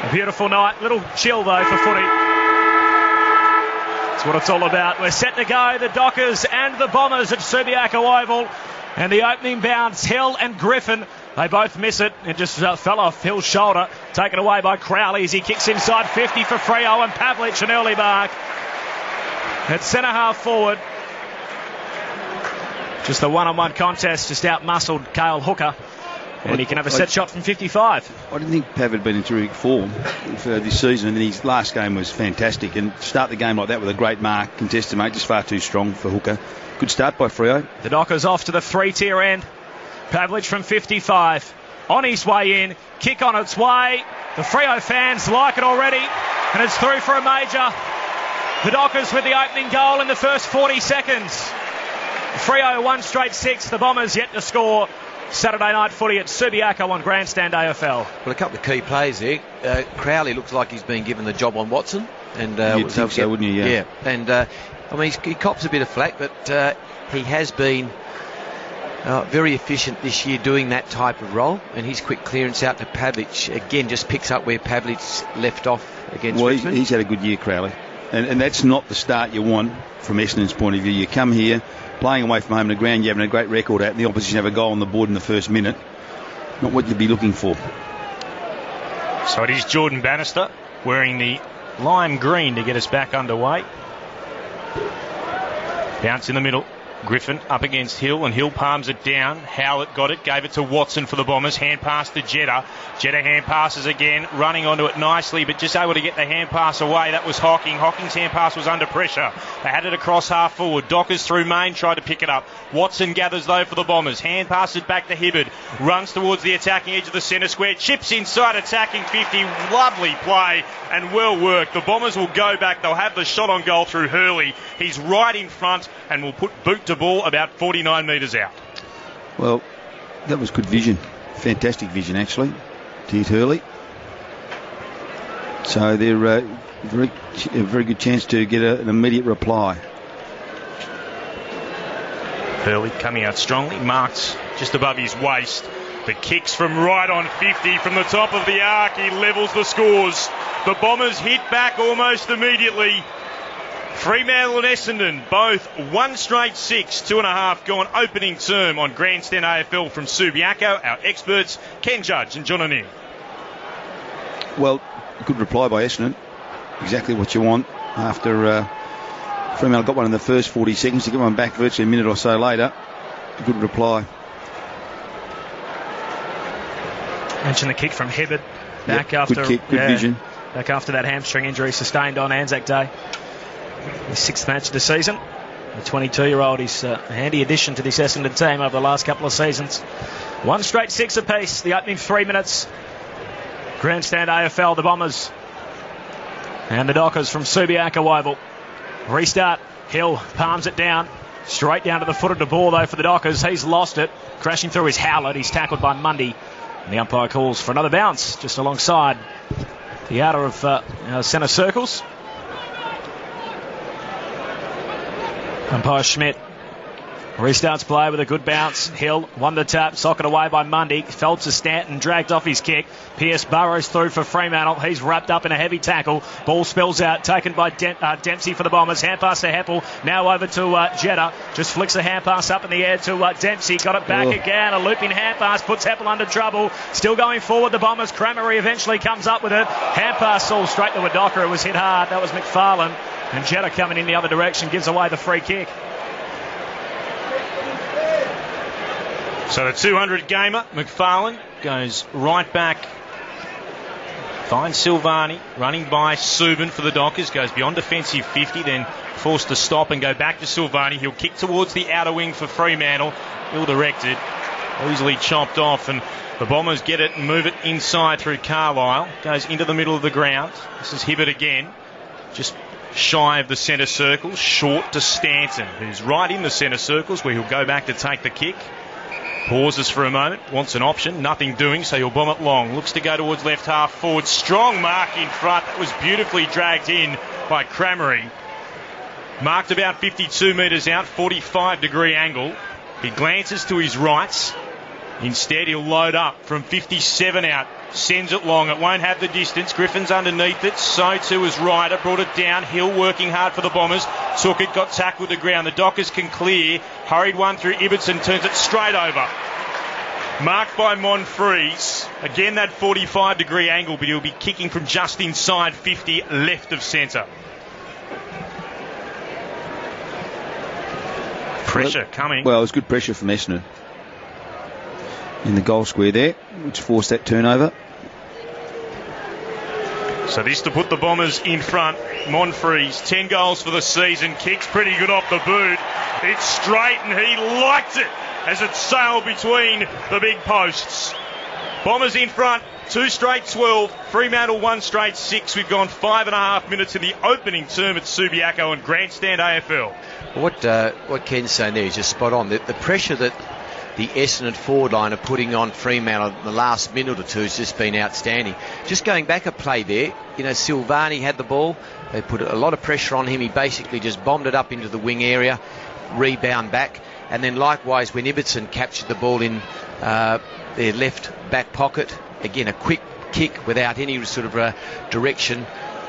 A beautiful night. Little chill, though, for footy. That's what it's all about. We're set to go. The Dockers and the Bombers at Subiaco Oval. And the opening bounce, Hill and Griffin, they both miss it. It just fell off Hill's shoulder. Taken away by Crowley as he kicks inside 50 for Freo, and Pavlich an early mark. At centre half forward. Just the one-on-one contest, just out-muscled Cale Hooker. And he can have a set shot from 55. I didn't think Pav had been in terrific form for this season, and then his last game was fantastic. And to start the game like that with a great mark, contested mate, just far too strong for Hooker. Good start by Freo. The Dockers off to the three-tier end. Pavlich from 55. On his way in. Kick on its way. The Freo fans like it already. And it's through for a major. The Dockers with the opening goal in the first 40 seconds. Freo 1 straight 6. The Bombers yet to score. Saturday night footy at Subiaco on Grandstand AFL. Well, a couple of key plays there. Crowley looks like he's been given the job on Watson. And you'd think so, wouldn't you? Yeah. And I mean, he cops a bit of flack, but he has been very efficient this year doing that type of role. And his quick clearance out to Pavlich again just picks up where Pavlich left off against Richmond. He's had a good year, Crowley. And that's not the start you want from Essendon's point of view. You come here playing away from home in the ground, you're having a great record out, and the opposition have a goal on the board in the first minute. Not what you'd be looking for. So it is Jordan Bannister wearing the lime green to get us back underway. Bounce in the middle. Griffin up against Hill, and Hill palms it down. Howlett got it, gave it to Watson for the Bombers. Hand pass to Jetta. Jetta hand passes again, running onto it nicely, but just able to get the hand pass away. That was Hocking. Hocking's hand pass was under pressure. They had it across half forward. Dockers through main, tried to pick it up. Watson gathers though for the Bombers. Hand passes back to Hibberd. Runs towards the attacking edge of the centre square. Chips inside, attacking 50. Lovely play and well worked. The Bombers will go back. They'll have the shot on goal through Hurley. He's right in front and will put boot to ball about 49 metres out. Well, that was good vision. Fantastic vision, actually. To hit Hurley. So they're a very good chance to get an immediate reply. Hurley coming out strongly, marked just above his waist. The kicks from right on 50 from the top of the arc. He levels the scores. The Bombers hit back almost immediately. Fremantle and Essendon, both 1 straight 6, 2.5 gone opening term on Grandstand AFL from Subiaco. Our experts, Ken Judge and John O'Neill. Well, good reply by Essendon. Exactly what you want after Fremantle got one in the first 40 seconds. To get one back virtually a minute or so later. Good reply. Mentioned the kick from Hibberd. Back yep, after good kick, good vision. Back after that hamstring injury sustained on Anzac Day. His 6th match of the season. The 22-year-old is a handy addition to this Essendon team over the last couple of seasons. 1 straight 6 apiece, the opening 3 minutes. Grandstand AFL, the Bombers and the Dockers from Subiaco Oval. Restart, Hill palms it down. Straight down to the foot of the ball though for the Dockers. He's lost it. Crashing through his Howlett. He's tackled by Mundy. And the umpire calls for another bounce just alongside the outer of centre circles. Umpire Schmidt restarts play with a good bounce. Hill won the tap, socket away by Mundy. Phelps to Stanton, dragged off his kick. Pierce burrows through for Fremantle. He's wrapped up in a heavy tackle. Ball spills out, taken by Dempsey for the Bombers. Hand pass to Heppel. Now over to Jetta. Just flicks the hand pass up in the air to Dempsey. Got it back again. A looping hand pass puts Heppel under trouble. Still going forward, the Bombers. Cramery eventually comes up with it. Hand pass all straight to Wadoka. It was hit hard. That was McFarlane. And Jetta coming in the other direction gives away the free kick. So the 200 gamer, McFarlane, goes right back. Finds Silvani, running by Subin for the Dockers, goes beyond defensive 50, then forced to stop and go back to Silvani. He'll kick towards the outer wing for Fremantle. Ill-directed, easily chopped off, and the Bombers get it and move it inside through Carlisle. Goes into the middle of the ground. This is Hibberd again. Just shy of the centre circles, short to Stanton, who's right in the centre circles where he'll go back to take the kick. Pauses for a moment, wants an option, nothing doing, so he'll bomb it long. Looks to go towards left half forward. Strong mark in front. That was beautifully dragged in by Cramery. Marked about 52 metres out, 45-degree angle. He glances to his right. Instead, he'll load up from 57 out sends it long. It won't have the distance. Griffin's underneath it. So too is Ryder. Brought it down. Hill working hard for the Bombers. Took it, got tackled to the ground. The Dockers can clear. Hurried one through. Ibbotson turns it straight over. Marked by Monfries. Again, that 45-degree angle, but he'll be kicking from just inside 50, left of centre. Pressure coming. Well, it was good pressure from Essendon in the goal square there, which forced that turnover. So this to put the Bombers in front. Monfries, 10 goals for the season. Kicks pretty good off the boot. It's straight and he liked it as it sailed between the big posts. Bombers in front, 2 straight 12. Fremantle 1 straight 6. We've gone 5.5 minutes in the opening term at Subiaco and Grandstand AFL. What Ken's saying there is just spot on. The pressure that the Essendon forward line are putting on Fremantle in the last minute or two has just been outstanding. Just going back a play there, Silvani had the ball. They put a lot of pressure on him. He basically just bombed it up into the wing area, rebound back. And then likewise when Ibbotson captured the ball in their left back pocket, again a quick kick without any sort of direction,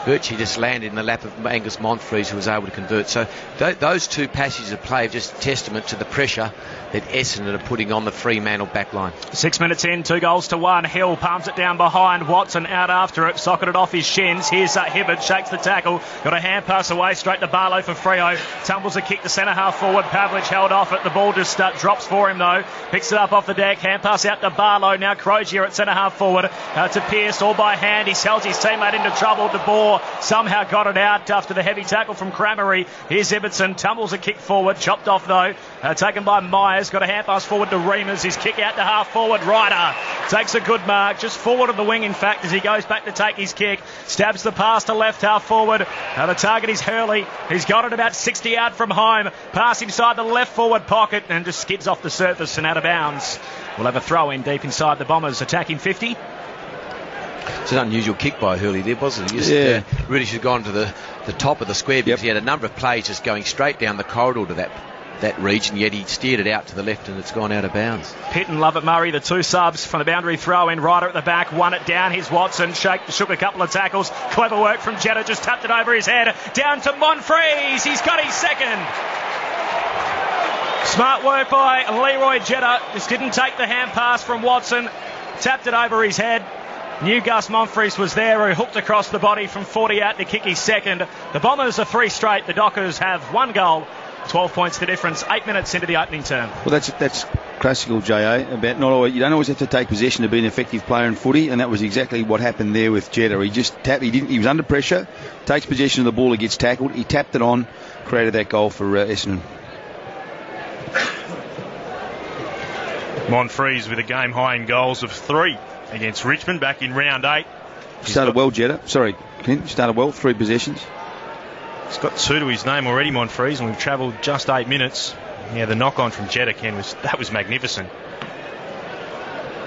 virtually just landed in the lap of Angus Monfries, who was able to convert. So those two passages of play are just testament to the pressure that Essendon are putting on the Fremantle back line. 6 minutes in, 2-1. Hill palms it down behind. Watson out after it, socketed off his shins. Here's Hibbert, shakes the tackle. Got a hand pass away, straight to Barlow for Freo. Tumbles a kick to centre half forward. Pavlich held off it. The ball just drops for him though. Picks it up off the deck. Hand pass out to Barlow. Now Crozier at centre half forward. To Pearce, all by hand. He sells his teammate into trouble. De Boer somehow got it out after the heavy tackle from Cramery. Here's Ibbotson. Tumbles a kick forward. Chopped off though. Taken by Myers. Got a hand pass forward to Reamers. His kick out to half forward. Ryder takes a good mark. Just forward of the wing, in fact, as he goes back to take his kick. Stabs the pass to left half forward. The target is Hurley. He's got it about 60 out from home. Pass inside the left forward pocket and just skids off the surface and out of bounds. We'll have a throw in deep inside the Bombers, attacking 50. It's an unusual kick by Hurley there, wasn't it? Just, really should have gone to the top of the square because he had a number of plays just going straight down the corridor to that region, yet he steered it out to the left and it's gone out of bounds. Pitt and Lovett Murray, the 2 subs from the boundary throw in. Ryder at the back, won it down. Here's Watson, shook a couple of tackles. Clever work from Jetta, just tapped it over his head. Down to Monfries, he's got his second. Smart work by Leroy Jetta, just didn't take the hand pass from Watson. Tapped it over his head. New Gus Monfries was there, who hooked across the body from 40 out to kick his second. The Bombers are 3 straight. The Dockers have 1 goal. 12 points the difference, 8 minutes into the opening term. Well, that's classical, J.A. About you don't always have to take possession to be an effective player in footy, and that was exactly what happened there with Jetta. He just tapped. He was under pressure, takes possession of the ball, he gets tackled, he tapped it on, created that goal for Essendon. Monfries with a game high in goals of 3 against Richmond back in round 8. Started well, Jetta. Sorry, Clint. Started well, 3 possessions. He's got 2 to his name already, Monfries, and we've travelled just 8 minutes. Yeah, the knock-on from Jetta, Ken, was magnificent.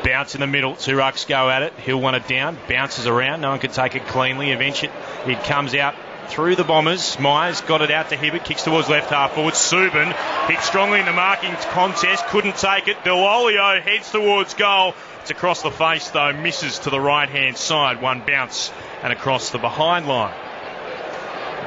Bounce in the middle, 2 rucks go at it. Hill won it down, bounces around, no one can take it cleanly. Eventually it comes out through the Bombers. Myers got it out to Hibbert, kicks towards left half forward. Subin hit strongly in the marking contest, couldn't take it. Delolio heads towards goal. It's across the face though, misses to the right-hand side. 1 bounce and across the behind line.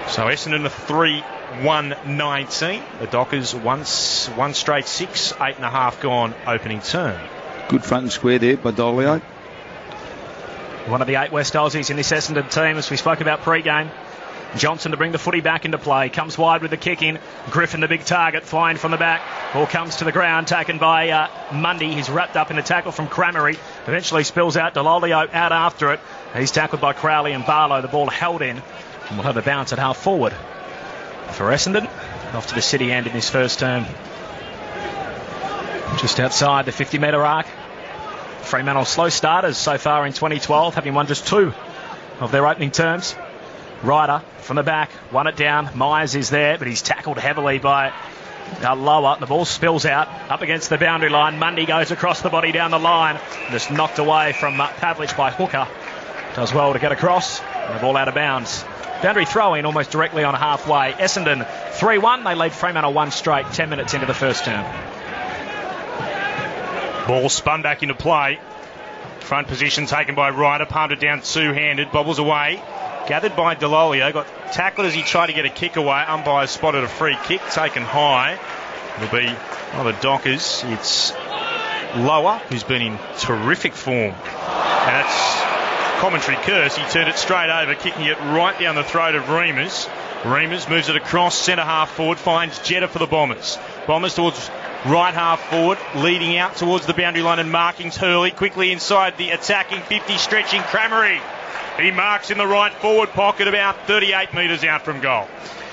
So Essendon a 3-1-19. The Dockers one straight 6, 8.5 gone opening term. Good front and square there by Dolio. One of the 8 West Aussies in this Essendon team, as we spoke about pre-game. Johnson to bring the footy back into play. Comes wide with the kick in. Griffin, the big target, flying from the back. Ball comes to the ground, taken by Mundy. He's wrapped up in a tackle from Cramery. Eventually spills out. Delolio out after it. He's tackled by Crowley and Barlow. The ball held in. And we'll have a bounce at half forward for Essendon. Off to the city end in this first term. Just outside the 50-metre arc. Fremantle slow starters so far in 2012, having won just 2 of their opening terms. Ryder from the back, won it down. Myers is there, but he's tackled heavily by Lower. The ball spills out up against the boundary line. Mundy goes across the body down the line. Just knocked away from Pavlich by Hooker. Does well to get across. And the ball out of bounds. Boundary throw-in almost directly on halfway. Essendon 3-1. They lead Fremantle 1 straight, 10 minutes into the first term. Ball spun back into play. Front position taken by Ryder, palmed it down two-handed, bobbles away. Gathered by Delolio, got tackled as he tried to get a kick away. Umpire spotted a free kick, taken high. It'll be one of the Dockers. It's Lower, who's been in terrific form. And that's commentary curse. He turned it straight over, kicking it right down the throat of Reamers. Reamers moves it across centre half forward, finds Jetta for the Bombers. Bombers towards right half forward, leading out towards the boundary line and marking Hurley quickly inside the attacking 50, stretching Cramery. He marks in the right forward pocket about 38 metres out from goal.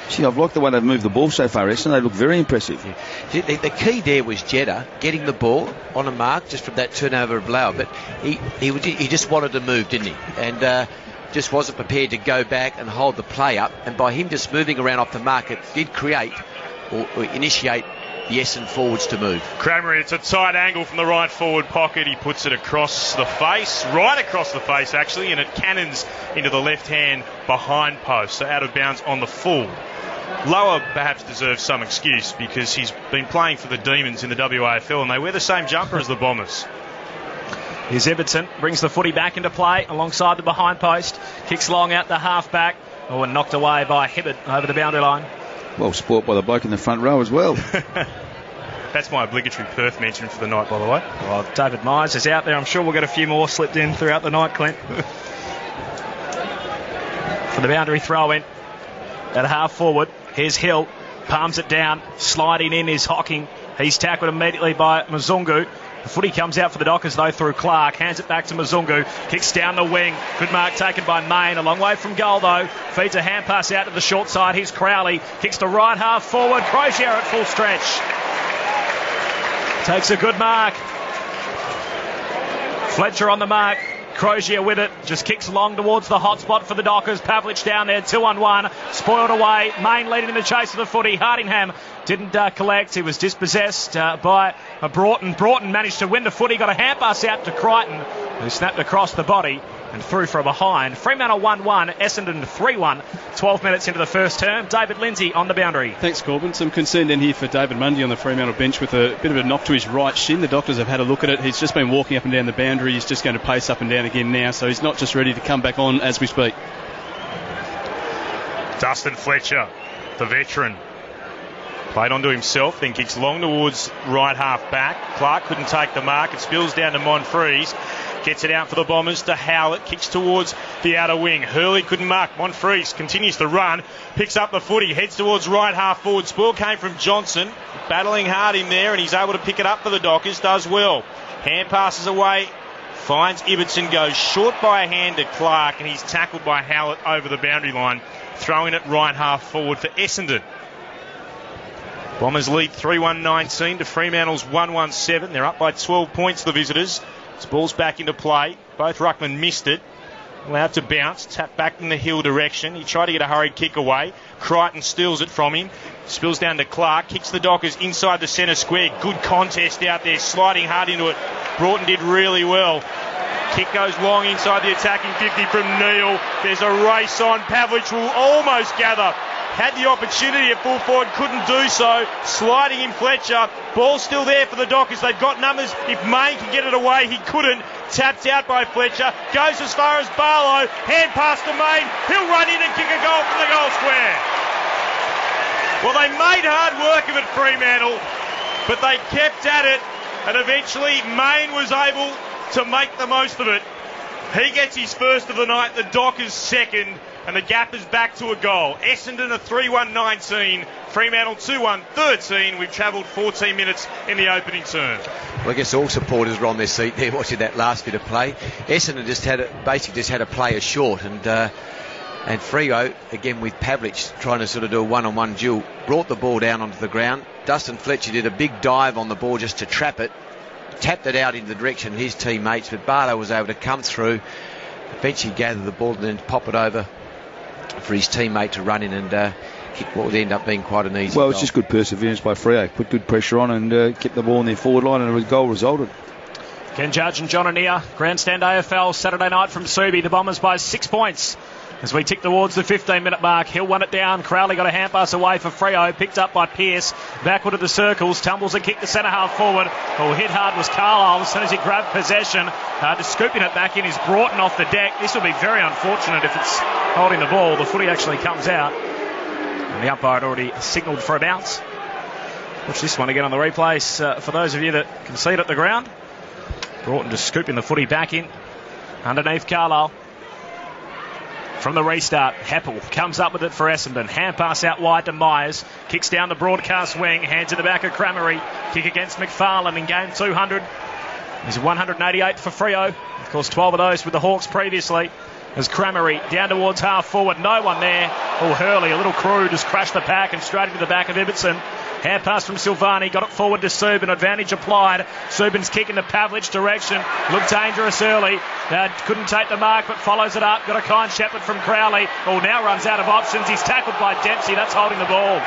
Gee, I've liked the way they've moved the ball so far, Essendon. They look very impressive. Yeah. The key there was Jetta getting the ball on a mark just from that turnover of Lauer, but he just wanted to move, didn't he? And just wasn't prepared to go back and hold the play up. And by him just moving around off the mark, it did create or initiate the Essendon forwards to move. Cramery, it's a tight angle from the right forward pocket. He puts it across the face, right across the face actually, and it cannons into the left hand behind post, so out of bounds on the full. Lower perhaps deserves some excuse because he's been playing for the Demons in the WAFL and they wear the same jumper as the Bombers. Here's Everton, brings the footy back into play alongside the behind post, kicks long out the half back, and knocked away by Hibbert over the boundary line. Well sport by the bloke in the front row as well. That's my obligatory Perth mention for the night, by the way. Well, David Myers is out there. I'm sure we'll get a few more slipped in throughout the night, Clint. For the boundary throw-in at half forward, here's Hill, palms it down, sliding in is Hocking. He's tackled immediately by Mzungu. The footy comes out for the Dockers though through Clark, hands it back to Mzungu, kicks down the wing, good mark taken by Main, a long way from goal though, feeds a hand pass out to the short side, here's Crowley, kicks to right half forward, Crozier at full stretch, takes a good mark, Fletcher on the mark, Crozier with it, just kicks long towards the hot spot for the Dockers. Pavlich down there, 2-on-1, spoiled away. Main leading in the chase of the footy. Hardingham didn't collect. He was dispossessed by Broughton. Broughton managed to win the footy, got a hand pass out to Crichton, who snapped across the body and through from behind. Fremantle 1-1, Essendon 3-1. 12 minutes into the first term. David Lindsay on the boundary. Thanks, Corbin. Some concern in here for David Mundy on the Fremantle bench with a bit of a knock to his right shin. The doctors have had a look at it. He's just been walking up and down the boundary. He's just going to pace up and down again now, so he's not just ready to come back on as we speak. Dustin Fletcher, the veteran, played onto himself, then kicks long towards right half back. Clark couldn't take the mark. It spills down to Monfries. Gets it out for the Bombers to Howlett. Kicks towards the outer wing. Hurley couldn't mark. Monfries continues to run. Picks up the footy. Heads towards right half forward. Spoil came from Johnson. Battling hard in there and he's able to pick it up for the Dockers. Does well. Hand passes away. Finds Ibbotson. Goes short by a hand to Clark and he's tackled by Howlett over the boundary line. Throwing it right half forward for Essendon. Bombers lead 3-1-19 to Fremantle's 1-1-7. They're up by 12 points, the visitors. This ball's back into play. Both ruckmen missed it. Allowed to bounce. Tap back in the Hill direction. He tried to get a hurried kick away. Crichton steals it from him. Spills down to Clark. Kicks the Dockers inside the centre square. Good contest out there. Sliding hard into it. Broughton did really well. Kick goes long inside the attacking 50 from Neal. There's a race on. Pavlich will almost gather. Had the opportunity at full forward, couldn't do so. Sliding in Fletcher. Ball still there for the Dockers. They've got numbers. If Main can get it away, he couldn't. Tapped out by Fletcher. Goes as far as Barlow. Hand pass to Main. He'll run in and kick a goal from the goal square. Well, they made hard work of it, Fremantle, but they kept at it, and eventually Main was able to make the most of it. He gets his first of the night, the Dockers second, and the gap is back to a goal. Essendon a 3-1-19, Fremantle 2-1-13. We've travelled 14 minutes in the opening term. Well, I guess all supporters were on their seat there watching that last bit of play. Essendon basically just had a player short, and Freo, again with Pavlich trying to sort of do a one-on-one duel, brought the ball down onto the ground. Dustin Fletcher did a big dive on the ball just to trap it, tapped it out in the direction of his teammates, but Barlow was able to come through, eventually gather the ball and then pop it over for his teammate to run in and kick what would end up being quite an easy goal. It's just good perseverance by Freo. Put good pressure on and kept the ball in their forward line, and a goal resulted. Ken Judge and John Anea, Grandstand AFL Saturday night from Subi. The Bombers by 6 points As we tick towards the 15-minute mark, Hill won it down. Crowley got a hand pass away for Freo, picked up by Pearce. Backward of the circles, tumbles a kick to centre half forward. Oh, hit hard was Carlisle as soon as he grabbed possession. Just scooping it back in is Broughton off the deck. This will be very unfortunate if it's holding the ball. The footy actually comes out. And the umpire had already signalled for a bounce. Watch this one again on the replays for those of you that can see it at the ground. Broughton just scooping the footy back in underneath Carlisle. From the restart, Heppel comes up with it for Essendon. Hand pass out wide to Myers. Kicks down the broadcast wing. Hands in the back of Cramery. Kick against McFarlane in game 200. He's 188 for Freo. Of course, 12 of those with the Hawks previously. As Cramery down towards half forward. No one there. Oh, Hurley, a little crew, just crashed the pack and straight into the back of Ibbotson. Hand pass from Silvani, got it forward to Subin, advantage applied. Subin's kick in the Pavlich direction, looked dangerous early. Couldn't take the mark but follows it up. Got a kind shepherd from Crowley. Oh, now runs out of options. He's tackled by Dempsey, that's holding the ball.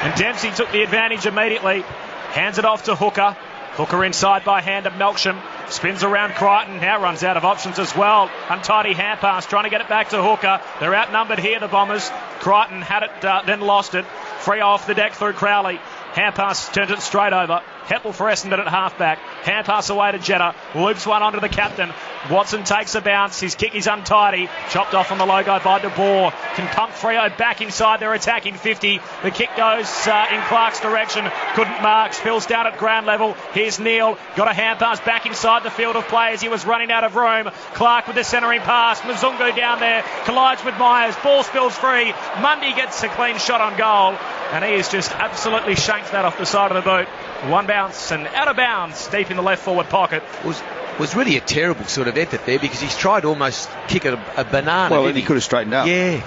And Dempsey took the advantage immediately. Hands it off to Hooker. Hooker inside by hand of Melksham. Spins around Crichton. Now runs out of options as well. Untidy hand pass. Trying to get it back to Hooker. They're outnumbered here, the Bombers. Crichton had it, then lost it. Free off the deck through Crowley. Hand pass turns it straight over. Heppel for Essendon at halfback. Hand pass away to Jetta. Loops one onto the captain. Watson takes a bounce. His kick is untidy. Chopped off on the logo by De Boer. Can pump Freo back inside their attacking 50. The kick goes in Clark's direction. Couldn't mark. Spills down at ground level. Here's Neal. Got a hand pass back inside the field of players. He was running out of room. Clark with the centering pass. Mzungu down there. Collides with Myers. Ball spills free. Mundy gets a clean shot on goal. And he has just absolutely shanked that off the side of the boot. One bounce and out of bounds deep in the left forward pocket. Was really a terrible sort of effort there because he's tried to almost kick a banana. Well, he could have straightened up. Yeah,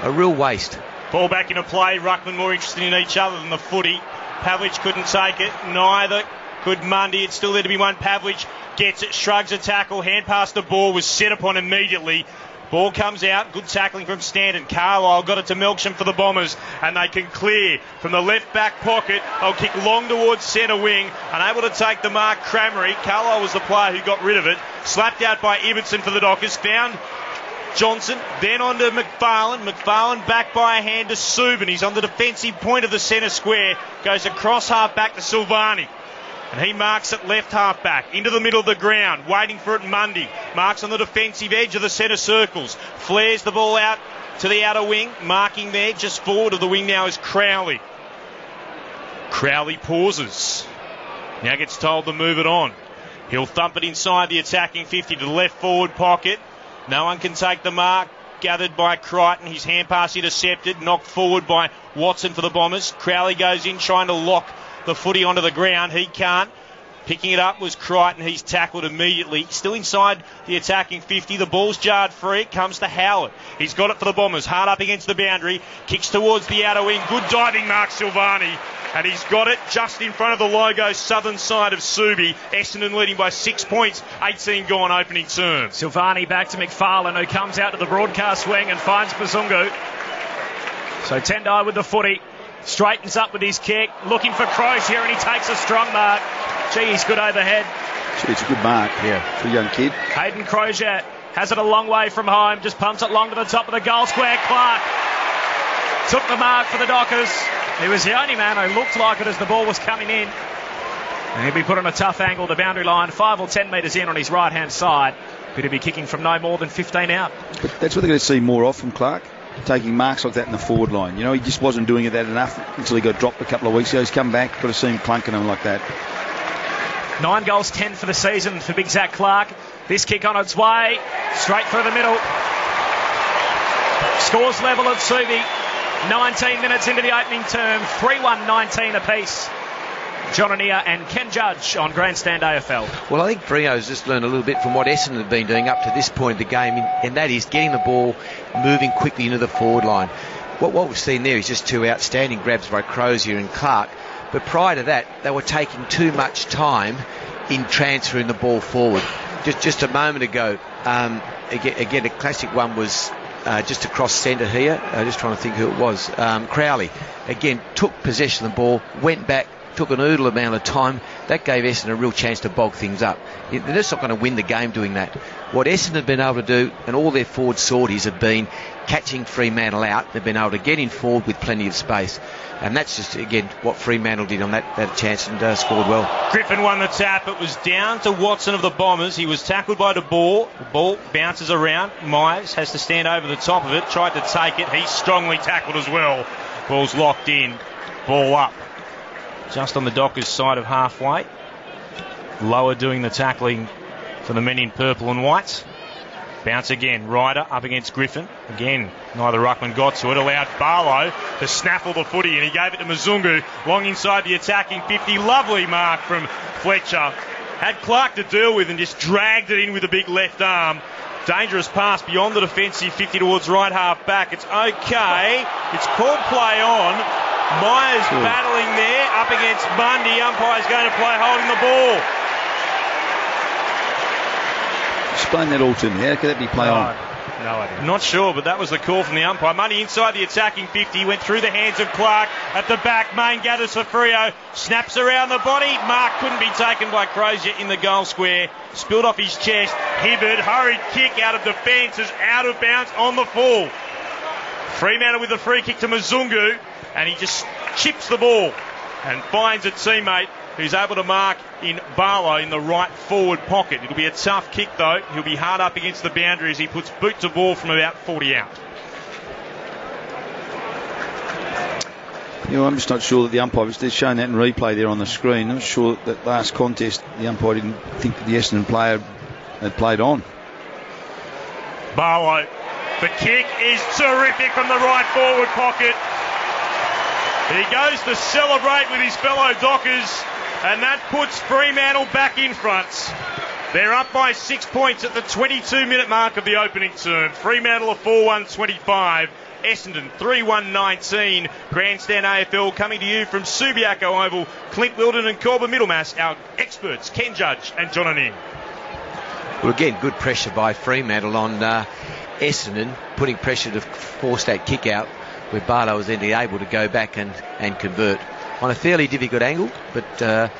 a real waste. Ball back into play. Ruckman more interested in each other than the footy. Pavlich couldn't take it. Neither could Mundy. It's still there to be one. Pavlich gets it, shrugs a tackle. Hand pass the ball was set upon immediately. Ball comes out, good tackling from Stanton. Carlisle got it to Melksham for the Bombers, and they can clear from the left back pocket. They'll kick long towards centre wing, unable to take the mark. Cramery, Carlisle was the player who got rid of it. Slapped out by Ibbotson for the Dockers, found Johnson, then on to McFarlane. McFarlane back by a hand to Subin. He's on the defensive point of the centre square, goes across half back to Silvani. And he marks it left half back into the middle of the ground, waiting for it Mundy. Marks on the defensive edge of the centre circles. Flares the ball out to the outer wing. Marking there just forward of the wing now is Crowley. Crowley pauses. Now gets told to move it on. He'll thump it inside the attacking 50 to the left forward pocket. No one can take the mark. Gathered by Crichton. His hand pass intercepted. Knocked forward by Watson for the Bombers. Crowley goes in trying to lock the footy onto the ground. He can't. Picking it up was Crichton. He's tackled immediately. Still inside the attacking 50. The ball's jarred free. It comes to Howard. He's got it for the Bombers. Hard up against the boundary. Kicks towards the outer wing. Good diving mark, Silvani. And he's got it just in front of the logo southern side of Subi. Essendon leading by 6 points. 18 gone opening term. Silvani back to McFarlane, who comes out to the broadcast wing and finds Bazungu. So Tendai with the footy. Straightens up with his kick, looking for Crozier, and he takes a strong mark. Gee, he's good overhead. Gee, it's a good mark, yeah, for a young kid. Hayden Crozier has it a long way from home, just pumps it long to the top of the goal square. Clark took the mark for the Dockers. He was the only man who looked like it as the ball was coming in. And he'll be put on a tough angle, the boundary line, 5 or 10 metres in on his right-hand side. But he'll be kicking from no more than 15 out. But that's what they're going to see more of from Clark. Taking marks like that in the forward line. You know, he just wasn't doing it that enough until he got dropped a couple of weeks ago. He's come back, got to see him clunking him like that. 9 goals, 10 for the season for Big Zach Clark. This kick on its way, straight through the middle. Scores level at Subi. 19 minutes into the opening term, 3-1-19 apiece. John Anea and Ken Judge on Grandstand AFL. Well, I think Freo's just learned a little bit from what Essendon have been doing up to this point of the game, and that is getting the ball moving quickly into the forward line. What we've seen there is just two outstanding grabs by Crozier and Clark, but prior to that, they were taking too much time in transferring the ball forward. Just a moment ago, again, a classic one was just across centre here. Just trying to think who it was. Crowley, again, took possession of the ball, went back, took an oodle amount of time. That gave Essendon a real chance to bog things up. They're just not going to win the game doing that. What Essendon have been able to do, and all their forward sorties have been catching Fremantle out. They've been able to get in forward with plenty of space. And that's just, again, what Fremantle did on that chance and scored well. Griffin won the tap. It was down to Watson of the Bombers. He was tackled by De Boer. The ball bounces around. Myers has to stand over the top of it. Tried to take it. He's strongly tackled as well. Ball's locked in. Ball up. Just on the Dockers' side of halfway. Lower doing the tackling for the men in purple and white. Bounce again. Ryder up against Griffin. Again, neither ruckman got to it. Allowed Barlow to snaffle the footy, and he gave it to Mzungu long inside the attacking 50. Lovely mark from Fletcher. Had Clark to deal with and just dragged it in with a big left arm. Dangerous pass beyond the defensive 50 towards right half back. It's okay. It's called play on. Myers battling there up against Bundy. Umpire's going to play holding the ball. Explain that all to me. How could that be play on? No idea. Not sure, but that was the call from the umpire. Money inside the attacking 50. Went through the hands of Clark. At the back, Main gathers for Freo. Snaps around the body. Mark couldn't be taken by Crozier in the goal square. Spilled off his chest. Hibbard, hurried kick out of defence, is out of bounds on the full. Fremantle with the free kick to Mzungu, and he just chips the ball and finds a teammate who's able to mark in Barlow in the right forward pocket. It'll be a tough kick though. He'll be hard up against the boundary as he puts boot to ball from about 40 out. You know, I'm just not sure that the umpire, they're showing that in replay there on the screen. I'm not sure that last contest the umpire didn't think that the Essendon player had played on. Barlow. The kick is terrific from the right forward pocket. He goes to celebrate with his fellow Dockers, and that puts Fremantle back in front. They're up by 6 points at the 22-minute mark of the opening term. Fremantle are 4-1-25. Essendon 3-1-19. Grandstand AFL coming to you from Subiaco Oval. Clint Wilden and Corbin Middlemass, our experts, Ken Judge and John O'Neill. Well, again, good pressure by Fremantle on Essendon, putting pressure to force that kick out, where Barlow was then able to go back and convert on a fairly difficult angle, but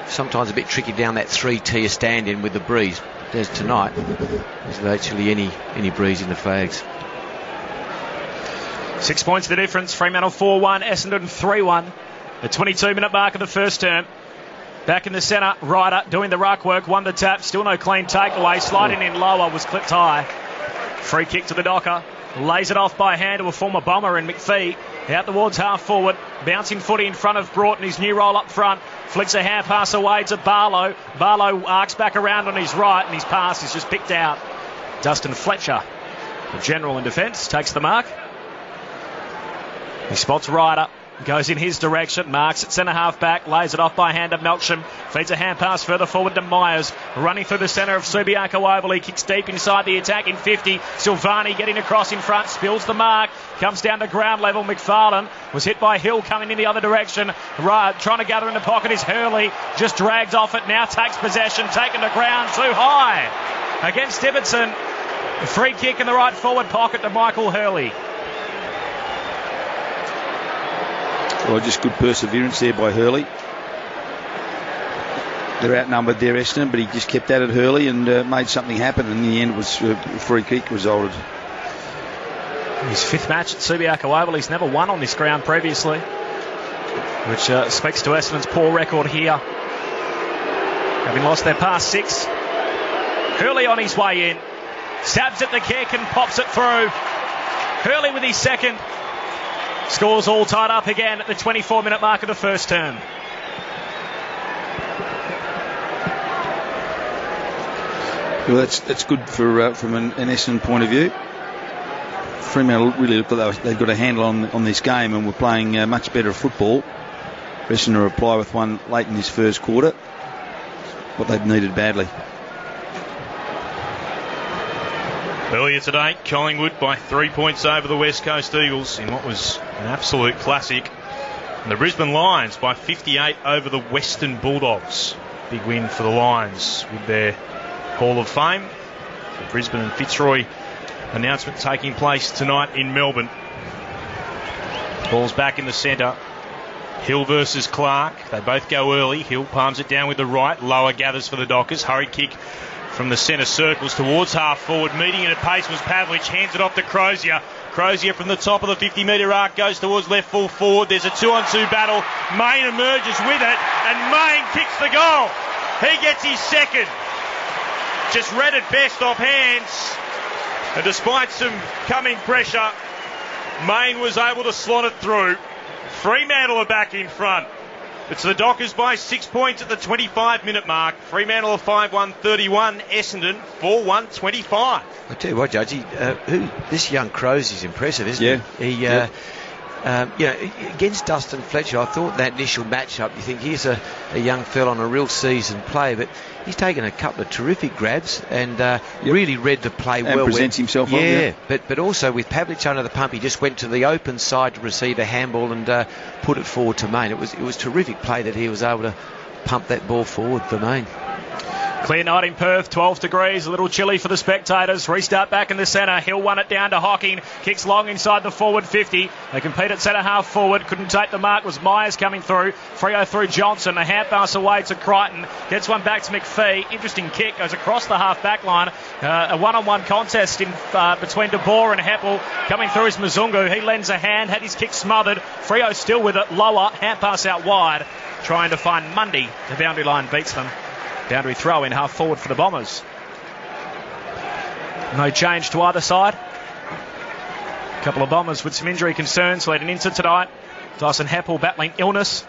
sometimes a bit tricky down that 3-tier stand-in with the breeze. There's tonight, there's virtually any breeze in the flags. 6 points the difference. Fremantle 4-1, Essendon 3-1. The 22-minute mark of the first term. Back in the centre, Ryder doing the ruck work, won the tap, still no clean takeaway, sliding in lower, was clipped high. Free kick to the Docker, lays it off by hand to a former Bomber in McPhee, out towards half forward, bouncing footy in front of Broughton, his new roll up front, flicks a hand pass away to Barlow. Barlow arcs back around on his right, and his pass is just picked out. Dustin Fletcher, the general in defence, takes the mark. He spots Ryder, goes in his direction, marks at centre half back, lays it off by hand to Melksham, feeds a hand pass further forward to Myers, running through the centre of Subiaco Oval. He kicks deep inside the attacking 50. Silvani getting across in front, spills the mark, comes down to ground level. McFarlane was hit by Hill coming in the other direction. Trying to gather in the pocket is Hurley, just drags off it, now takes possession, taken to ground too high against Ibbotson. Free kick in the right forward pocket to Michael Hurley. Well, just good perseverance there by Hurley. They're outnumbered there, Essendon, but he just kept at it, Hurley, and made something happen. In the end, it was a free kick resulted. His fifth match at Subiaco Oval. He's never won on this ground previously, which speaks to Essendon's poor record here, having lost their past 6. Hurley on his way in, stabs at the kick and pops it through. Hurley with his second. Scores all tied up again at the 24-minute mark of the first term. Well, that's good for from an Essendon point of view. Fremantle really looked like they've got a handle on this game and were playing much better football. Essendon to reply with one late in this first quarter, what they've needed badly. Earlier today, Collingwood by 3 points over the West Coast Eagles in what was an absolute classic. And the Brisbane Lions by 58 over the Western Bulldogs. Big win for the Lions with their Hall of Fame. The Brisbane and Fitzroy announcement taking place tonight in Melbourne. Ball's back in the centre. Hill versus Clark. They both go early. Hill palms it down with the right. Lower gathers for the Dockers. Hurried kick from the centre circles towards half forward. Meeting it at pace was Pavlich. Hands it off to Crozier. Crozier from the top of the 50-metre arc goes towards left full forward. There's a 2-on-2 battle. Mayne emerges with it, and Mayne kicks the goal. He gets his second. Just read it best off hands. And despite some coming pressure, Mayne was able to slot it through. Fremantle are back in front. It's the Dockers by 6 points at the 25-minute mark. Fremantle are 5-1-31. Essendon 4-1-25. I tell you what, Judge, this young Crozier is impressive, isn't he? Against Dustin Fletcher, I thought that initial matchup, you think here's a young fella on a real seasoned play, but he's taken a couple of terrific grabs and really read the play and well. Presents himself well. Yeah, but also with Pavlich under the pump, he just went to the open side to receive a handball and put it forward to Mayne. It was terrific play that he was able to pump that ball forward for Mayne. Clear night in Perth, 12 degrees, a little chilly for the spectators. Restart back in the centre. Hill won it down to Hocking. Kicks long inside the forward 50. They compete at centre half forward. Couldn't take the mark. Was Myers coming through. Freo through Johnson. A hand pass away to Crichton. Gets one back to McPhee. Interesting kick. Goes across the half back line. A one-on-one contest in between De Boer and Heppel. Coming through is Mzungu. He lends a hand. Had his kick smothered. Freo still with it. Lower. Hand pass out wide. Trying to find Mundy. The boundary line beats them. Boundary throw in half forward for the Bombers. No change to either side. A couple of Bombers with some injury concerns leading into tonight. Dyson Heppel battling illness.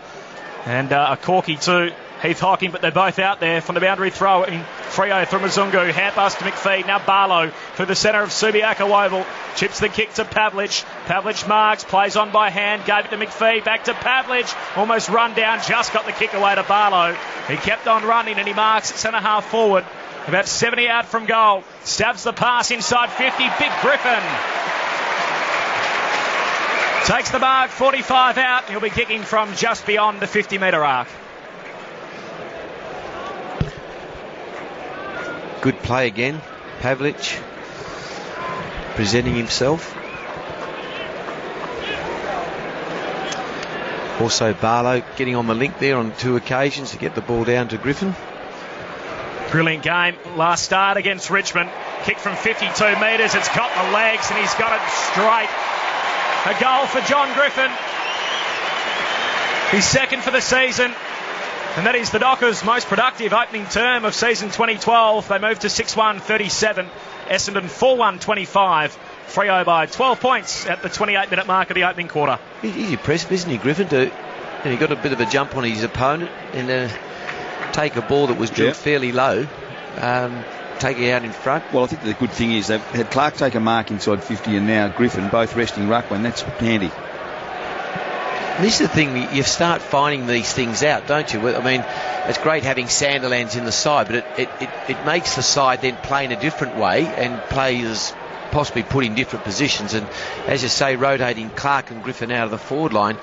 And a corky too. Heath Hocking, but they're both out there from the boundary throw in. Freo through Mzungu. Hand pass to McPhee. Now Barlow through the centre of Subiaco Oval. Chips the kick to Pavlich. Pavlich marks. Plays on by hand. Gave it to McPhee. Back to Pavlich. Almost run down. Just got the kick away to Barlow. He kept on running and he marks at centre half forward. About 70 out from goal. Stabs the pass inside 50. Big Griffin. Takes the mark. 45 out. He'll be kicking from just beyond the 50-metre arc. Good play again. Pavlich presenting himself. Also Barlow getting on the link there on 2 occasions to get the ball down to Griffin. Brilliant game. Last start against Richmond. Kick from 52 metres. It's got the legs and he's got it straight. A goal for John Griffin. He's second for the season. And that is the Dockers' most productive opening term of season 2012. They moved to 6-1-37. Essendon 4-1-25. Freo by 12 points at the 28-minute mark of the opening quarter. He's impressive, isn't he, Griffin? And he got a bit of a jump on his opponent and take a ball that was drilled fairly low, take it out in front. Well, I think the good thing is they've had Clark take a mark inside 50 and now Griffin both resting ruckman. That's handy. This is the thing, you start finding these things out, don't you? I mean, it's great having Sandilands in the side, but it makes the side then play in a different way and players possibly put in different positions. And as you say, rotating Clark and Griffin out of the forward line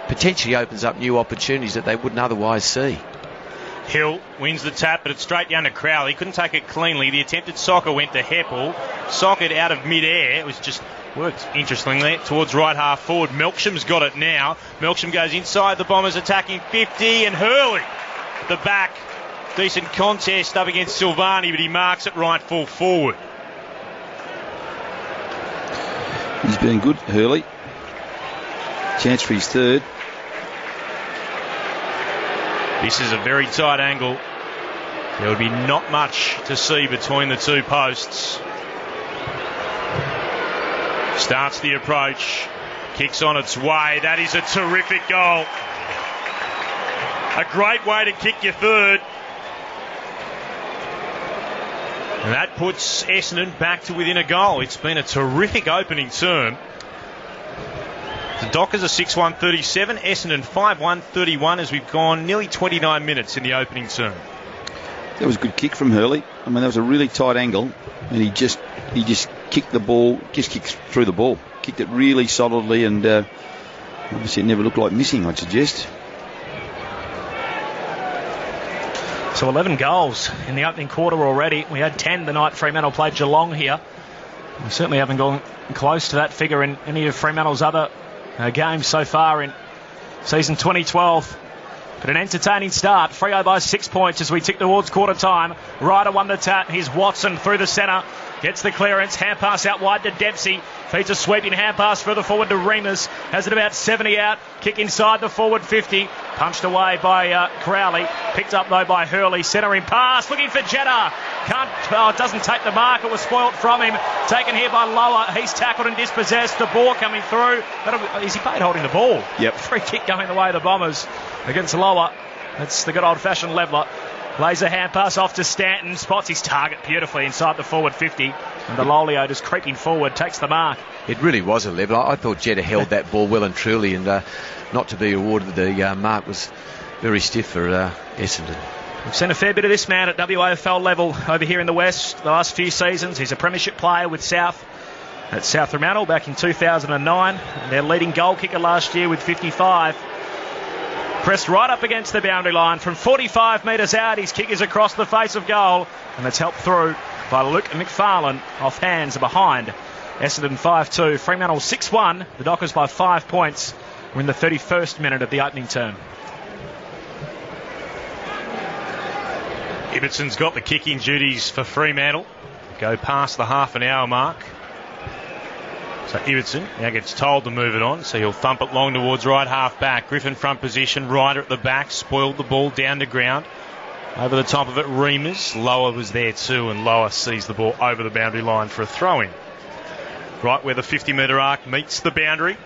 potentially opens up new opportunities that they wouldn't otherwise see. Hill wins the tap, but it's straight down to Crowley. Couldn't take it cleanly. The attempted soccer went to Heppel. Socket out of mid-air. It was just worked interestingly towards right half forward. Melksham's got it now. Melksham goes inside the Bombers attacking 50 and Hurley at the back. Decent contest up against Silvani, but he marks it right full forward. He's been good, Hurley. Chance for his third. This is a very tight angle. There would be not much to see between the two posts. Starts the approach. Kicks on its way. That is a terrific goal. A great way to kick your third. And that puts Essendon back to within a goal. It's been a terrific opening term. The Dockers are 6-1-37, Essendon 5-1-31 as we've gone nearly 29 minutes in the opening term. That was a good kick from Hurley. I mean, that was a really tight angle, and he just kicked the ball, just kicked through the ball. Kicked it really solidly, and obviously it never looked like missing, I'd suggest. So 11 goals in the opening quarter already. We had 10 the night Fremantle played Geelong here. We certainly haven't gone close to that figure in any of Fremantle's other games so far in season 2012. But an entertaining start. Freo by 6 points as we tick towards quarter time. Ryder won the tap. Here's Watson through the centre. Gets the clearance. Hand pass out wide to Dempsey. Feeds a sweeping hand pass further forward to Remus. Has it about 70 out. Kick inside the forward 50. Punched away by Crowley. Picked up though by Hurley. Centering pass. Looking for Jeddah. It doesn't take the mark. It was spoilt from him. Taken here by Lower. He's tackled and dispossessed. The ball coming through. Is he paid holding the ball? Yep. Free kick going the way of the Bombers against Lower. That's the good old-fashioned leveller. Plays a hand pass off to Stanton. Spots his target beautifully inside the forward 50. And the Lolio just creeping forward, takes the mark. It really was a level. I thought Jeddah held that ball well and truly, and not to be awarded the mark was very stiff for Essendon. We've seen a fair bit of this man at WAFL level over here in the West the last few seasons. He's a premiership player with South at South Fremantle back in 2009. Their leading goal kicker last year with 55. Pressed right up against the boundary line from 45 metres out. His kick is across the face of goal, and it's helped through by Luke McFarlane off hands behind. Essendon 5-2, Fremantle 6-1. The Dockers by 5 points. We're in the 31st minute of the opening term. Ibbetson's got the kicking duties for Fremantle. Go past the half an hour mark. So Ibbetson now gets told to move it on, so he'll thump it long towards right half back. Griffin front position, Ryder at the back, spoiled the ball down to ground. Over the top of it, Remus. Lower was there too, and Lower sees the ball over the boundary line for a throw-in. Right where the 50-metre arc meets the boundary.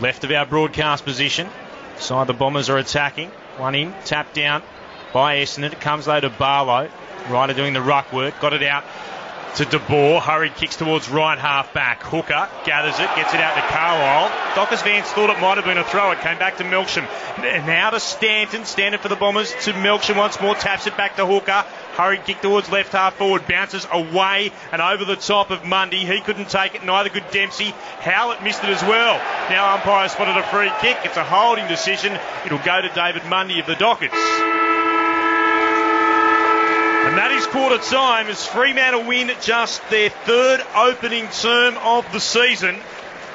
Left of our broadcast position. Side the Bombers are attacking. One in, tapped down by Essendon. It comes though to Barlow. Ryder doing the ruck work, got it out to De Boer. Hurried kicks towards right half back. Hooker gathers it, gets it out to Carlisle. Dockers fans thought it might have been a throw. It came back to Melksham. Now to Stanton. Stanton for the Bombers to Melksham once more. Taps it back to Hooker. Hurried kick towards left half forward. Bounces away and over the top of Mundy. He couldn't take it. Neither could Dempsey. Howlett missed it as well. Now umpire spotted a free kick. It's a holding decision. It'll go to David Mundy of the Dockers. And that is quarter time as Fremantle win just their third opening term of the season.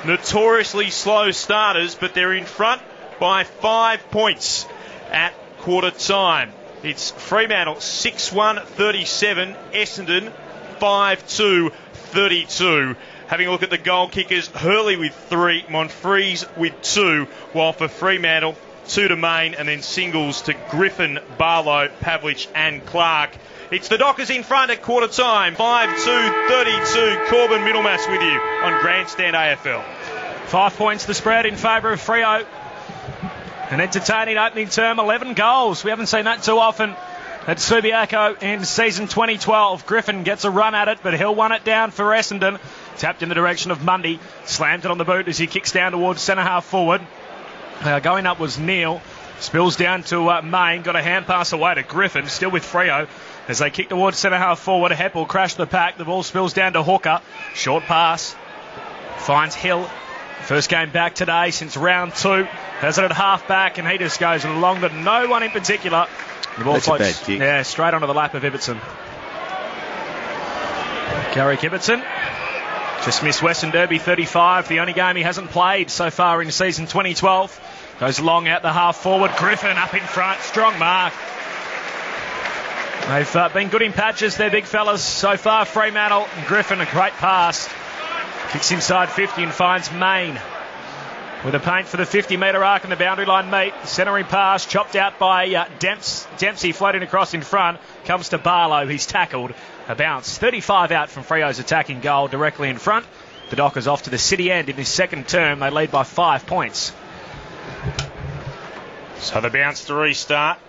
Notoriously slow starters, but they're in front by 5 points at quarter time. It's Fremantle 6-1-37, Essendon 5-2-32. Having a look at the goal kickers, Hurley with 3, Monfries with 2, while for Fremantle, 2 to Main and then singles to Griffin, Barlow, Pavlich and Clark. It's the Dockers in front at quarter time. 5-2-32. Corbin Middlemass with you on Grandstand AFL. 5 points the spread in favour of Freo. An entertaining opening term, 11 goals. We haven't seen that too often at Subiaco in season 2012. Griffin gets a run at it, but he'll run it down for Essendon. Tapped in the direction of Mundy. Slammed it on the boot as he kicks down towards centre half forward. Going up was Neal. Spills down to Main. Got a hand pass away to Griffin. Still with Freo. As they kick towards centre half forward, Heppel crashed the pack. The ball spills down to Hooker. Short pass. Finds Hill. First game back today since round 2. Has it at half back and he just goes along to no one in particular. The ball floats, a bad kick. Yeah, straight onto the lap of Ibbetson. Garrick Ibbetson. Just missed Western Derby 35. The only game he hasn't played so far in season 2012. Goes long out the half forward. Griffin up in front. Strong mark. They've been good in patches, they're big fellas so far. Fremantle and Griffin, a great pass. Kicks inside 50 and finds Main. With a paint for the 50-metre arc and the boundary line meet. Centering pass, chopped out by Dempsey, floating across in front. Comes to Barlow, he's tackled. A bounce. 35 out from Freo's attacking goal directly in front. The Dockers off to the city end in his second term. They lead by 5 points. So the bounce to restart.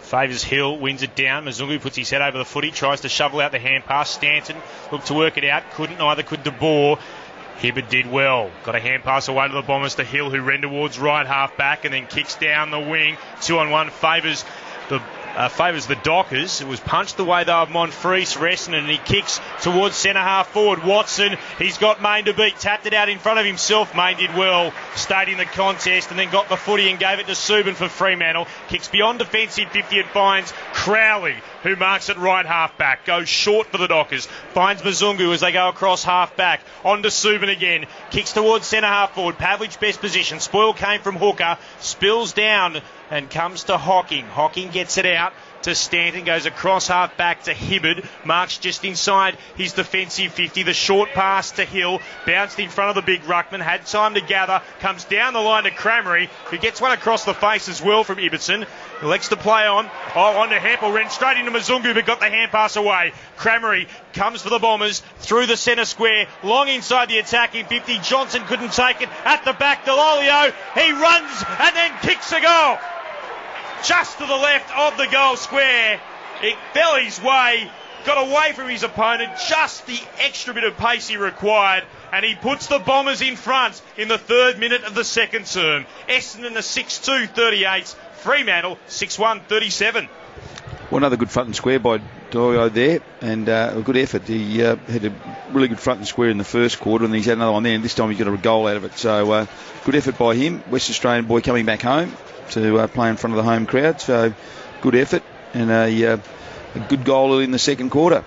Favours Hill, wins it down. Mazungu puts his head over the footy, tries to shovel out the hand pass. Stanton looked to work it out, couldn't, neither could De Boer. Hibberd did well. Got a hand pass away to the Bombers to Hill, who ran towards right half back and then kicks down the wing. 2-on-1 favours the Dockers. It was punched away though of Monfries for Essendon, and he kicks towards centre half forward. Watson, he's got Main to beat, tapped it out in front of himself. Main did well, stayed in the contest and then got the footy and gave it to Subin for Fremantle. Kicks beyond defensive 50, it finds Crowley. who marks at right half-back. Goes short for the Dockers. Finds Mzungu as they go across half-back. On to Subin again. Kicks towards centre half-forward. Pavlich best position. Spoil came from hooker. Spills down and comes to Hocking. Hocking gets it out to Stanton, goes across half back to Hibbard, marks just inside his defensive 50, the short pass to Hill, bounced in front of the big ruckman, had time to gather, comes down the line to Cramery, who gets one across the face as well from Ibbotson, elects to play on to Heppel, ran straight into Mzungu but got the hand pass away. Cramery comes for the Bombers through the centre square, long inside the attacking 50, Johnson couldn't take it, at the back Delolio, he runs and then kicks a goal. Just to the left of the goal square. It fell his way, got away from his opponent, just the extra bit of pace he required, and he puts the Bombers in front in the 3rd minute of the second term. Essendon a 6-2 38, Fremantle 6-1 37. Well, another good front and square by Dorio there, and a good effort. He had a really good front and square in the first quarter, and he's had another one there, and this time he got a goal out of it. So good effort by him. West Australian boy coming back home to play in front of the home crowd. So good effort and a good goal in the second quarter.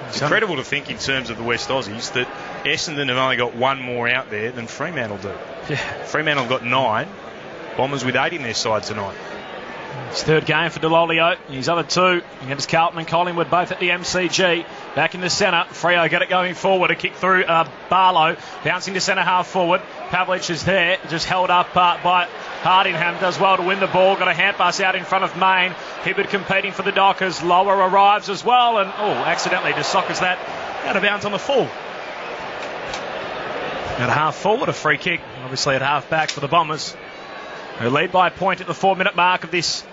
It's incredible to think in terms of the West Aussies that Essendon have only got one more out there than Fremantle do. Yeah. Fremantle have got 9. Bombers with 8 in their side tonight. His 3rd game for Delolio. His other 2 against Carlton and Collingwood, both at the MCG. Back in the centre. Freo get it going forward. A kick through Barlow. Bouncing to centre half forward. Pavlich is there. Just held up by Hardingham. Does well to win the ball. Got a hand pass out in front of Main. Hibbard competing for the Dockers. Lower arrives as well. And accidentally just sockers that out of bounds on the full. At half forward, a free kick. Obviously at half back for the Bombers, who lead by a point at the 4-minute mark of this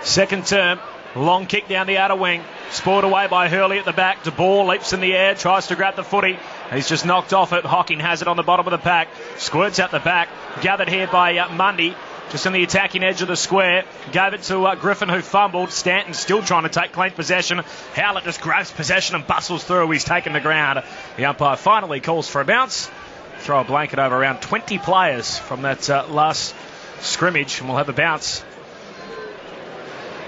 second term. Long kick down the outer wing. Spoiled away by Hurley at the back. De Boer leaps in the air, tries to grab the footy. He's just knocked off it. Hocking has it on the bottom of the pack. Squirts out the back. Gathered here by Mundy, just on the attacking edge of the square. Gave it to Griffin, who fumbled. Stanton still trying to take clean possession. Howlett just grabs possession and bustles through. He's taken the ground. The umpire finally calls for a bounce. Throw a blanket over around 20 players from that last scrimmage, and we'll have a bounce.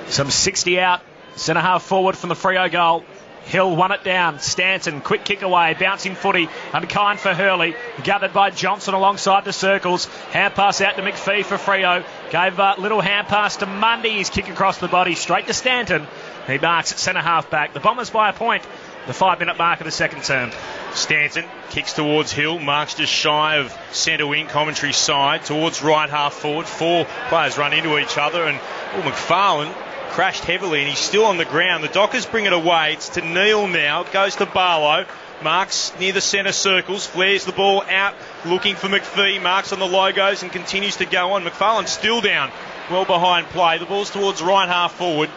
Some 60 out, centre half forward from the Freo goal. Hill won it down. Stanton, quick kick away, bouncing footy, unkind for Hurley. Gathered by Johnson alongside the circles. Hand pass out to McPhee for Freo. Gave a little hand pass to Mundy. His kick across the body, straight to Stanton. He marks at centre half back. The Bombers by a point. The 5-minute mark of the second term. Stanton kicks towards Hill, marks just shy of centre wing, commentary side, towards right half forward. 4 players run into each other, and McFarlane crashed heavily, and he's still on the ground. The Dockers bring it away. It's to Neal now. It goes to Barlow. Marks near the centre circles, flares the ball out, looking for McPhee. Marks on the logos and continues to go on. McFarlane still down, well behind play. The ball's towards right half forward.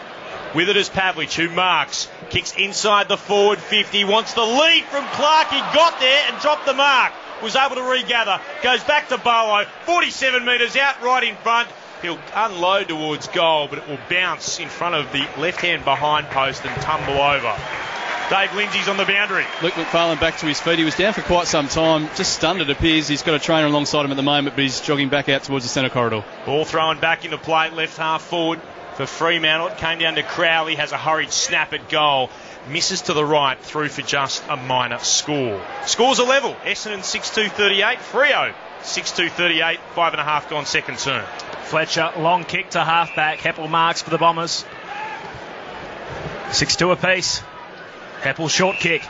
With it is Pavlich, who marks, kicks inside the forward 50, wants the lead from Clark. He got there and dropped the mark. Was able to regather. Goes back to Barlow, 47 metres out right in front. He'll unload towards goal, but it will bounce in front of the left-hand behind post and tumble over. Dave Lindsay's on the boundary. Luke McFarlane back to his feet. He was down for quite some time. Just stunned, it appears. He's got a trainer alongside him at the moment, but he's jogging back out towards the centre corridor. Ball thrown back into play, left half forward for Fremantle. It came down to Crowley, has a hurried snap at goal. Misses to the right, through for just a minor score. Scores are level. Essendon 6-2 38. Freo 6-2 38. 5.5 gone second term. Fletcher, long kick to half-back. Heppel marks for the Bombers. 6-2 apiece. Heppel short kick.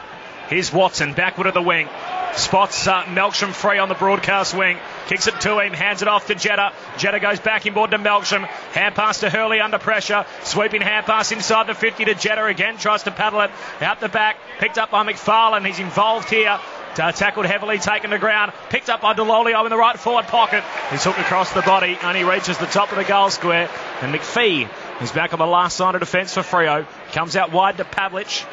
Here's Watson, backward of the wing. Spots Melksham free on the broadcast wing. Kicks it to him, hands it off to Jetta. Jetta goes back inboard to Melksham. Hand pass to Hurley under pressure. Sweeping hand pass inside the 50 to Jetta again. Tries to paddle it out the back. Picked up by McFarlane. He's involved here. Tackled heavily, taken to ground. Picked up by Delolio in the right forward pocket. He's hooked across the body. Only reaches the top of the goal square. And McPhee is back on the last line of defence for Freo. Comes out wide to Pavlich.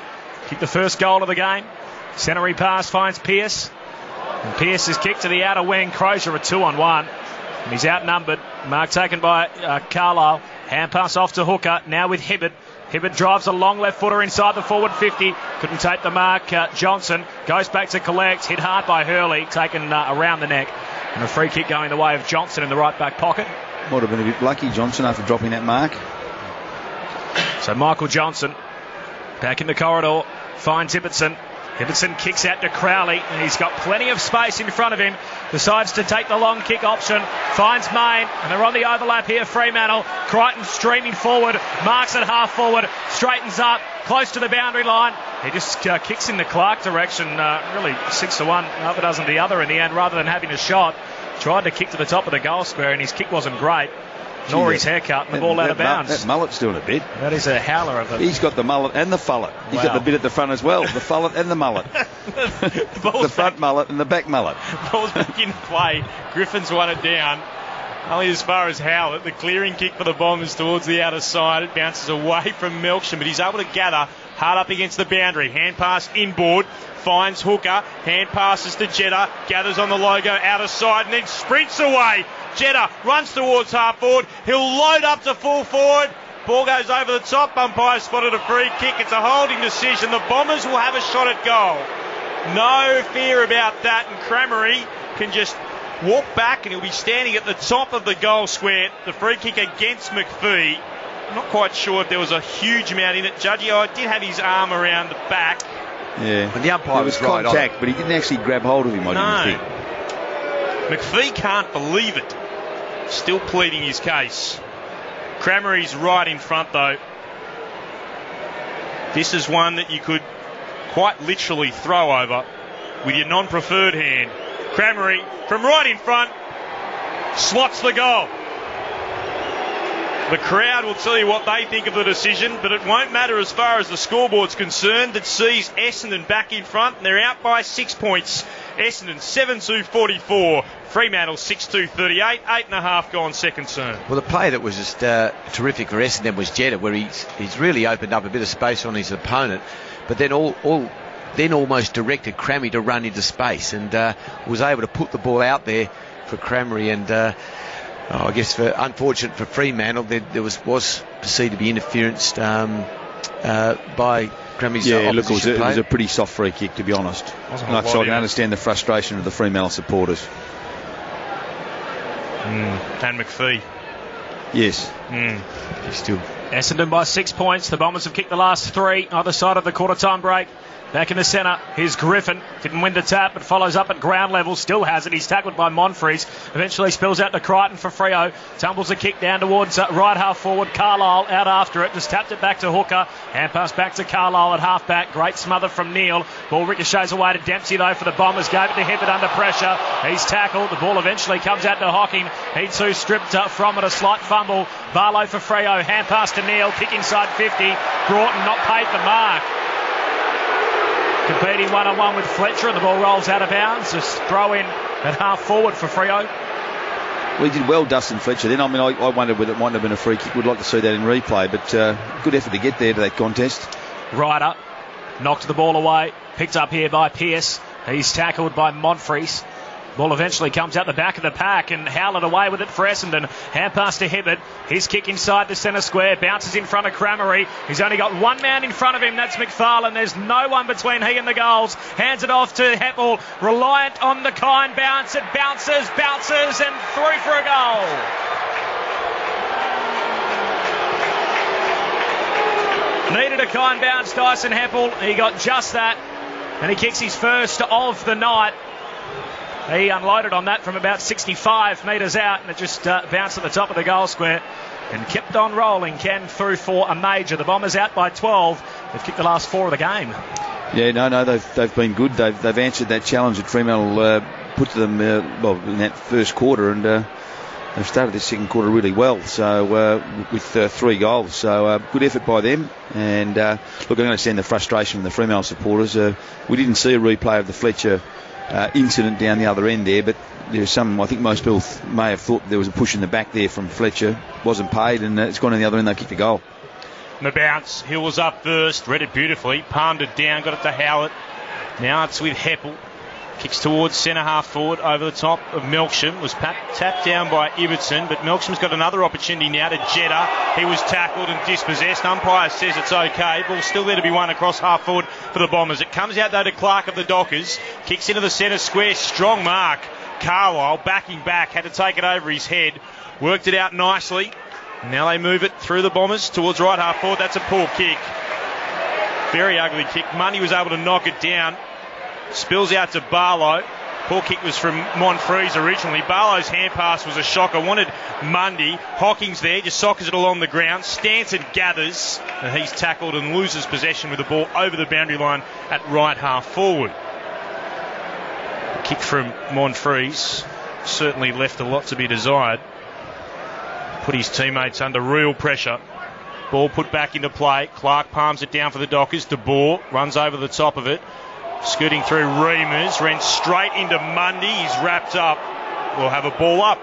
Kicked the first goal of the game. Centre pass finds Pearce. And Pearce is kicked to the outer wing. Crozier a 2-on-1. And he's outnumbered. Mark taken by Carlisle. Hand pass off to Hooker. Now with Hibbard. Hibbard drives a long left footer inside the forward 50. Couldn't take the mark. Johnson goes back to collect. Hit hard by Hurley. Taken around the neck. And a free kick going the way of Johnson in the right back pocket. Might have been a bit lucky, Johnson, after dropping that mark. So Michael Johnson back in the corridor, finds Ibbotson. Ibbotson kicks out to Crowley, and he's got plenty of space in front of him. Decides to take the long kick option, finds Main, and they're on the overlap here. Fremantle, Crichton streaming forward, marks it half forward, straightens up, close to the boundary line. He just kicks in the Clark direction, really 6 to 1, half a dozen the other in the end, rather than having a shot. Tried to kick to the top of the goal square, and his kick wasn't great. Nor his haircut, and the ball out of bounds. That mullet's doing a bit. That is a howler of it. He's got the mullet and the fullet. He's got the bit at the front as well. The fullet and the mullet. The front mullet and the back mullet. Ball's back in play. Griffin's won it down. Only as far as Howlett. The clearing kick for the Bombers towards the outer side. It bounces away from Melksham, but he's able to gather hard up against the boundary. Hand pass inboard. Finds Hooker. Hand passes to Jetta. Gathers on the logo outer side and then sprints away. Jetta runs towards half forward. He'll load up to full forward. Ball goes over the top. Umpire spotted a free kick. It's a holding decision. The Bombers will have a shot at goal. No fear about that. And Cramery can just walk back and he'll be standing at the top of the goal square. The free kick against McPhee. I'm not quite sure if there was a huge amount in it. Judgy did have his arm around the back. Yeah. And the umpire was right contact, but he didn't actually grab hold of him, I didn't think. McPhee can't believe it. Still pleading his case. Cramery's right in front though. This is one that you could quite literally throw over with your non-preferred hand. Cramery from right in front slots the goal. The crowd will tell you what they think of the decision, but it won't matter as far as the scoreboard's concerned. It sees Essendon back in front, and they're out by 6 points. Essendon 7-2-44, Fremantle 6-2-38, 8.5 gone second term. Well, the play that was just terrific for Essendon was Jetta, where he's really opened up a bit of space on his opponent, but then almost directed Crammy to run into space, and was able to put the ball out there for Cramery, and I guess unfortunate for Fremantle, there was perceived to be interference by Cramy's opposition it player. was a pretty soft free kick, to be honest. So I can understand the frustration of the Fremantle supporters. And McPhee. Yes. Still. Essendon by 6 points. The Bombers have kicked the last 3 either side of the quarter-time break. Back in the centre, here's Griffin. Didn't win the tap, but follows up at ground level. Still has it. He's tackled by Monfries. Eventually spills out to Crichton for Freo. Tumbles a kick down towards right half forward. Carlisle out after it. Just tapped it back to Hooker. Hand pass back to Carlisle at half back. Great smother from Neal. Ball ricochets away to Dempsey though for the Bombers. Gave it to Hibbert under pressure. He's tackled. The ball eventually comes out to Hocking. He too stripped from it. A slight fumble. Barlow for Freo. Hand pass to Neal. Kick inside 50. Broughton not paid the mark. Competing one-on-one with Fletcher, and the ball rolls out of bounds. Just throw in at half forward for Freo. Well, he did well, Dustin Fletcher. Then I wondered whether it might have been a free kick. We'd like to see that in replay, but good effort to get there to that contest. Ryder knocked the ball away, picked up here by Pearce. He's tackled by Monfries. Ball eventually comes out the back of the pack, and Howlett away with it for Essendon. Hand pass to Hibbert. His kick inside the centre square. Bounces in front of Cramery. He's only got one man in front of him. That's McFarlane. There's no one between he and the goals. Hands it off to Heppel. Reliant on the kind bounce. It bounces, and through for a goal. Needed a kind bounce, Dyson Heppel. He got just that, and he kicks his first of the night. He unloaded on that from about 65 metres out, and it just bounced at the top of the goal square and kept on rolling. Ken through for a major. The Bombers out by 12. They've kicked the last 4 of the game. Yeah, no, they've been good. They've answered that challenge that Fremantle put to them in that first quarter, and they've started this second quarter really well. So with 3 goals, so good effort by them. And look, I understand the frustration from the Fremantle supporters. We didn't see a replay of the Fletcher incident down the other end there, but there's some, I think most people may have thought there was a push in the back there from Fletcher. Wasn't paid, and it's gone on the other end. They kicked the goal. The bounce. Hill was up first, read it beautifully, palmed it down, got it to Howlett. Now it's with Heppel. Kicks towards centre half forward over the top of Melksham. Was tapped down by Ibbotson, but Melksham's got another opportunity now to Jetta. He was tackled and dispossessed. Umpire says it's okay. Ball still there to be won across half forward for the Bombers. It comes out though to Clark of the Dockers. Kicks into the centre square. Strong mark. Carlisle backing back. Had to take it over his head. Worked it out nicely. Now they move it through the Bombers towards right half forward. That's a poor kick. Very ugly kick. Mundy was able to knock it down. Spills out to Barlow. Poor kick was from Monfries originally. Barlow's hand pass was a shocker. Wanted Mundy. Hocking's there, just sockers it along the ground. Stanton gathers, and he's tackled and loses possession with the ball over the boundary line at right half forward. The kick from Monfries certainly left a lot to be desired. Put his teammates under real pressure. Ball put back into play. Clark palms it down for the Dockers. De Boer runs over the top of it. Scooting through Reamers, ran straight into Mundy. He's wrapped up. We'll have a ball up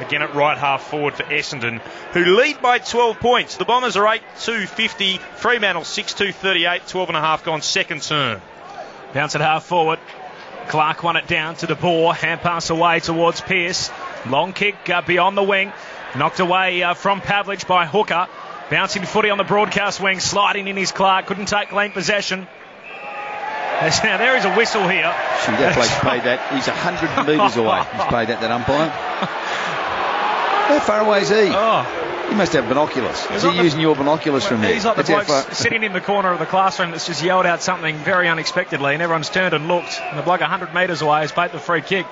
again at right half forward for Essendon, who lead by 12 points. The Bombers are 8-2-50. Fremantle 6-2-38. 12.5 gone second term. Bounce at half forward. Clark won it down to De Boer. Hand pass away towards Pearce. Long kick beyond the wing. Knocked away from Pavlich by Hooker. Bouncing Footy on the broadcast wing. Sliding in his Clark. Couldn't take clean possession. Now there is a whistle here. That bloke's paid that. He's 100 metres away. He's paid that umpire. How far away is he? Oh. He must have binoculars. Is he using your binoculars from there? He's like the bloke sitting in the corner of the classroom that's just yelled out something very unexpectedly, and everyone's turned and looked. And the bloke 100 metres away has paid the free kick.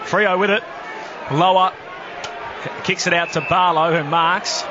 Freo with it. Lower. Kicks it out to Barlow, who marks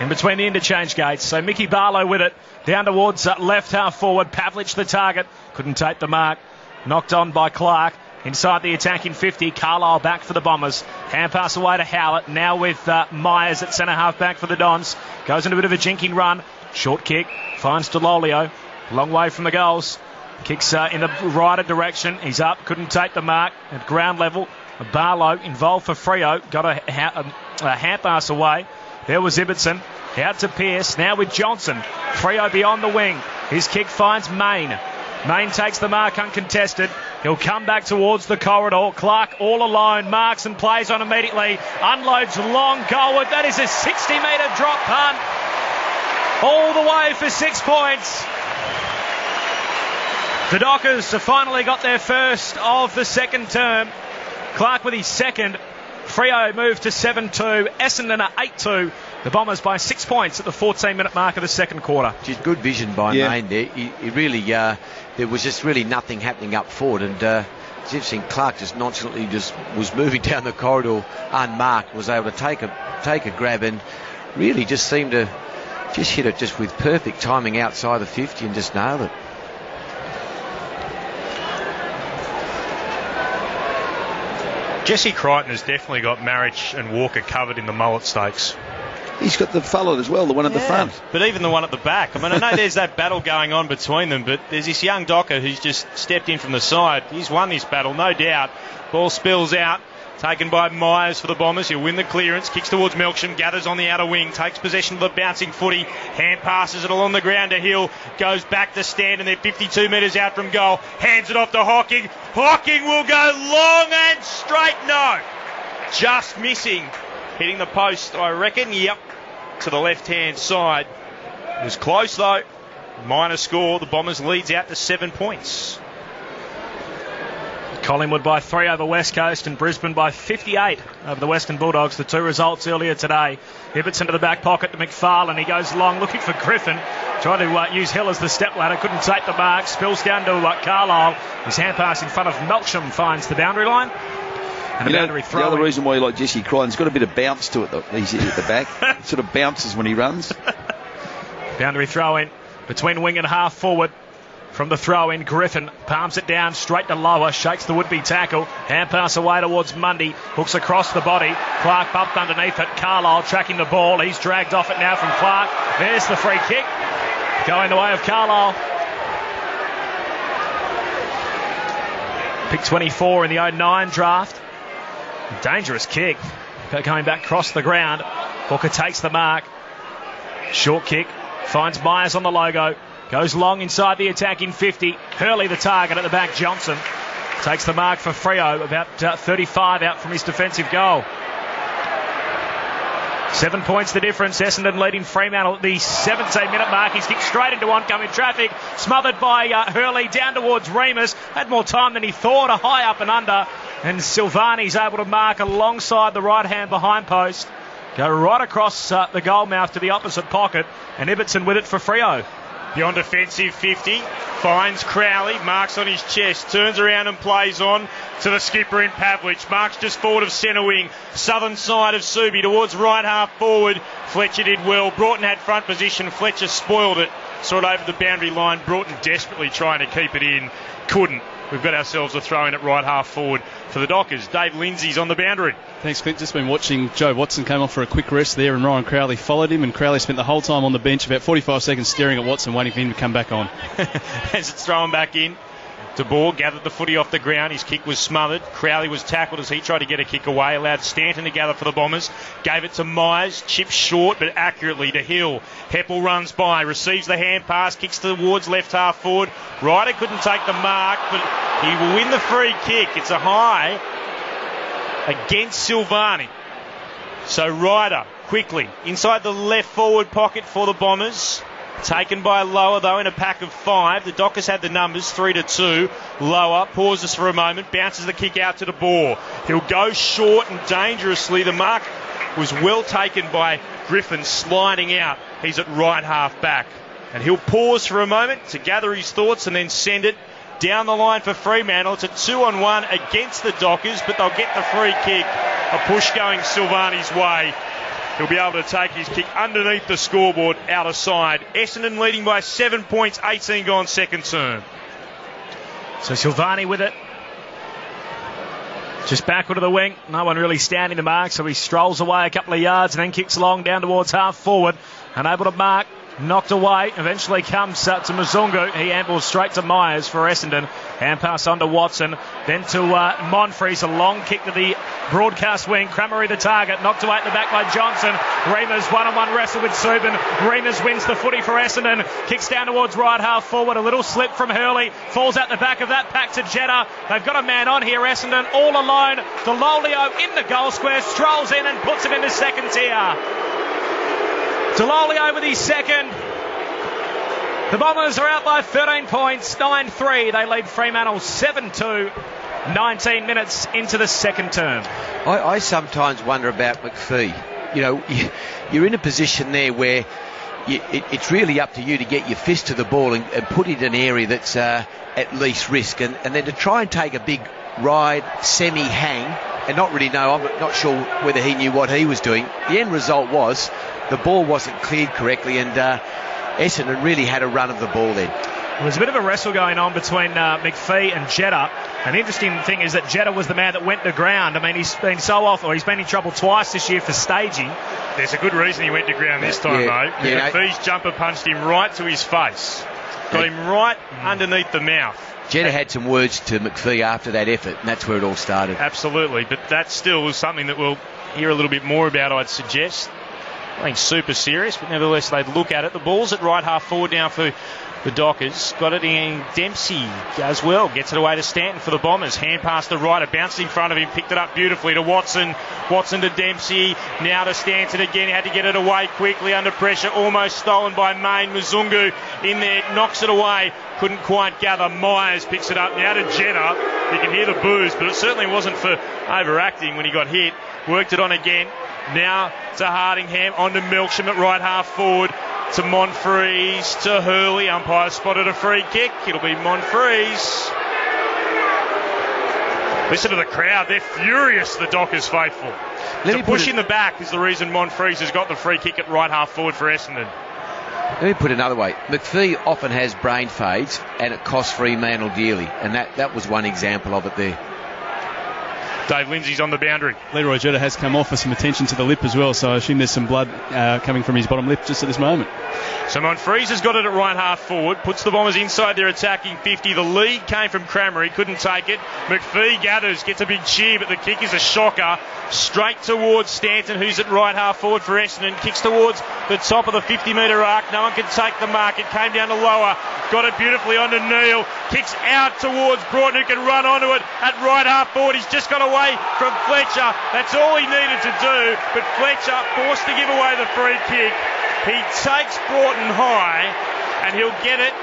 in between the interchange gates. So Mickey Barlow with it. Down towards left half forward. Pavlich the target. Couldn't take the mark. Knocked on by Clark. Inside the attacking 50. Carlisle back for the Bombers. Hand pass away to Howlett. Now with Myers at centre half back for the Dons. Goes into a bit of a jinking run. Short kick. Finds Delolio. Long way from the goals. Kicks in the righter direction. He's up. Couldn't take the mark at ground level. Barlow involved for Freo. Got a hand pass away. There was Ibbotson. Out to Pearce. Now with Johnson. Freo beyond the wing. His kick finds Main. Main takes the mark uncontested. He'll come back towards the corridor. Clark all alone. Marks and plays on immediately. Unloads long goalward. That is a 60-metre drop punt. All the way for 6 points. The Dockers have finally got their first of the second term. Clark with his second. Freo moved to 7-2. Essendon are 8-2. The Bombers by 6 points at the 14-minute mark of the second quarter. Just good vision by Main there. He really, there was just really nothing happening up forward, and it's interesting. Clark just nonchalantly just was moving down the corridor unmarked, was able to take a grab, and really just seemed to just hit it just with perfect timing outside the 50 and just nailed it. Jesse Crichton has definitely got Marich and Walker covered in the mullet stakes. He's got the fellow as well, the one at the front. But even the one at the back. I mean, I know there's that battle going on between them, but there's this young Docker who's just stepped in from the side. He's won this battle, no doubt. Ball spills out. Taken by Myers for the Bombers. He'll win the clearance. Kicks towards Melksham. Gathers on the outer wing. Takes possession of the bouncing Footy. Hand passes it along the ground to Hill. Goes back to stand, and they're 52 metres out from goal. Hands it off to Hocking. Hocking will go long and straight. No. Just missing. Hitting the post, I reckon. Yep. To the left-hand side. It was close, though. Minor score. The Bombers leads out to 7 points. Collingwood by 3 over West Coast and Brisbane by 58 over the Western Bulldogs. The two results earlier today. Ibbotson to the back pocket to McFarlane. He goes long looking for Griffin. Tried to use Hill as the step ladder. Couldn't take the mark. Spills down to Carlisle. His hand pass in front of Melksham finds the boundary line. And boundary throw. The other reason why you like Jesse Crichton's got a bit of bounce to it, though. He's at the back. It sort of bounces when he runs. Boundary throw in between wing and half forward. From the throw in, Griffin palms it down straight to lower, shakes the would-be tackle, hand pass away towards Mundy, hooks across the body, Clark bumped underneath it, Carlisle tracking the ball, he's dragged off it now from Clark, there's the free kick, going the way of Carlisle. Pick 24 in the 09 draft, dangerous kick, going back across the ground, Hooker takes the mark, short kick, finds Myers on the logo, goes long inside the attacking 50. Hurley the target at the back. Johnson takes the mark for Freo. About 35 out from his defensive goal. 7 points the difference. Essendon leading Fremantle at the 17-minute mark. He's kicked straight into oncoming traffic. Smothered by Hurley down towards Reamers. Had more time than he thought. A high up and under. And Silvani's able to mark alongside the right hand behind post. go right across the goal mouth to the opposite pocket, and Ibbotson with it for Freo. Beyond defensive 50, finds Crowley, marks on his chest, turns around and plays on to the skipper in Pavlich. Marks just forward of centre wing, southern side of Subi towards right half forward. Fletcher did well. Broughton had front position. Fletcher spoiled it, saw it over the boundary line. Broughton desperately trying to keep it in, couldn't. We've got ourselves a throw in at right half forward for the Dockers. Dave Lindsay's on the boundary. Thanks, Clint. Just been watching. Joe Watson came off for a quick rest there, and Ryan Crowley followed him, and Crowley spent the whole time on the bench, about 45 seconds staring at Watson, waiting for him to come back on. As it's thrown back in, De Boer gathered the footy off the ground. His kick was smothered. Crowley was tackled as he tried to get a kick away. Allowed Stanton to gather for the Bombers. Gave it to Myers. Chipped short but accurately to Hill. Heppel runs by. Receives the hand pass. Kicks towards left half forward. Ryder couldn't take the mark, but he will win the free kick. It's a high against Silvani. So Ryder quickly inside the left forward pocket for the Bombers. Taken by Lower, though, in a pack of 5. The Dockers had the numbers 3-2. Lower pauses for a moment, bounces the kick out to De Boer. He'll go short and dangerously. The mark was well taken by Griffin, sliding out. He's at right half back. And he'll pause for a moment to gather his thoughts and then send it down the line for Fremantle. It's a 2-on-1 against the Dockers, but they'll get the free kick. A push going Silvani's way. He'll be able to take his kick underneath the scoreboard out of side. Essendon leading by 7 points, 18 gone second term. So Silvani with it. Just backward of the wing. No one really standing to mark, so he strolls away a couple of yards and then kicks along down towards half forward. Unable to mark. Knocked away. Eventually comes to Mzungu. He ambles straight to Myers for Essendon. Hand pass on to Watson. Then to Monfries. A long kick to the broadcast wing. Cramery the target. Knocked away at the back by Johnson. Reimers one-on-one wrestle with Subin. Reimers wins the footy for Essendon. Kicks down towards right half forward. A little slip from Hurley. Falls out the back of that pack to Jeddah. They've got a man on here, Essendon, all alone. Delolio in the goal square. Strolls in and puts it into second tier. Delolio with his second. The Bombers are out by 13 points, 9-3. They lead Fremantle 7-2, 19 minutes into the second term. I sometimes wonder about McPhee. You know, you're in a position there where it's really up to you to get your fist to the ball and put it in an area that's at least risk. And then to try and take a big ride, semi-hang, and not really know, I'm not sure whether he knew what he was doing. The end result was the ball wasn't cleared correctly, and Essendon really had a run of the ball then. There was a bit of a wrestle going on between McPhee and Jeddah. And the interesting thing is that Jeddah was the man that went to ground. I mean, he's been he's been in trouble twice this year for staging. There's a good reason he went to ground this time, though. Yeah, McPhee's jumper punched him right to his face. Got him right underneath the mouth. Jeddah had some words to McPhee after that effort, and that's where it all started. Absolutely, but that still was something that we'll hear a little bit more about, I'd suggest. Nothing super serious, but nevertheless they'd look at it. The ball's at right half forward now for the Dockers. Got it in. Dempsey goes well. Gets it away to Stanton for the Bombers. Hand pass to Ryder. Bounced in front of him. Picked it up beautifully to Watson. Watson to Dempsey. Now to Stanton again. He had to get it away quickly under pressure. Almost stolen by Main. Mzungu in there. Knocks it away. Couldn't quite gather. Myers picks it up. Now to Jeddah. You can hear the boos, but it certainly wasn't for overacting when he got hit. Worked it on again. Now to Hardingham, on to Melksham at right half forward, to Monfries, to Hurley. Umpire spotted a free kick. It'll be Monfries. Listen to the crowd. They're furious, the Dockers faithful. The push in the back is the reason Monfries has got the free kick at right half forward for Essendon. Let me put it another way. McPhee often has brain fades, and it costs Fremantle dearly. And that was one example of it there. Dave Lindsay's on the boundary. Leroy Jeddah has come off for some attention to the lip as well, so I assume there's some blood coming from his bottom lip just at this moment. So Monfries has got it at right half forward, puts the Bombers inside their attacking 50. The lead came from Cramery, couldn't take it. McPhee gathers, gets a big cheer, but the kick is a shocker. Straight towards Stanton, who's at right half forward for Essendon. Kicks towards the top of the 50-metre arc. No one can take the mark. It came down to Lower. Got it beautifully onto Neal. Kicks out towards Broughton, who can run onto it at right half forward. He's just got away from Fletcher. That's all he needed to do, but Fletcher forced to give away the free kick. He takes Broughton high, and he'll get it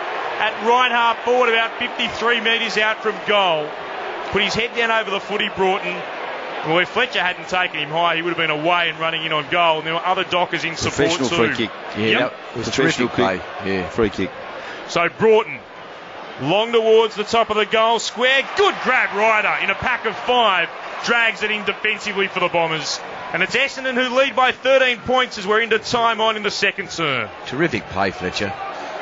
at right half forward, about 53 metres out from goal. Put his head down over the footy, Broughton. Well, if Fletcher hadn't taken him high, he would have been away and running in on goal. And there were other Dockers in support too. Professional free kick. Yeah, that was terrific play. Yeah. Free kick. So Broughton, long towards the top of the goal square. Good grab, Ryder, in a pack of 5. Drags it in defensively for the Bombers. And it's Essendon who lead by 13 points as we're into time on in the second term. Terrific play, Fletcher.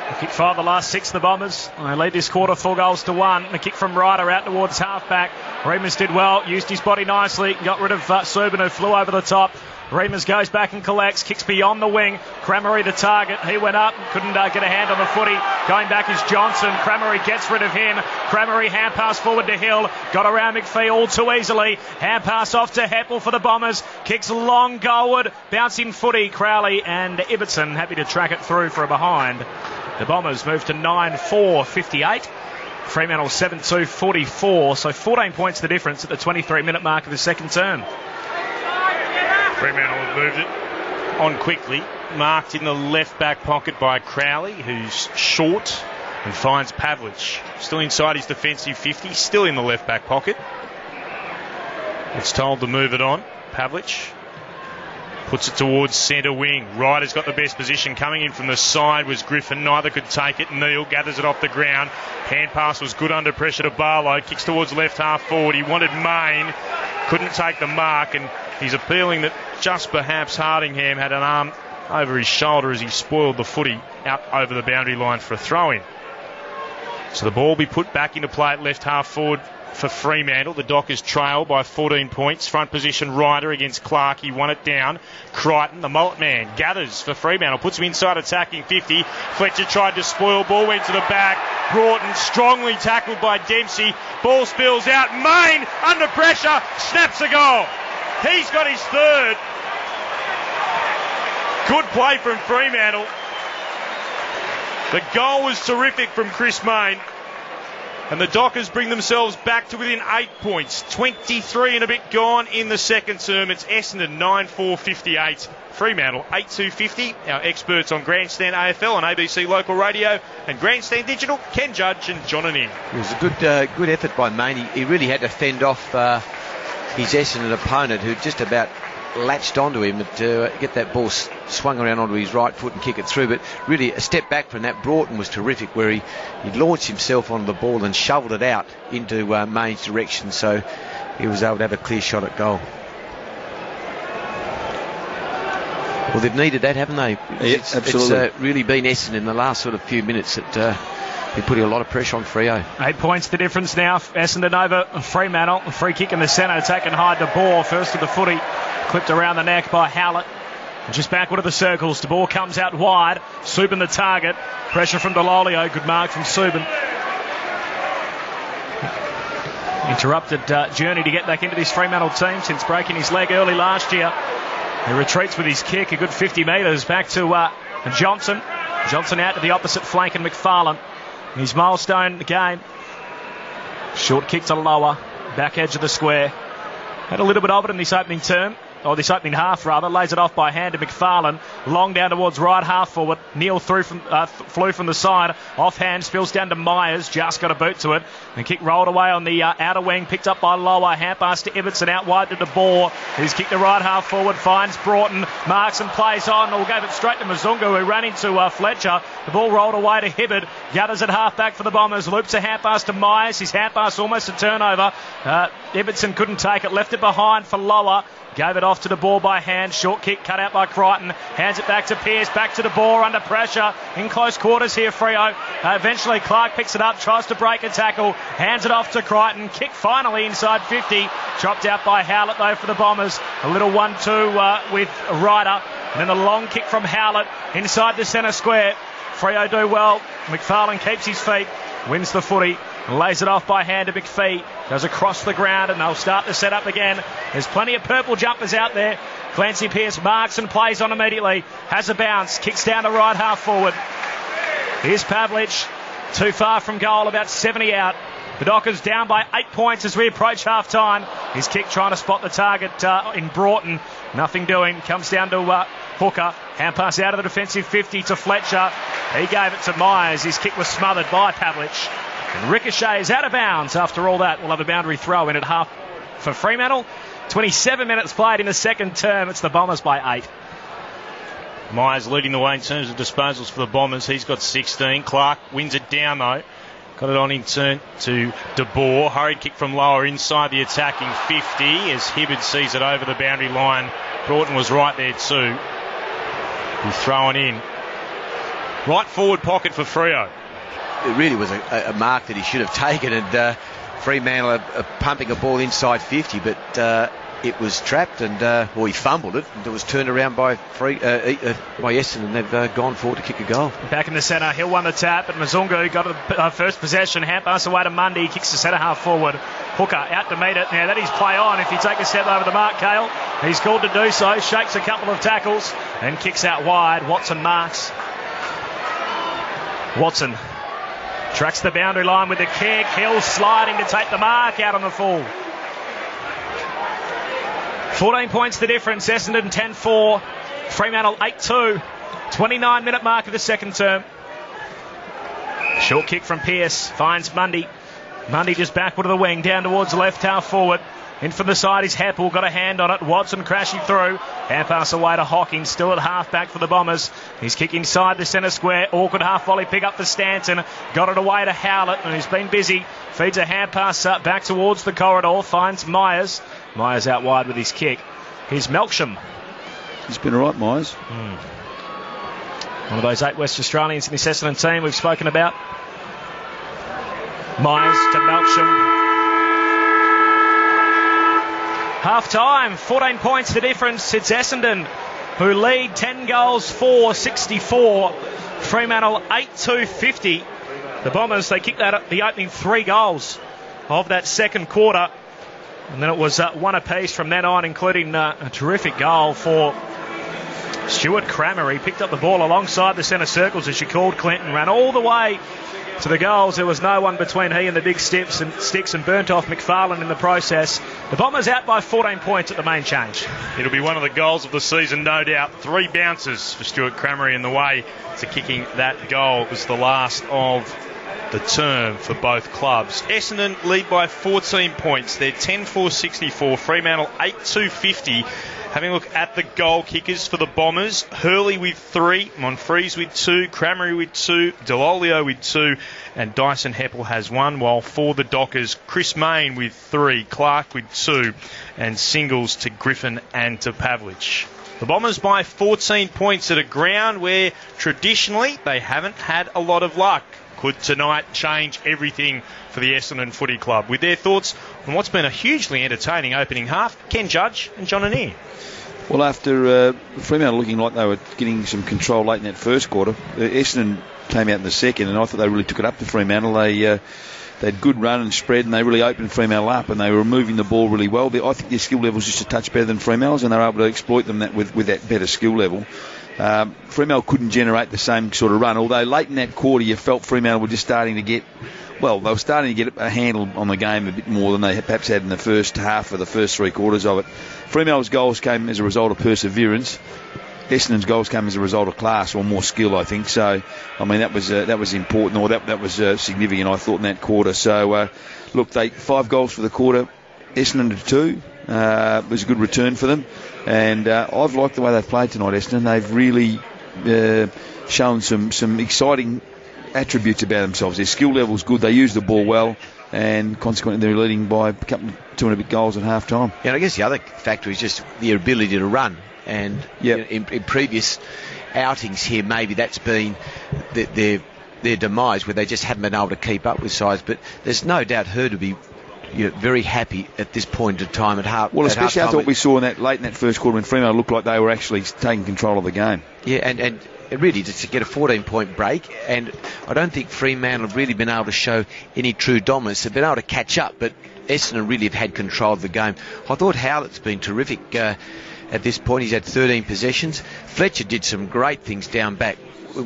The kick 5 the last 6 of the Bombers. They lead this quarter 4 goals to 1. The kick from Ryder out towards half-back. Remus did well, used his body nicely, got rid of Subin, who flew over the top. Remus goes back and collects, kicks beyond the wing. Cramery the target. He went up, couldn't get a hand on the footy. Going back is Johnson. Cramery gets rid of him. Cramery hand pass forward to Hill. Got around McPhee all too easily. Hand pass off to Heppel for the Bombers. Kicks long goalward. Bouncing footy. Crowley and Ibbotson happy to track it through for a behind. The Bombers move to 9-4-58. Fremantle 7-2-44. So 14 points the difference at the 23-minute mark of the second term. Fremantle have moved it on quickly. Marked in the left back pocket by Crowley, who's short and finds Pavlich. Still inside his defensive 50, still in the left back pocket. It's told to move it on. Pavlich puts it towards centre wing. Ryder's got the best position. Coming in from the side was Griffin. Neither could take it. Neal gathers it off the ground. Hand pass was good under pressure to Barlow. Kicks towards left half forward. He wanted Main. Couldn't take the mark, and he's appealing that just perhaps Hardingham had an arm over his shoulder as he spoiled the footy out over the boundary line for a throw-in. So the ball will be put back into play at left half forward for Fremantle. The Dockers trail by 14 points. Front position Ryder against Clark. He won it down. Crichton, the mullet man, gathers for Fremantle. Puts him inside attacking 50. Fletcher tried to spoil. Ball went to the back. Broughton strongly tackled by Dempsey. Ball spills out. Main under pressure. Snaps a goal. He's got his third. Good play from Fremantle. The goal was terrific from Chris Main. And the Dockers bring themselves back to within 8 points. 23 and a bit gone in the second term. It's Essendon 9-4-58. Fremantle 8-2-50. Our experts on Grandstand AFL on ABC Local Radio and Grandstand Digital, Ken Judge and John and In. It was a good effort by Main. He really had to fend off his Essendon opponent, who just about latched onto him to get that ball swung around onto his right foot and kick it through. But really a step back from that. Broughton was terrific, where he launched himself onto the ball and shoveled it out into Main's direction, so he was able to have a clear shot at goal. Well, they've needed that, haven't they? Yeah, absolutely. It's really been Essendon in the last sort of few minutes that they're putting a lot of pressure on Freo. 8 points the difference now. Essendon over Fremantle. Free kick in the centre, attacking high to Bohr. First to the footy, clipped around the neck by Howlett. Just backward of the circles. De Boer comes out wide. Subin the target. Pressure from Delolio. Good mark from Subin. Interrupted journey to get back into this Fremantle team since breaking his leg early last year. He retreats with his kick a good 50 metres back to Johnson. Johnson out to the opposite flank and McFarlane. His milestone game. Short kick to Lower. Back edge of the square. Had a little bit of it in this opening term. Or this opening half, rather. Lays it off by hand to McFarlane. Long down towards right half forward. Neal flew from the side. Offhand, spills down to Myers. Just got a boot to it. The kick rolled away on the outer wing. Picked up by Lower. Hand pass to Ibbotson. Out wide to De Boer. He's kicked the right half forward. Finds Broughton. Marks and plays on. Or gave it straight to Mazunga, who ran into Fletcher. The ball rolled away to Hibbard. Gathers it half back for the Bombers. Loops a hand pass to Myers. His hand pass almost a turnover. Ibbotson couldn't take it. Left it behind for Lower. Gave it off to De Boer by hand. Short kick cut out by Crichton. Hands it back to Pearce. Back to De Boer under pressure. In close quarters here, Freo. Eventually Clark picks it up. Tries to break a tackle. Hands it off to Crichton. Kick finally inside 50. Chopped out by Howlett though for the Bombers. A little 1-2 with Ryder. And then the long kick from Howlett inside the centre square. Freo do well. McFarlane keeps his feet. Wins the footy. Lays it off by hand to McPhee. Goes across the ground and they'll start to set up again. There's plenty of purple jumpers out there. Clancy Pearce marks and plays on immediately. Has a bounce. Kicks down to right half forward. Here's Pavlich. Too far from goal. About 70 out. The Dockers down by 8 points as we approach half time. His kick trying to spot the target in Broughton. Nothing doing. Comes down to Hooker. Hand pass out of the defensive 50 to Fletcher. He gave it to Myers. His kick was smothered by Pavlich. And Ricochet is out of bounds. After all that, we'll have a boundary throw in at half for Fremantle. 27 minutes played in the second term. It's the Bombers by 8. Myers leading the way in terms of disposals for the Bombers. He's got 16. Clark wins it down though. Got it on in turn to De Boer. Hurried kick from lower inside the attacking 50 as Hibbard sees it over the boundary line. Broughton was right there too. He's throwing in. Right forward pocket for Freo. It really was a mark that he should have taken, and Fremantle are pumping a ball inside 50, but it was trapped, and he fumbled it, and it was turned around by Essendon, and they've gone forward to kick a goal. Back in the centre, Hill won the tap, but Mzungu got the first possession. Hand pass away to Mundy, kicks the centre half forward. Hooker out to meet it. Now that is play on. If you take a step over the mark, Cale, he's called to do so. Shakes a couple of tackles and kicks out wide. Watson marks. Watson tracks the boundary line with the kick. Hill sliding to take the mark out on the full. 14 points the difference. Essendon 10-4. Fremantle 8-2. 29-minute mark of the second term. Short kick from Pearce. Finds Mundy. Mundy just backward of the wing. Down towards the left half forward. In from the side is Heppel. Got a hand on it. Watson crashing through. Hand pass away to Hawkins. Still at half back for the Bombers. He's kick inside the centre square. Awkward half volley pick up for Stanton. Got it away to Howlett, and he's been busy. Feeds a hand pass up back towards the corridor. Finds Myers. Myers out wide with his kick. Here's Melksham. He's been all right, Myers. One of those 8 West Australians in this Essendon team we've spoken about. Myers to Melksham. Half time, 14 points the difference. It's Essendon who lead 10 goals 4-64. Fremantle 8-2-50. The Bombers, they kicked that up the opening 3 goals of that second quarter. And then it was one apiece from then on, including a terrific goal for Stuart Crammer. He picked up the ball alongside the centre circles, as you called, Clinton. Ran all the way to the goals. There was no one between he and the big sticks and burnt off McFarlane in the process. The Bombers out by 14 points at the main change. It'll be one of the goals of the season, no doubt. 3 bounces for Stuart Crammer in the way to kicking that goal. It was the last of the term for both clubs. Essendon lead by 14 points. They're 10-4-64. Fremantle 8-2-50. Having a look at the goal kickers for the Bombers. Hurley with 3, Monfries with 2, Crammery with 2, Delolio with 2, and Dyson Heppel has 1, while for the Dockers, Chris Mayne with 3, Clark with 2, and singles to Griffin and to Pavlich. The Bombers by 14 points at a ground where traditionally they haven't had a lot of luck. Could tonight change everything for the Essendon Footy Club? With their thoughts on what's been a hugely entertaining opening half, Ken Judge and John Annear. Well, after Fremantle looking like they were getting some control late in that first quarter, Essendon came out in the second, and I thought they really took it up to Fremantle. They had good run and spread, and they really opened Fremantle up, and they were moving the ball really well. I think their skill level was just a touch better than Fremantle's, and they were able to exploit them with that better skill level. Fremantle couldn't generate the same sort of run, although late in that quarter you felt Fremantle were just starting to get, well, they were starting to get a handle on the game a bit more than they perhaps had in the first half of the first 3 quarters of it. Fremantle's goals came as a result of perseverance. Essendon's goals came as a result of class or more skill, I think. So, I mean, that was important, or that was significant, I thought, in that quarter. So, look, 5 goals for the quarter, Essendon to 2. It was a good return for them, and I've liked the way they've played tonight, Essendon. They've really shown some exciting attributes about themselves. Their skill level's good, they use the ball well, and consequently they're leading by a couple, 2 and a bit goals at half time. Yeah, and I guess the other factor is just their ability to run, and in previous outings here maybe that's been their demise, where they just haven't been able to keep up with size, but there's no doubt her to be very happy at this point in time at half. Well, especially after what we saw late in that first quarter when Fremantle looked like they were actually taking control of the game. Yeah, and really just to get a 14-point break, and I don't think Fremantle have really been able to show any true dominance. They've been able to catch up, but Essendon really have had control of the game. I thought Howlett's been terrific at this point. He's had 13 possessions. Fletcher did some great things down back.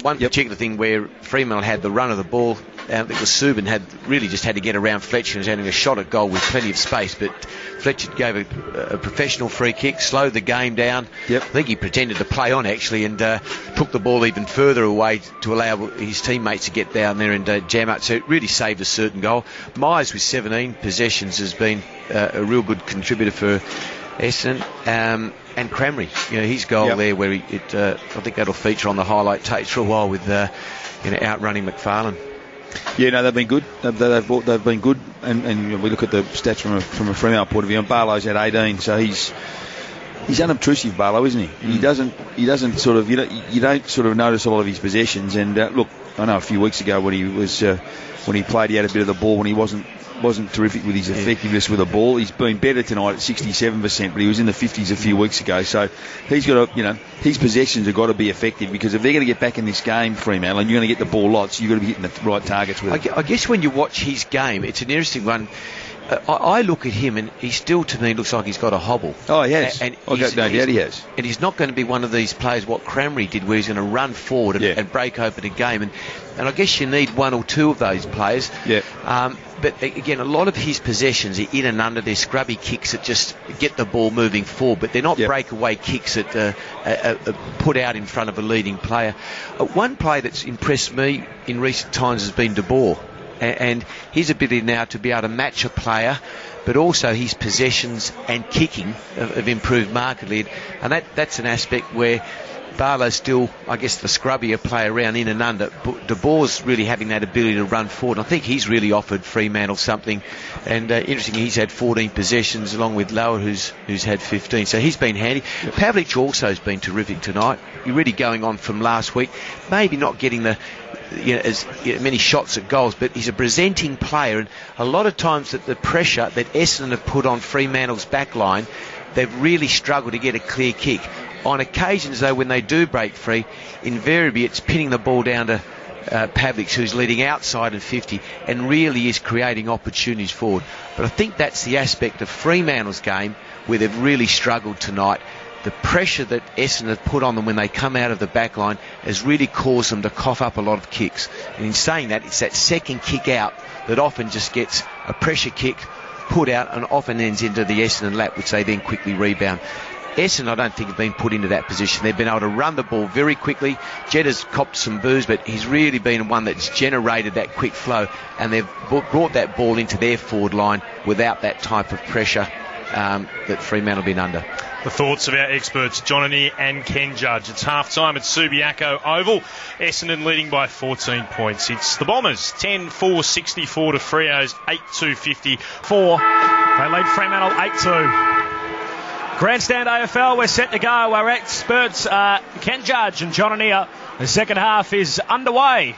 One particular thing where Fremantle had the run of the ball, it was Subin had to get around Fletcher and was having a shot at goal with plenty of space, but Fletcher gave a professional free kick, slowed the game down. I think he pretended to play on actually, and took the ball even further away to allow his teammates to get down there and jam up, so it really saved a certain goal. Myers with 17 possessions has been a real good contributor for Essendon, and Cramry. His goal there, where I think that'll feature on the highlight tapes for a while with outrunning McFarlane. Yeah, no, they've been good. They've been good, and we look at the stats from a Fremantle point of view. And Barlow's at 18, so he's unobtrusive, Barlow, isn't he? He doesn't sort of you don't sort of notice a lot of his possessions. And look, I know a few weeks ago when he played, he had a bit of the ball when he wasn't terrific with his effectiveness with the ball. He's been better tonight at 67%, but he was in the 50s a few weeks ago. So he's got to, his possessions have got to be effective, because if they're going to get back in this game, Fremantle, and you're going to get the ball lots, you've got to be hitting the right targets with it. I guess when you watch his game, it's an interesting one. I look at him, and he still, to me, looks like he's got a hobble. Oh, he has. I've got no doubt he has. And he's not going to be one of these players, what Cramry did, where he's going to run forward and break open a game. And I guess you need one or two of those players. Yeah. But again, a lot of his possessions are in and under. They're scrubby kicks that just get the ball moving forward, but they're not breakaway kicks that put out in front of a leading player. One player that's impressed me in recent times has been De Boer. And his ability now to be able to match a player, but also his possessions and kicking have improved markedly. And that's an aspect where Barlow's still, I guess, the scrubbier player around in and under. De Boer's really having that ability to run forward. I think he's really offered Fremantle something. And interestingly, he's had 14 possessions along with Lower, who's had 15. So he's been handy. Pavlich also has been terrific tonight. You're really going on from last week. Maybe not getting as many shots at goals, but he's a presenting player, and a lot of times that the pressure that Essendon have put on Fremantle's back line, they've really struggled to get a clear kick. On occasions, though, when they do break free, invariably it's pinning the ball down to Pavlich, who's leading outside of 50 and really is creating opportunities forward. But I think that's the aspect of Fremantle's game where they've really struggled tonight. The pressure that Essendon have put on them when they come out of the back line has really caused them to cough up a lot of kicks. And in saying that, it's that second kick out that often just gets a pressure kick put out and often ends into the Essendon lap, which they then quickly rebound. Essendon, I don't think, have been put into that position. They've been able to run the ball very quickly. Jed has copped some boos, but he's really been one that's generated that quick flow, and they've brought that ball into their forward line without that type of pressure that Fremantle have been under. The thoughts of our experts, John Anir and Ken Judge. It's half-time at Subiaco Oval. Essendon leading by 14 points. It's the Bombers, 10-4-64 to Freo's 8-2-54. They lead Fremantle 8-2. Grandstand AFL, we're set to go. Our experts are Ken Judge and John Anir. The second half is underway.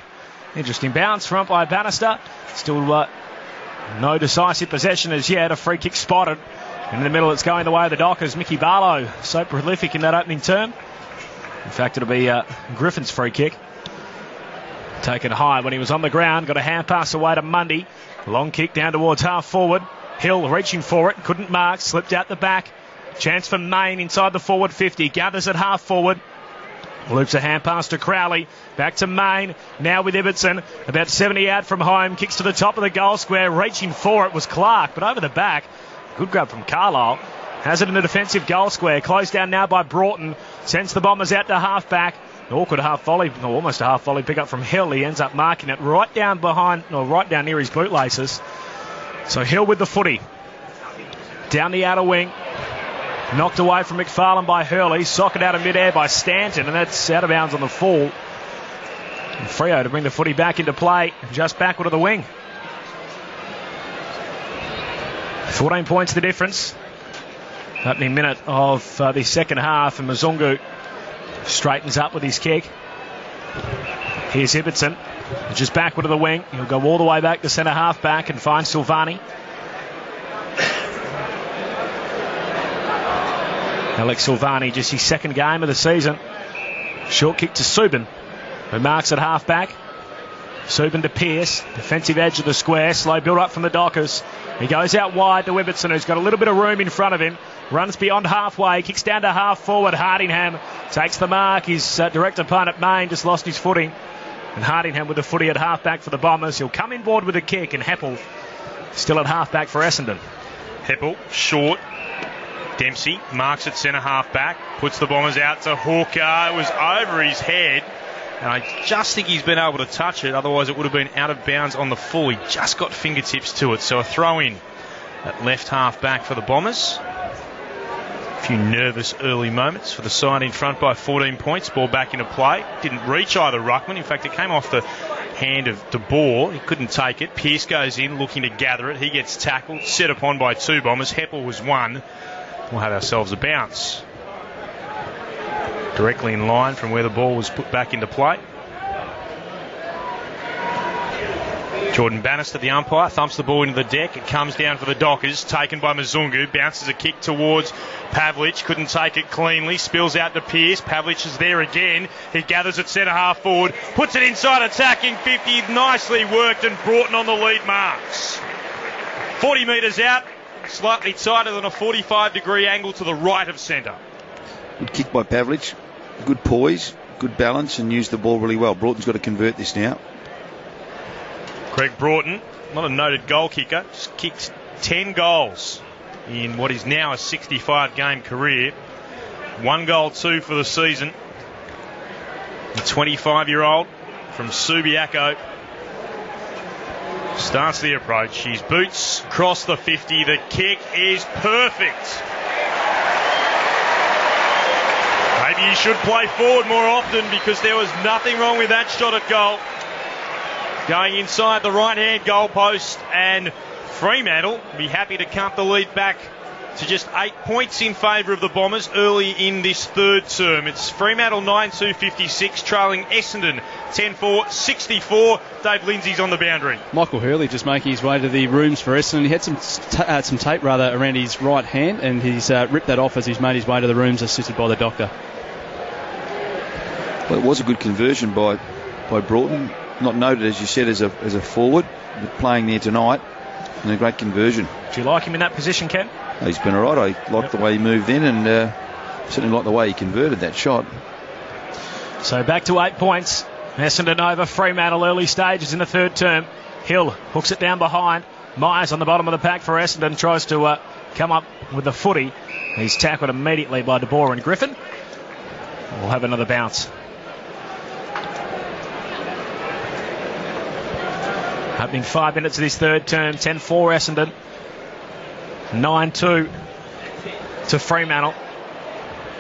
Interesting bounce from umpire Bannister. Still no decisive possession as yet. A free kick spotted. In the middle, it's going the way of the Dockers. Mickey Barlow, so prolific in that opening term. In fact, it'll be Griffin's free kick. Taken high when he was on the ground. Got a hand pass away to Mundy. Long kick down towards half forward. Hill reaching for it. Couldn't mark. Slipped out the back. Chance for Main inside the forward 50. Gathers at half forward. Loops a hand pass to Crowley. Back to Main. Now with Ibbotson. About 70 out from home. Kicks to the top of the goal square. Reaching for it was Clark. But over the back. Good grab from Carlisle. Has it in the defensive goal square. Closed down now by Broughton. Sends the Bombers out to half back. Awkward half volley. No, almost a half volley pick up from Hill. He ends up marking it right down near his bootlaces. So Hill with the footy. Down the outer wing. Knocked away from McFarlane by Hurley. Socket out of midair by Stanton. And that's out of bounds on the fall. And Freo to bring the footy back into play. Just backward of the wing. 14 points the difference. Opening minute of the second half, and Mzungu straightens up with his kick. Here's Ibbotson, just backward of the wing. He'll go all the way back to centre half back and find Silvani. Alex Silvani, just his second game of the season. Short kick to Subin, who marks at half back. Subin to Pearce, defensive edge of the square, slow build up from the Dockers. He goes out wide to Ibbotson, who's got a little bit of room in front of him. Runs beyond halfway, kicks down to half forward. Hardingham takes the mark. His direct opponent, Main, just lost his footing. And Hardingham with the footy at half back for the Bombers. He'll come in board with a kick, and Heppel still at half back for Essendon. Heppel, short. Dempsey marks at centre half back. Puts the Bombers out to Hooker. It was over his head. And I just think he's been able to touch it. Otherwise, it would have been out of bounds on the full. He just got fingertips to it. So a throw in at left half back for the Bombers. A few nervous early moments for the side in front by 14 points. Ball back into play. Didn't reach either ruckman. In fact, it came off the hand of De Boer. He couldn't take it. Pearce goes in looking to gather it. He gets tackled. Set upon by 2 Bombers. Heppel was 1. We'll have ourselves a bounce. Directly in line from where the ball was put back into play. Jordan Bannister, the umpire, thumps the ball into the deck. It comes down for the Dockers, taken by Mzungu. Bounces a kick towards Pavlich. Couldn't take it cleanly. Spills out to Pearce. Pavlich is there again. He gathers at centre half forward. Puts it inside attacking 50. Nicely worked, and Broughton on the lead marks. 40 metres out. Slightly tighter than a 45-degree angle to the right of centre. Good kick by Pavlich. Good poise, good balance, and used the ball really well. Broughton's got to convert this now. Greg Broughton, not a noted goal kicker, just kicked 10 goals in what is now a 65-game career. 1 goal, 2 for the season. The 25-year-old from Subiaco starts the approach. His boots cross the 50. The kick is perfect. Maybe he should play forward more often, because there was nothing wrong with that shot at goal. Going inside the right-hand goal post, and Fremantle will be happy to count the lead back to just 8 points in favour of the Bombers early in this third term. It's Fremantle 9-2-56, trailing Essendon 10-4-64. Dave Lindsay's on the boundary. Michael Hurley just making his way to the rooms for Essendon. He had some tape around his right hand, and he's ripped that off as he's made his way to the rooms, assisted by the doctor. Well, it was a good conversion by Broughton. Not noted, as you said, as a forward, but playing there tonight, and a great conversion. Do you like him in that position, Ken? He's been all right. I like the way he moved in, and certainly like the way he converted that shot. So back to 8 points. Essendon over Fremantle early stages in the third term. Hill hooks it down behind. Myers on the bottom of the pack for Essendon, tries to come up with the footy. He's tackled immediately by De Boer and Griffin. We'll have another bounce. Opening 5 minutes of this third term, 10-4 Essendon, 9-2 to Fremantle.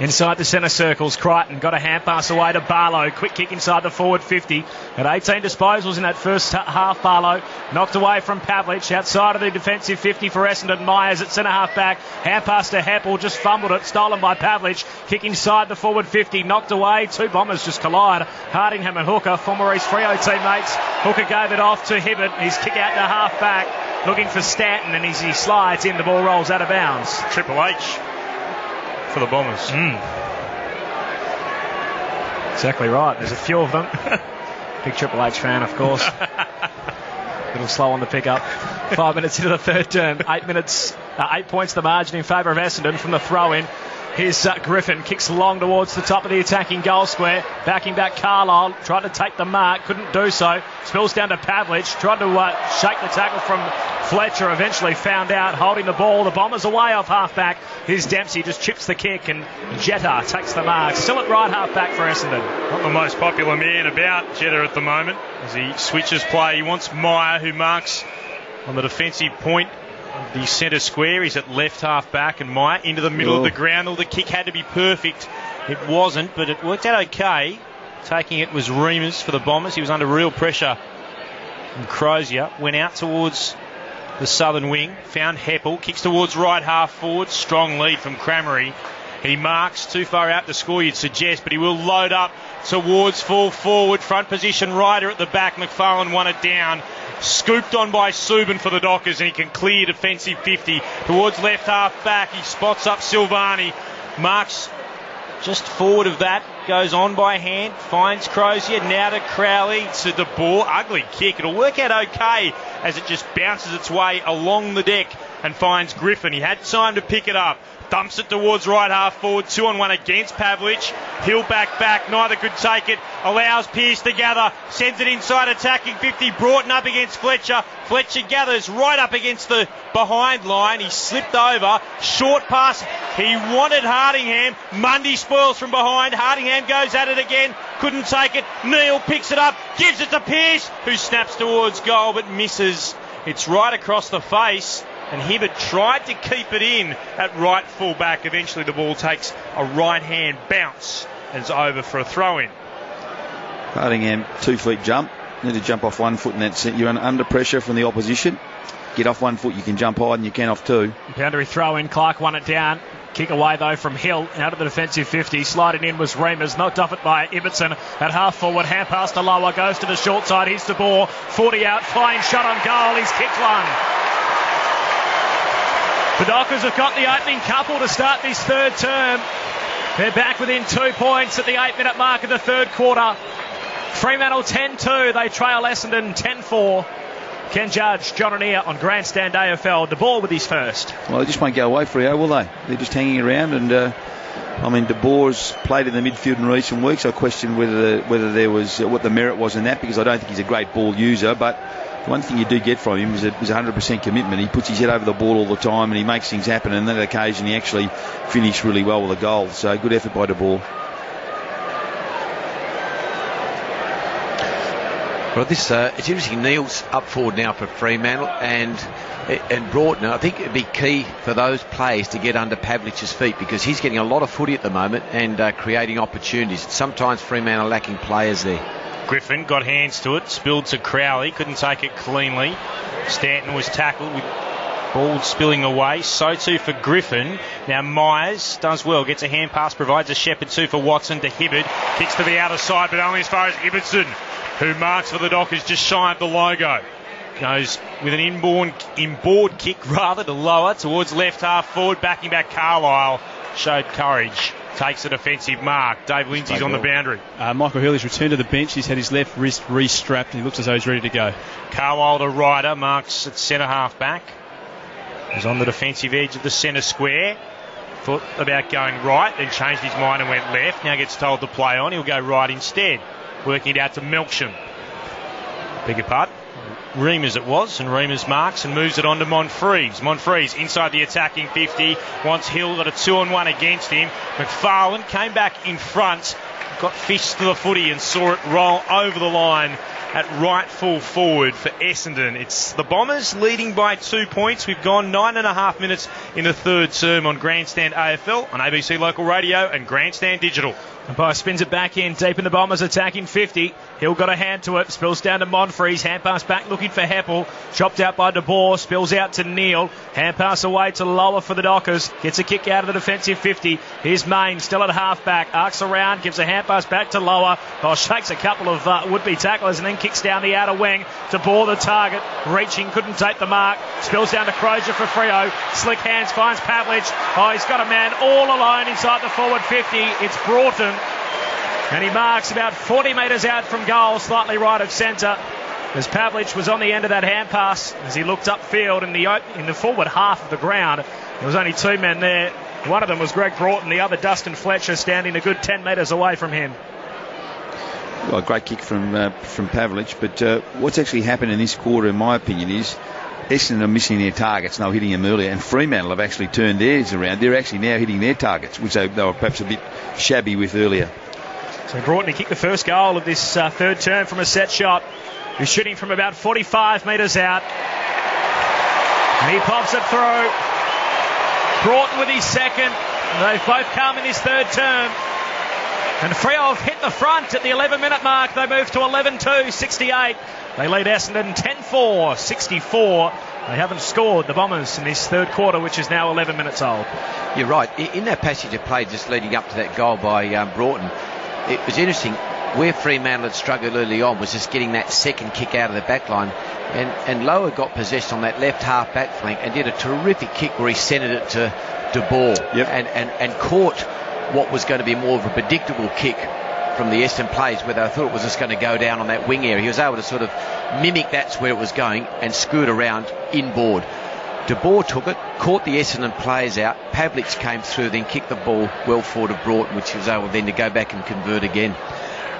Inside the centre circles, Crichton got a hand pass away to Barlow. Quick kick inside the forward 50. At 18 disposals in that first half, Barlow knocked away from Pavlich. Outside of the defensive 50 for Essendon. Myers at centre half back. Hand pass to Heppel, just fumbled it. Stolen by Pavlich. Kick inside the forward 50. Knocked away. 2 Bombers just collide. Hardingham and Hooker, former East Freo teammates. Hooker gave it off to Hibbert. His kick out to half back. Looking for Stanton, and as he slides in, the ball rolls out of bounds. Triple H for the Bombers. Exactly right. There's a few of them. Big Triple H fan, of course. A little slow on the pick-up. 5 minutes into the third term. 8 points the margin in favour of Essendon from the throw-in. Here's Griffin, kicks long towards the top of the attacking goal square. Backing back Carlisle, tried to take the mark, couldn't do so. Spills down to Pavlich, tried to shake the tackle from Fletcher, eventually found out, holding the ball. The Bombers away off half-back. Here's Dempsey, just chips the kick, and Jetta takes the mark. Still at right half-back for Essendon. Not the most popular man about, Jetta, at the moment, as he switches play. He wants Meyer, who marks on the defensive point of the centre square. He's at left half back, and Meyer into the middle of the ground. The kick had to be perfect. It wasn't, but it worked out okay. Taking it was Reimers for the Bombers. He was under real pressure. And Crozier went out towards the southern wing, found Heppel, kicks towards right half forward. Strong lead from Cramery. He marks too far out to score, you'd suggest, but he will load up towards full forward. Front position, Ryder at the back. McFarlane won it down. Scooped on by Subin for the Dockers, and he can clear defensive 50 towards left half back. He spots up Silvani, marks just forward of that, goes on by hand, finds Crozier, now to Crowley, to De Boer. Ugly kick. It'll work out okay as it just bounces its way along the deck and finds Griffin. He had time to pick it up. Dumps it towards right half forward. 2-on-1 against Pavlich. Hill back, neither could take it. Allows Pearce to gather. Sends it inside attacking 50. Broughton up against Fletcher. Fletcher gathers right up against the behind line. He slipped over. Short pass. He wanted Hardingham. Mundy spoils from behind. Hardingham goes at it again. Couldn't take it. Neal picks it up. Gives it to Pearce, who snaps towards goal but misses. It's right across the face and Hibbert tried to keep it in at right full back. Eventually the ball takes a right hand bounce and it's over for a throw in. Hardingham 2 feet jump. You need to jump off 1 foot in that set. You're under pressure from the opposition. Get off 1 foot, you can jump higher than you can off 2. Boundary throw in. Clark won it down. Kick away though from Hill out of the defensive 50. Sliding in was Reimers, knocked off it by Ibbotson at half forward. Hand pass to Lower, goes to the short side. Here's the ball. 40 out, flying shot on goal. He's kicked one. The Dockers have got the opening couple to start this third term. They're back within 2 points at the 8-minute mark of the third quarter. Fremantle 10-2. They trail Essendon 10-4. Ken Judge, John O'Neill on Grandstand AFL. De Boer with his first. Well, they just won't go away, Freo, will they? They're just hanging around, and De Boer's played in the midfield in recent weeks. I question whether there was what the merit was in that, because I don't think he's a great ball user. But the one thing you do get from him is 100% commitment. He puts his head over the ball all the time, and he makes things happen. And on that occasion, he actually finished really well with a goal. So good effort by De Boer. Well, it's interesting. Neil's up forward now for Fremantle and Broughton. I think it'd be key for those players to get under Pavlich's feet, because he's getting a lot of footy at the moment and creating opportunities. Sometimes Fremantle lacking players there. Griffin got hands to it, spilled to Crowley, couldn't take it cleanly. Stanton was tackled with ball spilling away. So too for Griffin. Now Myers does well, gets a hand pass, provides a shepherd too for Watson to Hibbert. Kicks to the outer side, but only as far as Ibbotson, who marks for the Dockers just shy of the logo. Goes with an inboard kick to Lower towards left half forward, backing back Carlisle. Showed courage. Takes a defensive mark. Dave Lindsay's on the boundary. Michael Hurley's returned to the bench. He's had his left wrist re-strapped and he looks as though he's ready to go. Carlisle to Ryder, marks at centre half back. He's on the defensive edge of the centre square. Thought about going right, then changed his mind and went left. Now gets told to play on. He'll go right instead. Working it out to Melksham. Beg your pardon. Reimers it was, and Reimers marks and moves it on to Monfries. Monfries inside the attacking 50, wants Hill, got a 2-on-1 against him. McFarlane came back in front, got fished to the footy and saw it roll over the line at right full forward for Essendon. It's the Bombers leading by 2 points. We've gone 9.5 minutes in the third term on Grandstand AFL, on ABC Local Radio and Grandstand Digital. Umpire spins it back in, deep in the Bombers attacking 50. Hill got a hand to it, spills down to Monfries, hand pass back looking for Heppel, chopped out by De Boer, spills out to Neal, hand pass away to Lower for the Dockers, gets a kick out of the defensive 50. Here's Main, still at half back, arcs around, gives a hand pass back to Lower, shakes a couple of would-be tacklers and then kicks down the outer wing to bore the target, reaching, couldn't take the mark, spills down to Crozier for Freo, slick hands, finds Pavlich, he's got a man all alone inside the forward 50, it's Broughton. And he marks about 40 metres out from goal, slightly right of centre, as Pavlich was on the end of that hand pass as he looked upfield in the forward half of the ground. There was only 2 men there. One of them was Greg Broughton, the other Dustin Fletcher, standing a good 10 metres away from him. Well, a great kick from Pavlich, but what's actually happened in this quarter, in my opinion, is Essendon are missing their targets and they were hitting them earlier, and Fremantle have actually turned theirs around. They're actually now hitting their targets, which they were perhaps a bit shabby with earlier. So Broughton, he kicked the first goal of this third term from a set shot. He's shooting from about 45 metres out. And he pops it through. Broughton with his second. They've both come in this third term. And Freo have hit the front at the 11-minute mark. They move to 11-2, 68. They lead Essendon 10-4, 64. They haven't scored, the Bombers, in this third quarter, which is now 11 minutes old. You're right. In that passage of play just leading up to that goal by Broughton, it was interesting. Where Fremantle had struggled early on was just getting that second kick out of the back line. And Lower got possession on that left half back flank and did a terrific kick where he centred it to De Boer. Yep. And caught what was going to be more of a predictable kick from the Essendon players, where they thought it was just going to go down on that wing area. He was able to sort of mimic that's where it was going and scoot around inboard. De Boer took it, caught the Essendon players out. Pavlich came through, then kicked the ball well forward of Broughton, which he was able then to go back and convert again.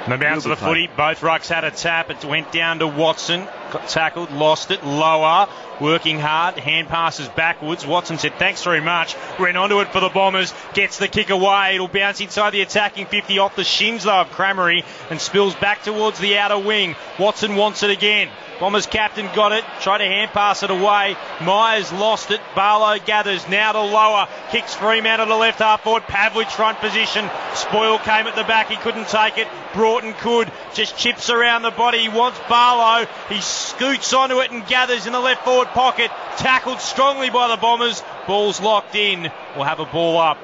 And the bounce of the footy, both rucks had a tap. It went down to Watson. Got tackled, lost it, lower, working hard, hand passes backwards. Watson said thanks very much, went onto it for the Bombers, gets the kick away. It'll bounce inside the attacking 50 off the shins though of Cramery and spills back towards the outer wing. Watson wants it again. Bombers captain got it, tried to hand pass it away. Myers lost it. Barlow gathers now to lower. Kicks Fremantle to left half forward. Pavlich front position. Spoyle came at the back. He couldn't take it. Broughton could. Just chips around the body. He wants Barlow. He scoots onto it and gathers in the left forward pocket. Tackled strongly by the Bombers. Ball's locked in. We'll have a ball up.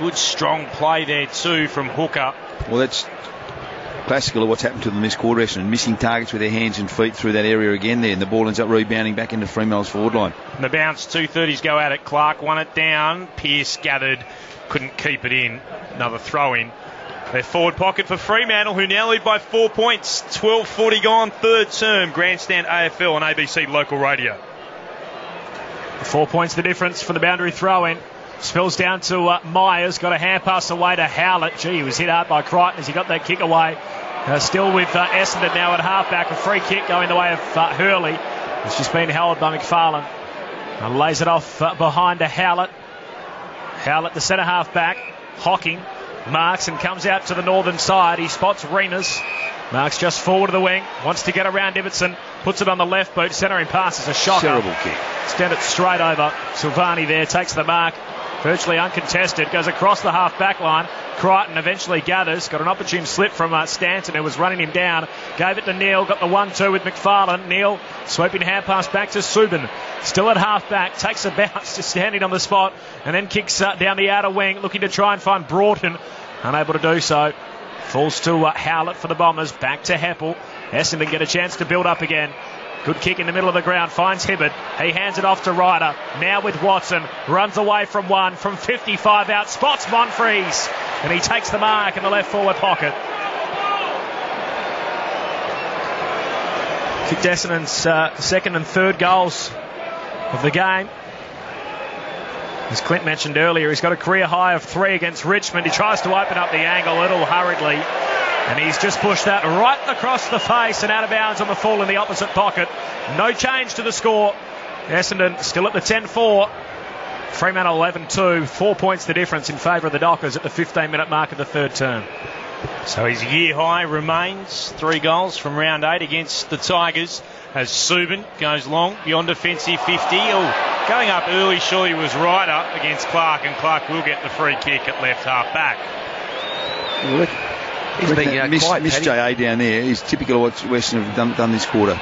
Good strong play there too from Hooker. Well, that's classical of what's happened to them this quarter, and missing targets with their hands and feet through that area again there, and the ball ends up rebounding back into Fremantle's forward line. And the bounce, 230s go at it. Clark won it down. Pearce gathered, couldn't keep it in. Another throw in. Their forward pocket for Fremantle, who now lead by 4 points. 12:40 gone, third term. Grandstand AFL on ABC Local Radio. 4 points the difference for the boundary throw in. Spills down to Myers, got a hand pass away to Howlett. Gee, he was hit hard by Crichton as he got that kick away. Still with Essendon now at halfback. A free kick going the way of Hurley. It's just been held by McFarlane. And lays it off behind to Howlett. Howlett, the centre halfback. Hocking marks and comes out to the northern side. He spots Renas. Marks just forward of the wing. Wants to get around Ibbotson. Puts it on the left boot. Centering pass is a shocker. Terrible kick. Stand it straight over. Silvani there takes the mark. Virtually uncontested. Goes across the half-back line. Crichton eventually gathers. Got an opportune slip from Stanton, who was running him down. Gave it to Neal. Got the 1-2 with McFarlane. Neal sweeping hand pass back to Subin. Still at half-back. Takes a bounce, just standing on the spot. And then kicks down the outer wing, looking to try and find Broughton. Unable to do so. Falls to Howlett for the Bombers. Back to Heppel. Essendon get a chance to build up again. Good kick in the middle of the ground. Finds Hibbert. He hands it off to Ryder. Now with Watson. Runs away from one. From 55 out. Spots Monfries. And he takes the mark in the left forward pocket. Kicked Essendon's second and third goals of the game. As Clint mentioned earlier, he's got a career high of 3 against Richmond. He tries to open up the angle a little hurriedly. And he's just pushed that right across the face and out of bounds on the full in the opposite pocket. No change to the score. Essendon still at the 10-4. Fremantle 11-2. 4 points the difference in favour of the Dockers at the 15-minute mark of the third term. So his year high remains. 3 goals from round 8 against the Tigers. As Subin goes long beyond defensive 50. Oh, going up early surely was Ryder against Clark, and Clark will get the free kick at left half back. He's been quite Miss JA down there is typical of what Western have done this quarter.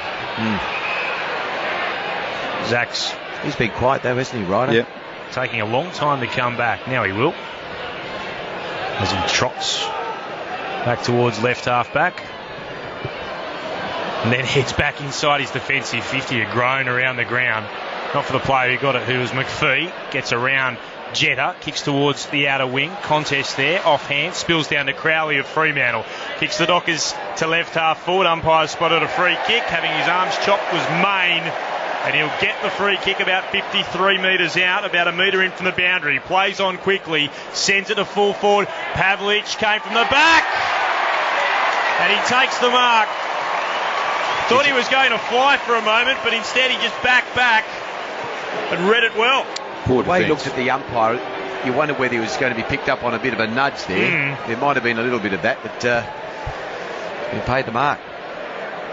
Zach's. He's been quiet though, hasn't he, Ryder? Yep. Taking a long time to come back. Now he will. As he trots back towards left half back. And then heads back inside his defensive 50, a groan around the ground. Not for the player who got it, who was McPhee. Gets around Jetta, kicks towards the outer wing. Contest there, offhand, spills down to Crowley of Fremantle. Kicks the Dockers to left half forward. Umpire spotted a free kick. Having his arms chopped was Main. And he'll get the free kick about 53 metres out, about a metre in from the boundary. Plays on quickly, sends it to full forward. Pavlich came from the back. And he takes the mark. Thought he was going to fly for a moment, but instead he just backed back and read it well. The way he looked at the umpire, you wonder whether he was going to be picked up on a bit of a nudge there. There might have been a little bit of that, but he paid the mark.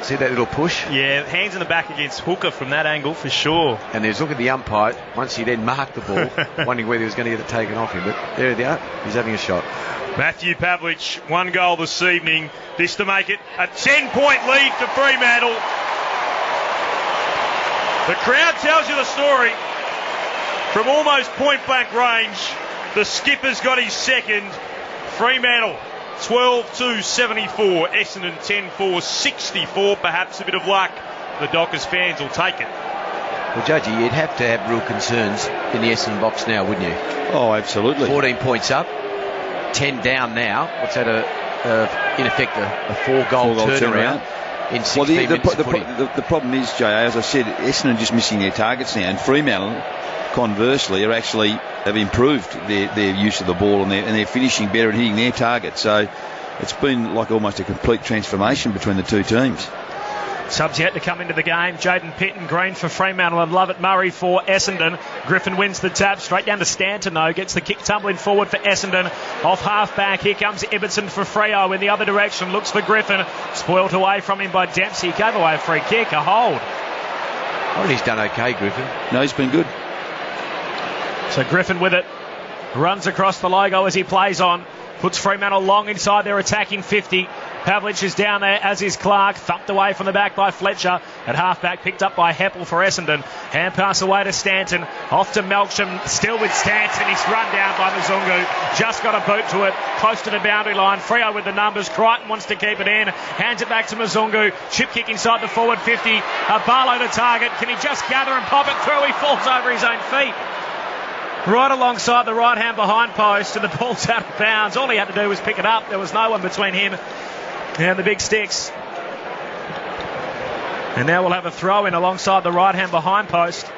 See that little push? Yeah, hands in the back against Hooker from that angle for sure. And there's look at the umpire once he then marked the ball, wondering whether he was going to get it taken off him. But there they are. He's having a shot. Matthew Pavlich, 1 goal this evening. This to make it a 10-point lead for Fremantle. The crowd tells you the story. From almost point-blank range, the skipper's got his second. Fremantle 12-2-74. Essendon 10-4-64. Perhaps a bit of luck. The Dockers fans will take it. Well, Judgy, you'd have to have real concerns in the Essendon box now, wouldn't you? Oh, absolutely. 14 points up, 10 down now. What's that, in effect, a 4-goal turnaround in 16 minutes of footy? The problem is, JA, as I said, Essendon just missing their targets now, and Fremantle, conversely, have improved their use of the ball, and they're finishing better and hitting their targets. So it's been like almost a complete transformation between the two teams. Subs yet to come into the game. Jaden Pitton, green for Fremantle, and Lovett Murray for Essendon. Griffin wins the tap, straight down to Stanton though, gets the kick tumbling forward for Essendon. Off half back, here comes Ibbotson for Freo in the other direction, looks for Griffin, spoilt away from him by Dempsey, gave away a free kick, a hold. Oh, he's done okay, Griffin. No, he's been good. So Griffin with it, runs across the logo as he plays on, puts Fremantle long inside their attacking 50. Pavlich is down there, as is Clark, thumped away from the back by Fletcher. At half-back, picked up by Heppel for Essendon. Hand pass away to Stanton, off to Melksham, still with Stanton. He's run down by Mzungu, just got a boot to it, close to the boundary line. Freo with the numbers, Crichton wants to keep it in, hands it back to Mzungu, chip kick inside the forward 50. Barlow to target, can he just gather and pop it through? He falls over his own feet. Right alongside the right hand behind post, and the ball's out of bounds. All he had to do was pick it up. There was no one between him and the big sticks. And now we'll have a throw in alongside the right hand behind post.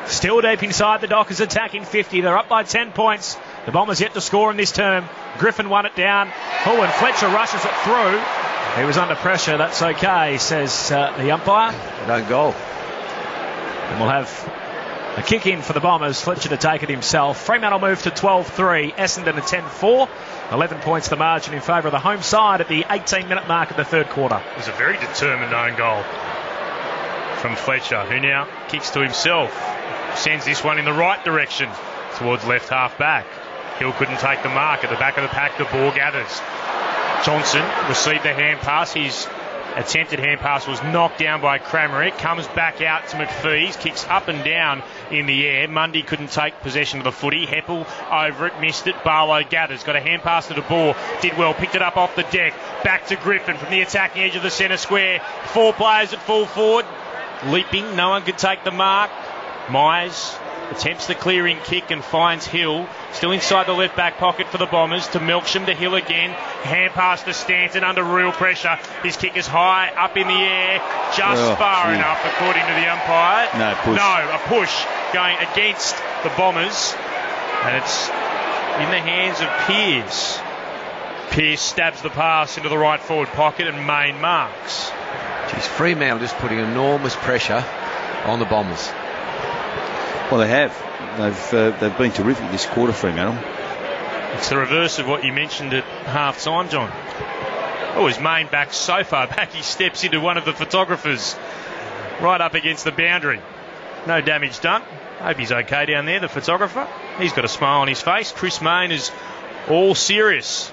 Still deep inside the Dockers attacking 50. They're up by 10 points. The Bombers yet to score in this term. Griffin won it down. Oh, and Fletcher rushes it through. He was under pressure. That's okay, says the umpire. No goal. And we'll have a kick in for the Bombers. Fletcher to take it himself. Fremantle move to 12-3. Essendon at 10-4. 11 points the margin in favour of the home side at the 18-minute mark of the third quarter. It was a very determined own goal from Fletcher, who now kicks to himself. Sends this one in the right direction towards left half back. Hill couldn't take the mark. At the back of the pack, the ball gathers. Johnson received the hand pass. His attempted hand pass was knocked down by Kramaric. Comes back out to McPhee's. Kicks up and down in the air. Mundy couldn't take possession of the footy. Heppel over it, missed it. Barlow gathers. Got a hand pass to the ball. Did well. Picked it up off the deck. Back to Griffin from the attacking edge of the centre square. 4 players at full forward. Leaping. No one could take the mark. Myers attempts the clearing kick and finds Hill. Still inside the left back pocket for the Bombers. To Melksham, to Hill again. Hand pass to Stanton under real pressure. His kick is high up in the air. Just far enough according to the umpire. No, a push going against the Bombers. And it's in the hands of Pearce. Pearce stabs the pass into the right forward pocket and Main marks. Geez, Fremantle just putting enormous pressure on the Bombers. Well, they have. They've been terrific this quarter, Fremantle. It's the reverse of what you mentioned at half-time, John. Oh, his Main back so far back, he steps into one of the photographers right up against the boundary. No damage done. Hope he's okay down there, the photographer. He's got a smile on his face. Chris Main is all serious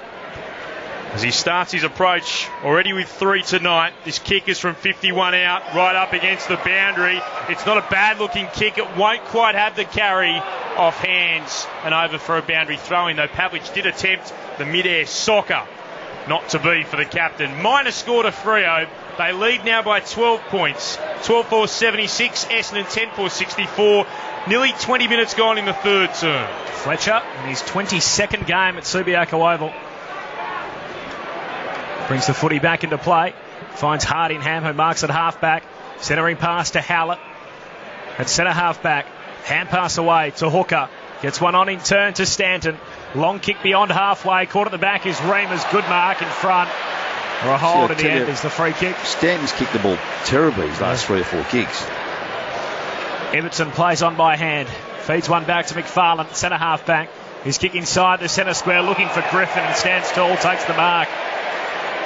as he starts his approach already with 3 tonight. This kick is from 51 out, right up against the boundary. It's not a bad looking kick. It won't quite have the carry off hands and over for a boundary throw-in, though Pavlich did attempt the mid-air soccer. Not to be for the captain. Minor score to Freo. They lead now by 12 points. 12-4-76, Essendon 10-4-64. Nearly 20 minutes gone in the third term. Fletcher in his 22nd game at Subiaco Oval. Brings the footy back into play. Finds Hardingham, who marks at half-back. Centering pass to Howlett. At centre half-back. Hand pass away to Hooker. Gets one on in turn to Stanton. Long kick beyond halfway. Caught at the back is Reimers. Good mark in front. Or a hold in the end is the free kick. Stanton's kicked the ball terribly his last 3 or 4 kicks. Everton plays on by hand. Feeds one back to McFarlane. Centre half-back. His kick inside the centre square looking for Griffin and stands tall. Takes the mark.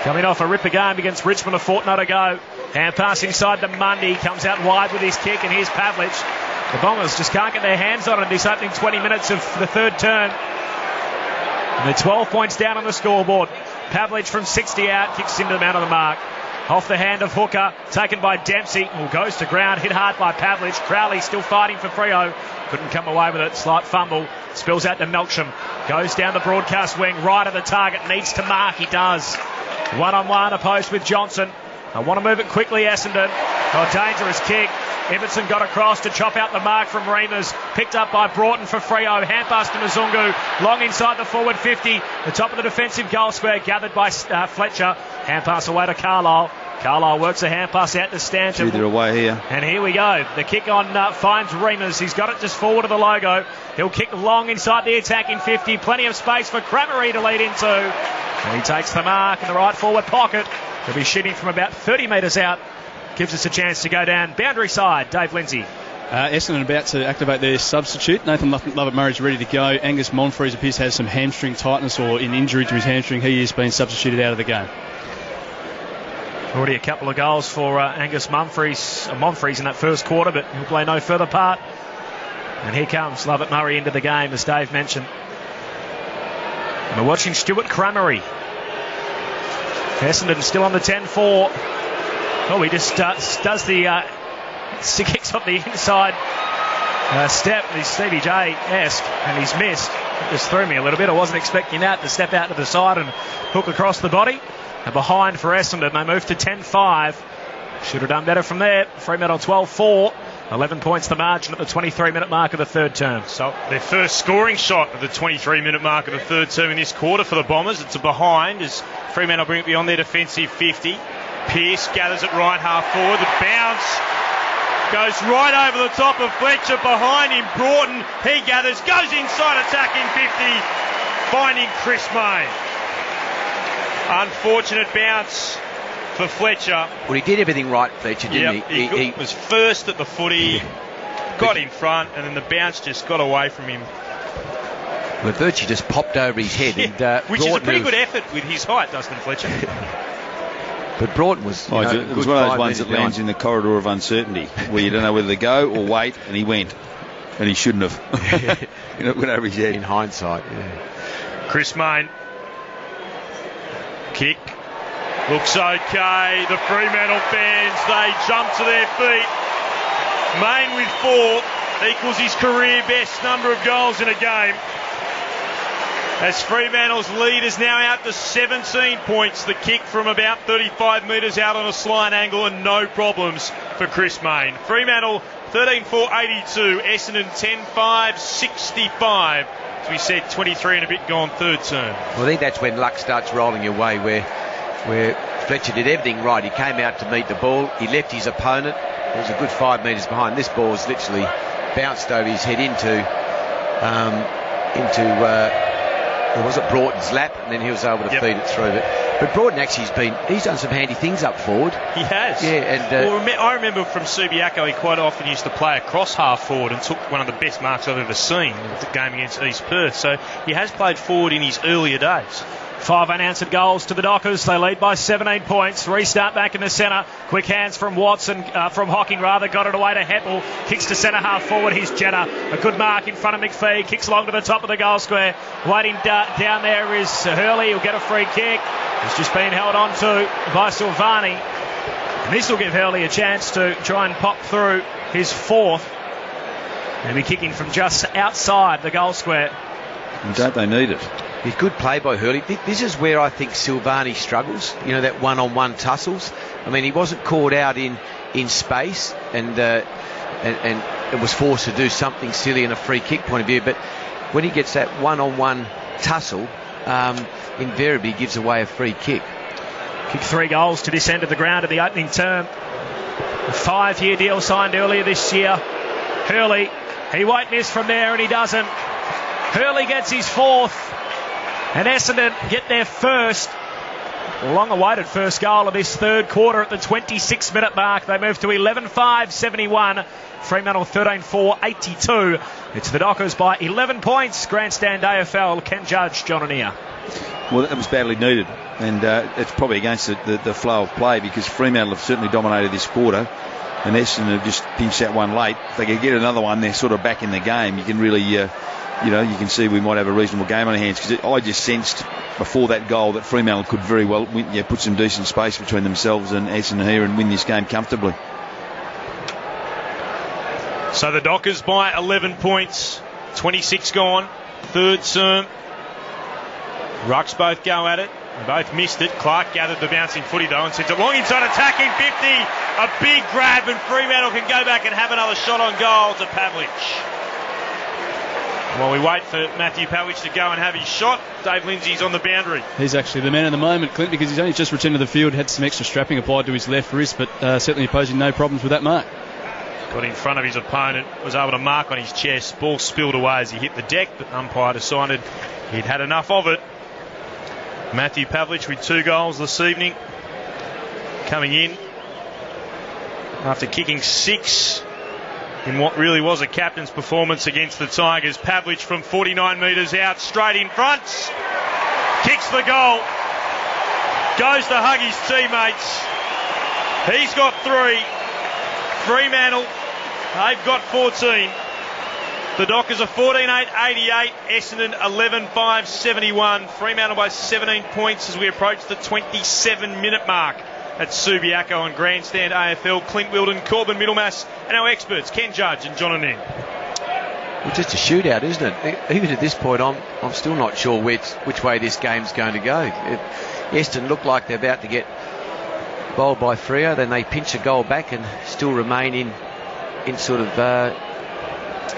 Coming off a ripper game against Richmond a fortnight ago. Hand pass inside to Mundy. Comes out wide with his kick, and here's Pavlich. The Bombers just can't get their hands on it in this opening 20 minutes of the third turn. And they're 12 points down on the scoreboard. Pavlich from 60 out kicks into the man on the mark. Off the hand of Hooker, taken by Dempsey, who goes to ground, hit hard by Pavlich. Crowley still fighting for Freo. Couldn't come away with it. Slight fumble. Spills out to Melksham. Goes down the broadcast wing, right of the target. Needs to mark. He does. One-on-one opposed with Johnson. I want to move it quickly, Essendon. Oh, dangerous kick. Everton got across to chop out the mark from Reimers. Picked up by Broughton for Freo. Hand pass to Mzungu. Long inside the forward 50. The top of the defensive goal square gathered by Fletcher. Hand pass away to Carlisle. Carlisle works a hand pass out to Stanton. They're away here. And here we go. The kick on finds Reimers. He's got it just forward of the logo. He'll kick long inside the attacking 50. Plenty of space for Crammery to lead into. And he takes the mark in the right forward pocket. He'll be shooting from about 30 metres out. Gives us a chance to go down boundary side. Dave Lindsay. Essendon about to activate their substitute. Nathan Lovett-Murray's ready to go. Angus Monfries appears to have some hamstring tightness or an injury to his hamstring. He is being substituted out of the game. Already a couple of goals for Angus Monfries in that first quarter, but he'll play no further part. And here comes Lovett-Murray into the game, as Dave mentioned. And we're watching Stuart Cramery. Essendon still on the 10-4. Oh, he just does the kicks up the inside step. He's Stevie J-esque, and he's missed. It just threw me a little bit. I wasn't expecting that to step out to the side and hook across the body. And behind for Essendon, they move to 10-5. Should have done better from there. Fremantle 12-4. 11 points the margin at the 23-minute mark of the third term. So their first scoring shot at the 23-minute mark of the third term in this quarter for the Bombers. It's a behind as Fremantle bring it beyond their defensive 50. Pearce gathers it right half forward. The bounce goes right over the top of Fletcher. Behind him, Broughton. He gathers, goes inside attacking 50, finding Chris May. Unfortunate bounce for Fletcher. Well, he did everything right, Fletcher, didn't he? He was first at the footy, got in front, and then the bounce just got away from him. Well, virtually just popped over his head. And, which is a pretty good effort with his height, Dustin Fletcher. But Broughton was, it was one of those ones that lands in the corridor of uncertainty, where you don't know whether to go or wait, and he went. And he shouldn't have. Went over his head. In hindsight, yeah. Chris Mayne. Kick. Looks okay. The Fremantle fans, they jump to their feet. Mayne with 4 equals his career best number of goals in a game. As Fremantle's lead is now out to 17 points. The kick from about 35 metres out on a slight angle and no problems for Chris Mayne. Fremantle 13-4-82. Essendon 10-5-65. As we said, 23 and a bit gone third term. Well, I think that's when luck starts rolling your way, where Fletcher did everything right. He came out to meet the ball. He left his opponent. It was a good 5 metres behind. This ball was literally bounced over his head into was it Broughton's lap, and then he was able to feed it through. But Broughton actually he's done some handy things up forward. He has. Yeah, and I remember from Subiaco, he quite often used to play across half forward and took one of the best marks I've ever seen in the game against East Perth. So he has played forward in his earlier days. 5 unanswered goals to the Dockers. They lead by 17 points. Restart back in the centre. Quick hands from Watson, from Hocking rather. Got it away to Heppel. Kicks to centre half forward. Here's Jenner. A good mark in front of McPhee. Kicks along to the top of the goal square. Waiting down there is Hurley. He'll get a free kick. It's just been held on to by Silvani. And this will give Hurley a chance to try and pop through his 4th. He'll be kicking from just outside the goal square. And don't they need it? He's good play by Hurley. This is where I think Silvani struggles. That one-on-one tussles. I mean, he wasn't caught out in space and was forced to do something silly in a free kick point of view. But when he gets that one-on-one tussle, invariably gives away a free kick. Kicked 3 goals to this end of the ground in the opening term. A 5-year deal signed earlier this year. Hurley, he won't miss from there, and he doesn't. Hurley gets his 4th. And Essendon get their first, long-awaited first goal of this third quarter at the 26-minute mark. They move to 11-5-71. Fremantle 13-4-82. It's the Dockers by 11 points. Grandstand AFL, Ken Judge, John Anea. Well, that was badly needed. And it's probably against the flow of play, because Fremantle have certainly dominated this quarter. And Essendon have just pinched that one late. If they could get another one, they're sort of back in the game. You can really... you can see we might have a reasonable game on our hands, because I just sensed before that goal that Fremantle could very well put some decent space between themselves and Essendon here and win this game comfortably. So the Dockers by 11 points, 26 gone, third term. Rucks both go at it, both missed it. Clark gathered the bouncing footy though and sends it long inside attacking 50. A big grab, and Fremantle can go back and have another shot on goal to Pavlich. While we wait for Matthew Pavlich to go and have his shot, Dave Lindsay's on the boundary. He's actually the man of the moment, Clint, because he's only just returned to the field, had some extra strapping applied to his left wrist, but certainly posing no problems with that mark. Got in front of his opponent, was able to mark on his chest. Ball spilled away as he hit the deck, but umpire decided he'd had enough of it. Matthew Pavlich with 2 goals this evening. Coming in after kicking 6 in what really was a captain's performance against the Tigers. Pavlich from 49 metres out, straight in front. Kicks the goal. Goes to hug his teammates. He's got 3. Fremantle, they've got 14. The Dockers are 14-8-88. Essendon 11-5-71. Fremantle by 17 points as we approach the 27-minute mark at Subiaco on Grandstand AFL. Clint Wilden, Corbin Middlemass, and our experts Ken Judge and John Anning. Well, just a shootout, isn't it? Even at this point, I'm still not sure which way this game's going to go. Essendon look like they're about to get bowled by Freo, then they pinch a goal back and still remain in sort of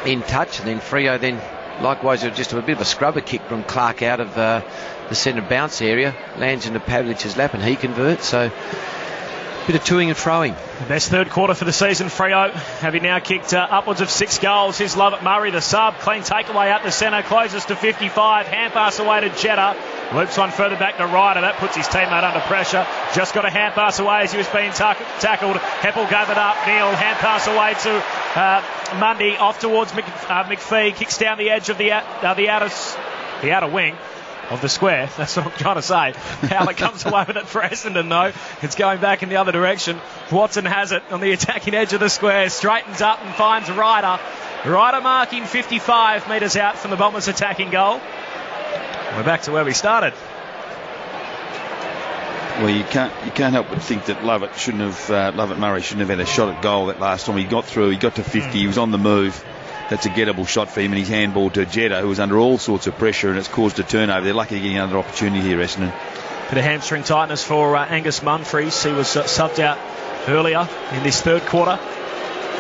in touch, and then Freo then likewise just a bit of a scrubber kick from Clark out of the centre bounce area, lands into Pavlich's lap and he converts. So bit of toing and froing. The best third quarter for the season, Freo, having now kicked upwards of 6 goals. Here's Lovett Murray, the sub, clean takeaway out the centre, closes to 55, hand pass away to Jetta, loops one further back to Ryder, that puts his teammate under pressure, just got a hand pass away as he was being tackled. Heppel gave it up, Neil, hand pass away to Mundy, off towards McPhee, kicks down the edge of the outer wing of the square. That's what I'm trying to say. Howlett comes away with it for Essendon though. It's going back in the other direction. Watson has it on the attacking edge of the square, straightens up and finds Ryder. Ryder marking 55 metres out from the Bombers' attacking goal. We're back to where we started. Well, you can't help but think that Lovett Murray shouldn't have had a shot at goal that last time. He got through, he got to 50, he was on the move. That's a gettable shot for him, and his handball to Jetta, who was under all sorts of pressure, and it's caused a turnover. They're lucky to get another opportunity here, Essendon. Bit of hamstring tightness for Angus Munfries. He was subbed out earlier in this third quarter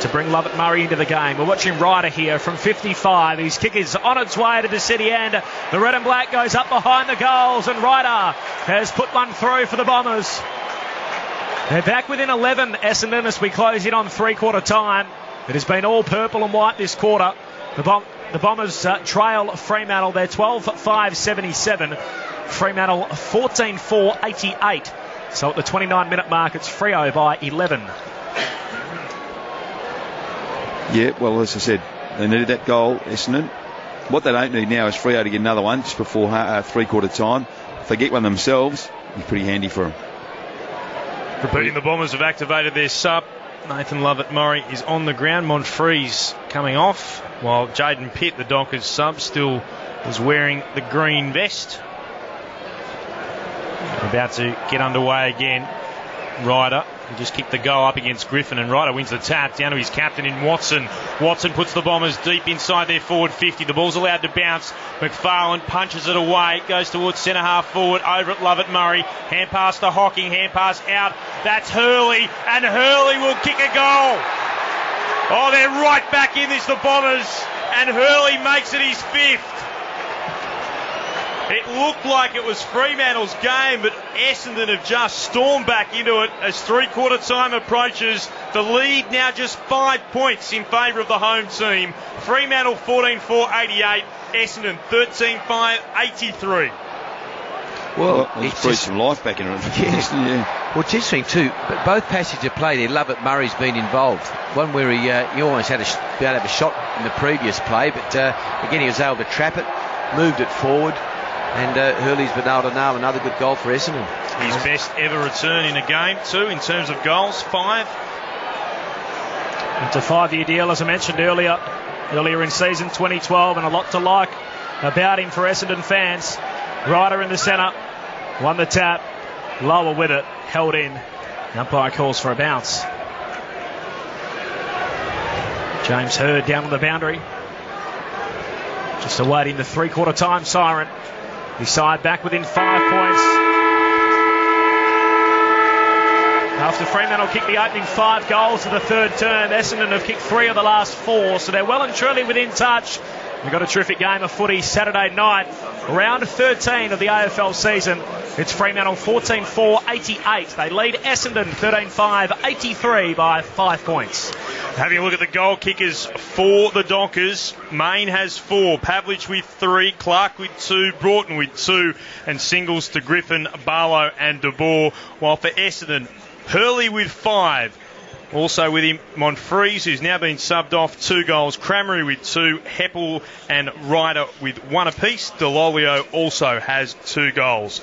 to bring Lovett Murray into the game. We're watching Ryder here from 55. His kick is on its way to the city end. The red and black goes up behind the goals, and Ryder has put one through for the Bombers. They're back within 11, Essendon, as we close in on three-quarter time. It has been all purple and white this quarter. The Bombers trail Fremantle. They're 12-5-77. Fremantle 14-4-88. So at the 29-minute mark, it's Freo by 11. Yeah, well, as I said, they needed that goal, Essendon. What they don't need now is Freo to get another one just before three-quarter time. If they get one themselves, it's pretty handy for them. Repeating, the Bombers have activated their sub. Nathan Lovett-Murray is on the ground. Monfries coming off, while Jaden Pitt, the Dockers sub, still is wearing the green vest. About to get underway again. Ryder, he just kicked the goal up against Griffin, and Ryder wins the tap down to his captain in Watson. Watson puts the Bombers deep inside their forward 50. The ball's allowed to bounce. McFarlane punches it away. Goes towards centre half forward. Over at Lovett-Murray. Hand pass to Hocking. Hand pass out. That's Hurley. And Hurley will kick a goal. Oh, they're right back in this, the Bombers. And Hurley makes it his 5th. It looked like it was Fremantle's game, but Essendon have just stormed back into it as three-quarter time approaches. The lead now just 5 points in favour of the home team. Fremantle 14-4-88, Essendon 13-5-83. Well, it's brought some life back into it. Yes. Yeah. Well, it's interesting too, but both passages of play there, Lovett-Murray's been involved. One where he almost had to have a shot in the previous play, but again he was able to trap it, moved it forward. And Hurley's been able to nail another good goal for Essendon. His best ever return in a game too, in terms of goals, 5. It's a 5-year deal, as I mentioned earlier in season 2012, and a lot to like about him for Essendon fans. Ryder in the centre, won the tap, lower with it, held in. The umpire calls for a bounce. James Hird down on the boundary, just awaiting the three-quarter time siren. His side back within 5 points. After Fremantle kicked the opening 5 goals of the third term, Essendon have kicked 3 of the last 4, so they're well and truly within touch. We've got a terrific game of footy Saturday night. Round 13 of the AFL season. It's Fremantle 14-4, 88. They lead Essendon 13-5, 83 by 5 points. Having a look at the goal kickers for the Dockers. Main has 4, Pavlich with 3, Clark with 2, Broughton with 2, and singles to Griffin, Barlow and De Boer. While for Essendon, Hurley with 5. Also with him, Monfries, who's now been subbed off, 2 goals. Crameri with 2, Heppel and Ryder with 1 apiece. Delolio also has 2 goals.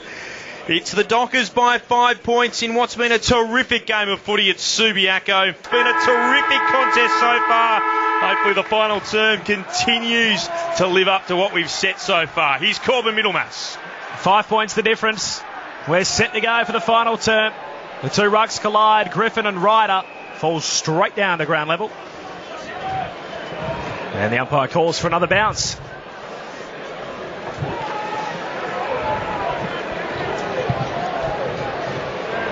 It's the Dockers by 5 points in what's been a terrific game of footy at Subiaco. It's been a terrific contest so far. Hopefully the final term continues to live up to what we've set so far. Here's Corbin Middlemass. 5 points the difference. We're set to go for the final term. The 2 rucks collide. Griffin and Ryder falls straight down to ground level. And the umpire calls for another bounce.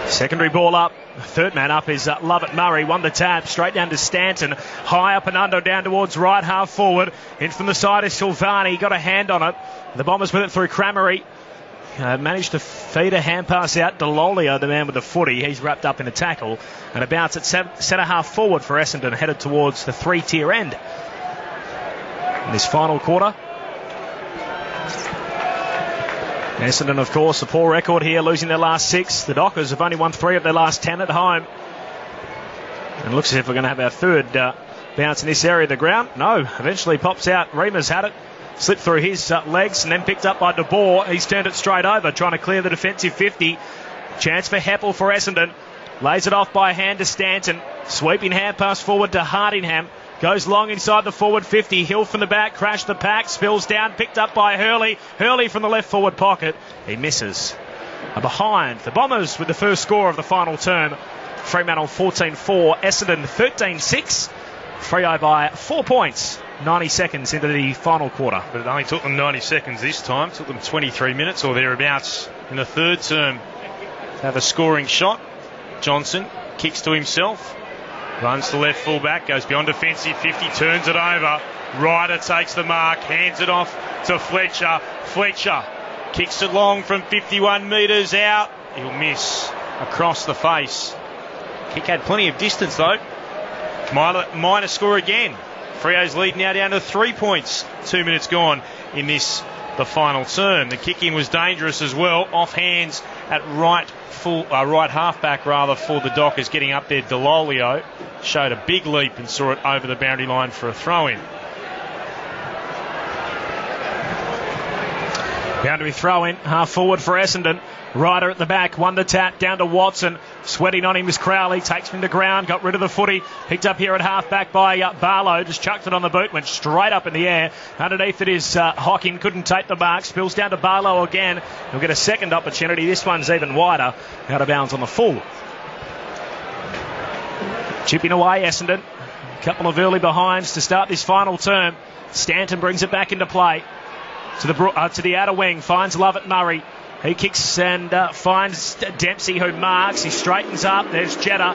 Secondary ball up. Third man up is Lovett Murray. Won the tap. Straight down to Stanton. High up and under down towards right half forward. In from the side is Silvani. Got a hand on it. The Bombers with it through Crameri. Managed to feed a hand pass out. Delolio, the man with the footy, he's wrapped up in a tackle. And a bounce at centre half forward for Essendon, headed towards the 3-tier end. In this final quarter. Essendon, of course, a poor record here, losing their last 6. The Dockers have only won 3 of their last 10 at home. And it looks as if we're going to have our third bounce in this area of the ground. No, eventually pops out. Reema's had it. Slipped through his legs and then picked up by De Boer. He's turned it straight over, trying to clear the defensive 50. Chance for Heppel for Essendon. Lays it off by hand to Stanton. Sweeping hand pass forward to Hardingham. Goes long inside the forward 50. Hill from the back, crashed the pack, spills down, picked up by Hurley. Hurley from the left forward pocket. He misses. Behind the Bombers with the first score of the final term. Fremantle 14-4, Essendon 13-6. Freo by 4 points. 90 seconds into the final quarter. But it only took them 90 seconds this time. It took them 23 minutes or thereabouts in the third term to have a scoring shot. Johnson kicks to himself. Runs to left full back. Goes beyond defensive 50. Turns it over. Ryder takes the mark. Hands it off to Fletcher. Fletcher kicks it long from 51 metres out. He'll miss across the face. Kick had plenty of distance though. Minor score again. Freo's lead now down to 3 points. 2 minutes gone in the final term. The kick-in was dangerous as well. Off hands at right half-back for the Dockers. Getting up there, Delolio showed a big leap and saw it over the boundary line for a throw-in. Boundary throw-in, half forward for Essendon. Ryder at the back, won the tap, down to Watson. Sweating on him was Crowley, takes him to ground, got rid of the footy. Picked up here at half-back by Barlow, just chucked it on the boot, went straight up in the air. Underneath it is Hocking, couldn't take the mark, spills down to Barlow again. He'll get a second opportunity, this one's even wider. Out of bounds on the full. Chipping away Essendon. A couple of early behinds to start this final term. Stanton brings it back into play. To the outer wing, finds Lovett Murray. He kicks and finds Dempsey, who marks. He straightens up. There's Jetta,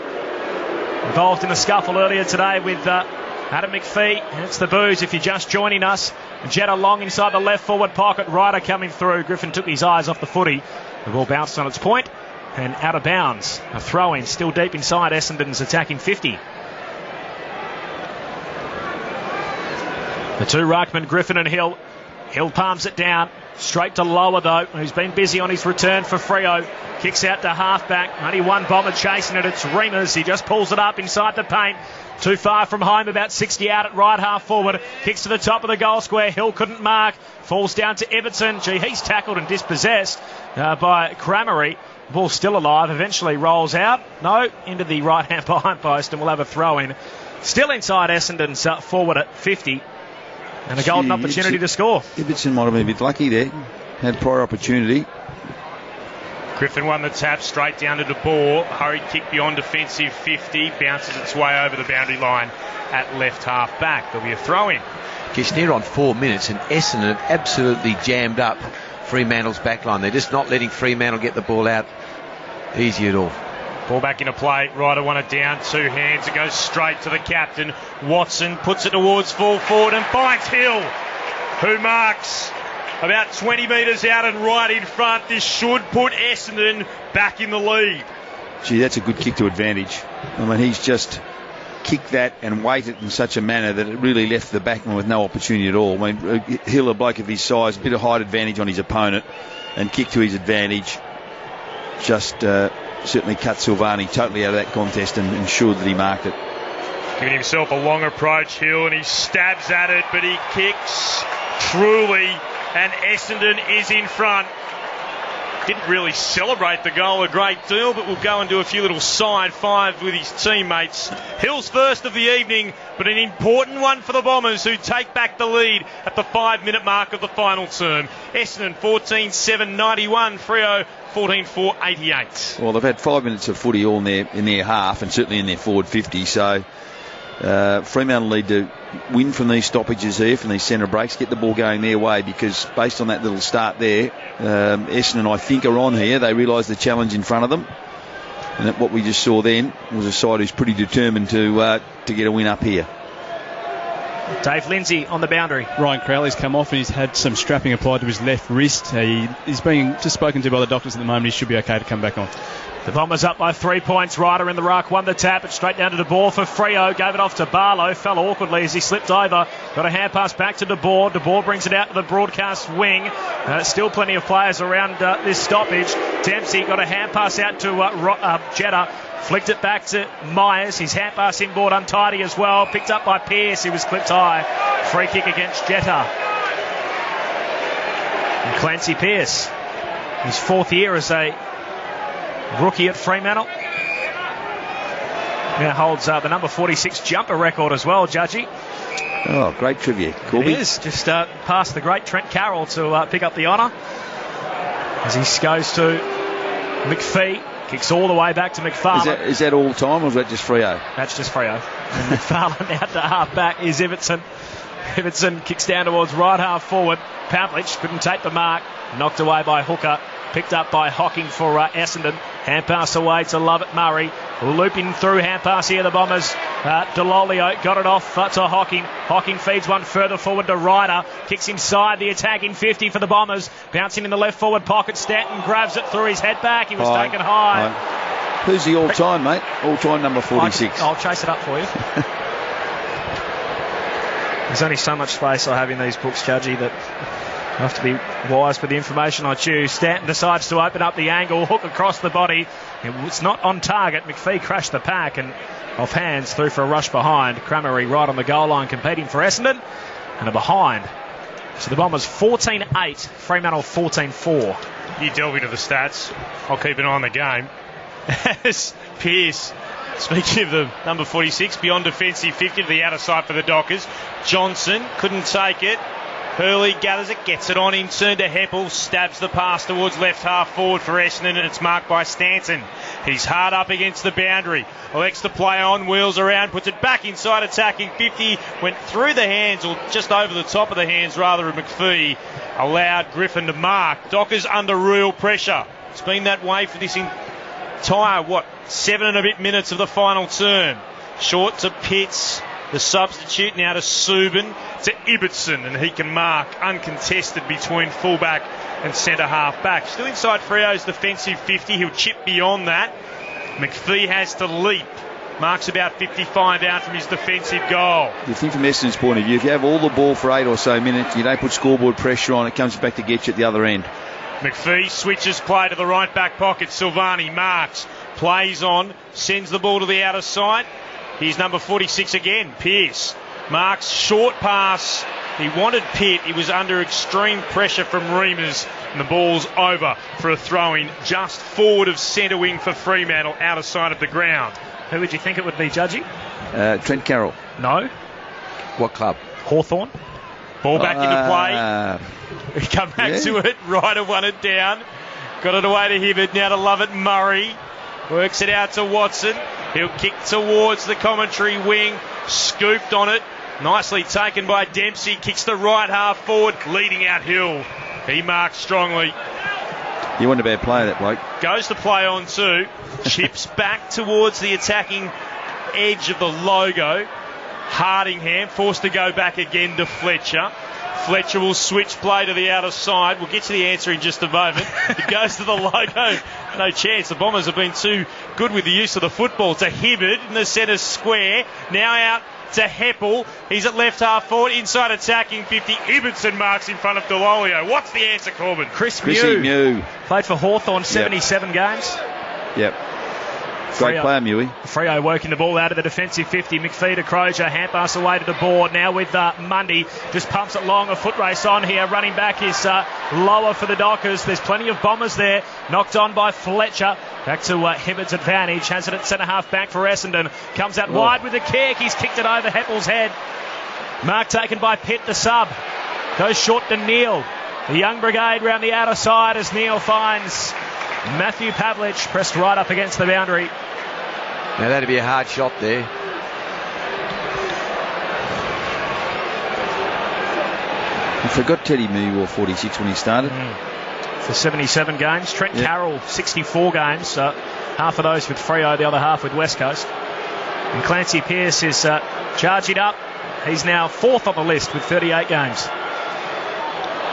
involved in a scuffle earlier today with Adam McPhee. And it's the Boos if you're just joining us. Jetta long inside the left forward pocket. Ryder coming through. Griffin took his eyes off the footy. The ball bounced on its point and out of bounds. A throw-in still deep inside Essendon's attacking 50. The 2 ruckmen, Griffin and Hill. Hill palms it down. Straight to Lower though, who's been busy on his return for Freo. Kicks out to half-back. Only one Bomber chasing it. It's Reemers. He just pulls it up inside the paint. Too far from home, about 60 out at right half forward. Kicks to the top of the goal square. Hill couldn't mark. Falls down to Everton. Gee, he's tackled and dispossessed by Crameri. Ball still alive. Eventually rolls out. No, into the right-hand behind post, and we'll have a throw-in. Still inside Essendon's forward at 50. And a golden opportunity to score. Ibbotson might have been a bit lucky there. Had prior opportunity. Griffin won the tap straight down to De Boer. Hurried kick beyond defensive 50. Bounces its way over the boundary line at left half back. There'll be a throw-in. Gets near on 4 minutes and Essendon have absolutely jammed up Fremantle's back line. They're just not letting Fremantle get the ball out easy at all. Ball back into play. Ryder won it down. 2 hands. It goes straight to the captain. Watson puts it towards full forward and finds Hill. who marks about 20 metres out and right in front. This should put Essendon back in the lead. Gee, that's a good kick to advantage. I mean, he's just kicked that and weighted in such a manner that it really left the backman with no opportunity at all. I mean, Hill, a bloke of his size, a bit of height advantage on his opponent, and kick to his advantage. Just certainly cut Silvani totally out of that contest and ensured that he marked it. Giving himself a long approach, Hill, and he stabs at it, but he kicks truly, and Essendon is in front. Didn't really celebrate the goal a great deal, but will go and do a few little side fives with his teammates. Hill's first of the evening, but an important one for the Bombers, who take back the lead at the 5-minute mark of the final term. Essendon 14-7-91, Freo 14-4-88. Well, they've had 5 minutes of footy all in their half, and certainly in their forward 50, so Fremantle need to win from these stoppages here, from these centre breaks, get the ball going their way, because based on that little start there, Essendon, I think, are on here. They realise the challenge in front of them, and what we just saw then was a side who's pretty determined to get a win up here. Dave Lindsay on the boundary. Ryan Crowley's come off and he's had some strapping applied to his left wrist. He's being just spoken to by the doctors at the moment. He should be okay to come back on. The Bombers up by 3 points. Ryder in the ruck, won the tap, but straight down to De Boer for Freo. Gave it off to Barlow, fell awkwardly as he slipped over. Got a hand pass back to De Boer. De Boer brings it out to the broadcast wing. Still plenty of players around this stoppage. Dempsey got a hand pass out to Jetta. Flicked it back to Myers. His hand pass inboard untidy as well. Picked up by Pearce. He was clipped high. Free kick against Jetta. And Clancy Pearce, his fourth year as a rookie at Fremantle. Now holds the number 46 jumper record as well, Judgy. Oh, great trivia, Corby. It is. Just past the great Trent Carroll to pick up the honour. As he goes to McPhee. Kicks all the way back to McFarlane. Is that all time, or is that just Freo? That's just Freo. And McFarlane out to half back is Everton. Everton kicks down towards right half forward. Pavlich couldn't take the mark. Knocked away by Hooker. Picked up by Hocking for Essendon. Hand pass away to Lovett Murray. Looping through, hand pass here, the Bombers. Delolio got it off to Hocking. Hocking feeds one further forward to Ryder. Kicks inside the attacking 50 for the Bombers. Bouncing in the left forward pocket. Stanton grabs it through his head back. He was taken high. Who's the all-time, mate? All-time number 46. I'll chase it up for you. There's only so much space I have in these books, Judgy, that I have to be wise with the information I choose. Stanton decides to open up the angle, hook across the body. It's not on target. McPhee crashed the pack and off hands through for a rush behind. Cramery right on the goal line competing for Essendon and a behind. So the Bombers 14-8, Fremantle 14-4. You delve into the stats. I'll keep an eye on the game. As Pearce, speaking of the number 46, beyond defensive 50 to the outer side for the Dockers. Johnson couldn't take it. Hurley gathers it, gets it on in turn to Heppel, stabs the pass towards left half forward for Essendon, and it's marked by Stanton. He's hard up against the boundary. Elects to play on, wheels around, puts it back inside attacking 50, went through the hands, or just over the top of the hands rather, of McPhee. Allowed Griffin to mark. Dockers under real pressure. It's been that way for this entire, 7 and a bit minutes of the final term. Short to Pitts. The substitute now to Subin, to Ibbotson, and he can mark uncontested between fullback and centre half back. Still inside Freo's defensive 50. He'll chip beyond that. McPhee has to leap. Marks about 55 out from his defensive goal. You think from Essendon's point of view, if you have all the ball for 8 or so minutes, you don't put scoreboard pressure on, it comes back to get you at the other end. McPhee switches play to the right back pocket. Silvani marks, plays on, sends the ball to the outer side. Here's number 46 again, Pearce. Marks, short pass. He wanted Pitt. He was under extreme pressure from Reimers. And the ball's over for a throw-in just forward of centre wing for Fremantle, outer side of the ground. Who would you think it would be, Judgy? Trent Carroll. No. What club? Hawthorn. Ball back into play. Come back to it. Ryder won it down. Got it away to Hibberd. Now to Lovett Murray. Works it out to Watson. He'll kick towards the commentary wing. Scooped on it. Nicely taken by Dempsey. Kicks the right half forward. Leading out Hill. He marks strongly. You want a bad player, that bloke. Goes to play on too. Chips back towards the attacking edge of the logo. Hardingham forced to go back again to Fletcher. Fletcher will switch play to the outer side. We'll get to the answer in just a moment. It goes to the logo. No chance. The Bombers have been too good with the use of the football. To Hibberd in the centre square. Now out to Heppel. He's at left half forward. Inside attacking 50. Ibbotson marks in front of Delolio. What's the answer, Corbin? Chrissy Mew. Played for Hawthorn 77 games. Yep. Great player, Mewey. Freo working the ball out of the defensive 50. McPhee to Crozier. Hand pass away to the board. Now with Mundy. Just pumps it long. A foot race on here. Running back is lower for the Dockers. There's plenty of Bombers there. Knocked on by Fletcher. Back to Hibberd's advantage. Has it at centre half back for Essendon. Comes out wide with a kick. He's kicked it over Heppel's head. Mark taken by Pitt, the sub. Goes short to Neal. The young brigade round the outer side as Neal finds Matthew Pavlich, pressed right up against the boundary. Now that'd be a hard shot there. I forgot Teddy Mew wore 46 when he started. For 77 games. Trent Carroll, 64 games. Half of those with Freo, the other half with West Coast. And Clancy Pearce is charging up. He's now fourth on the list with 38 games.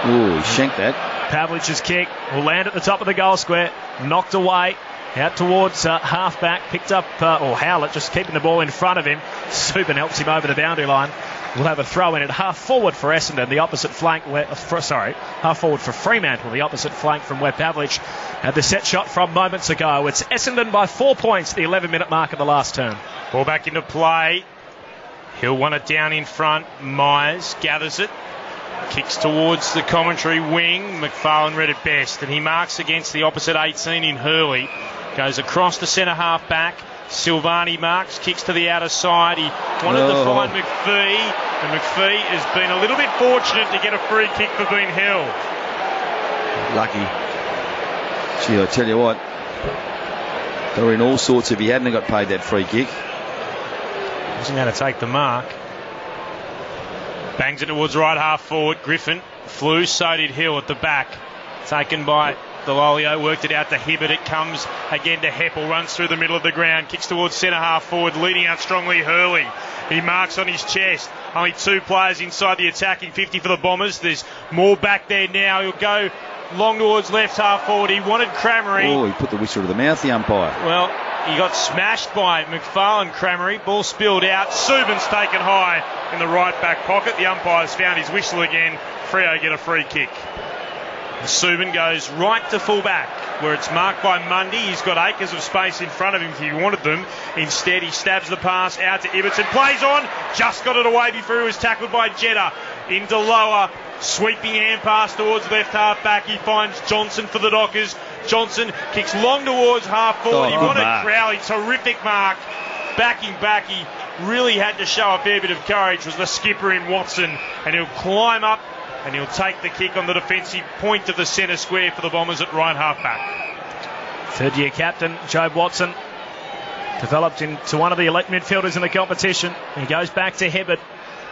Ooh, he shanked that. Pavlich's kick will land at the top of the goal square. Knocked away. Out towards half-back. Picked up, or Howlett just keeping the ball in front of him. Subin helps him over the boundary line. We'll have a throw in at half-forward for Essendon. The opposite flank, half-forward for Fremantle. The opposite flank from where Pavlich had the set shot from moments ago. It's Essendon by 4 points, the 11-minute mark of the last term. Ball back into play. He'll want it down in front. Myers gathers it. Kicks towards the commentary wing. McFarlane read it best, and he marks against the opposite 18 in Hurley. Goes across the centre half back. Silvani marks, kicks to the outer side. He wanted to find McPhee, and McPhee has been a little bit fortunate to get a free kick for being held. Lucky. Gee, I tell you what, they were in all sorts if he hadn't got paid that free kick. Isn't going to take the mark. Bangs it towards right half forward. Griffin flew, so did Hill at the back. Taken by Delolio, worked it out to Hibberd. It comes again to Heppel, runs through the middle of the ground, kicks towards centre half forward, leading out strongly Hurley. He marks on his chest. Only two players inside the attacking 50 for the Bombers. There's more back there now. He'll go long towards left half forward. He wanted Cramery. Oh, he put the whistle to the mouth, the umpire. Well, he got smashed by McFarlane Cramery. Ball spilled out. Subin's taken high in the right back pocket. The umpire's found his whistle again. Freo get a free kick. Subin goes right to full back, where it's marked by Mundy. He's got acres of space in front of him if he wanted them. Instead, he stabs the pass out to Ibbotson. Plays on. Just got it away before he was tackled by Jeddah. Into lower. Sweeping hand pass towards left half back. He finds Johnson for the Dockers. Johnson kicks long towards half forward. He wanted Crowley. Terrific mark. Backing back. He really had to show a fair bit of courage. Was the skipper in Watson. And he'll climb up. And he'll take the kick on the defensive point of the centre square for the Bombers at right half back. Third-year captain Jobe Watson developed into one of the elite midfielders in the competition. He goes back to Hibberd.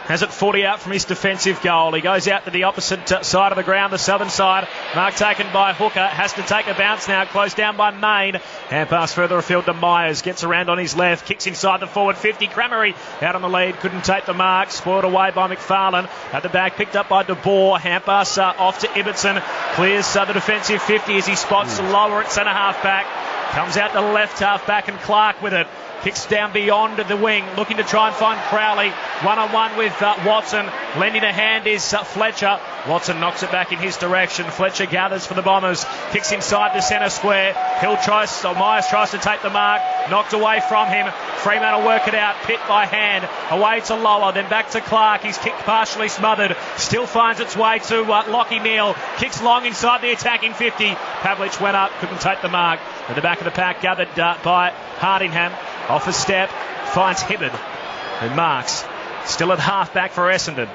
Has it 40 out from his defensive goal. He goes out to the opposite side of the ground, the southern side. Mark taken by Hooker. Has to take a bounce now. Closed down by Main. Hand pass further afield to Myers. Gets around on his left. Kicks inside the forward 50. Cramery out on the lead. Couldn't take the mark. Spoiled away by McFarlane. At the back, picked up by De Boer. Hand pass off to Ibbotson. Clears the defensive 50 as he spots lower at centre half back. Comes out to left half back and Clark with it. Kicks down beyond the wing, looking to try and find Crowley. One-on-one with Watson. Lending a hand is Fletcher. Watson knocks it back in his direction. Fletcher gathers for the Bombers. Kicks inside the centre square. Myers tries to take the mark. Knocked away from him. Fremantle work it out. Pitt by hand. Away to Lower. Then back to Clark. He's kicked partially smothered. Still finds its way to Lockie Neal. Kicks long inside the attacking 50. Pavlich went up. Couldn't take the mark. At the back of the pack gathered by Hardingham. Off a step, finds Hibberd, who marks. Still at half-back for Essendon.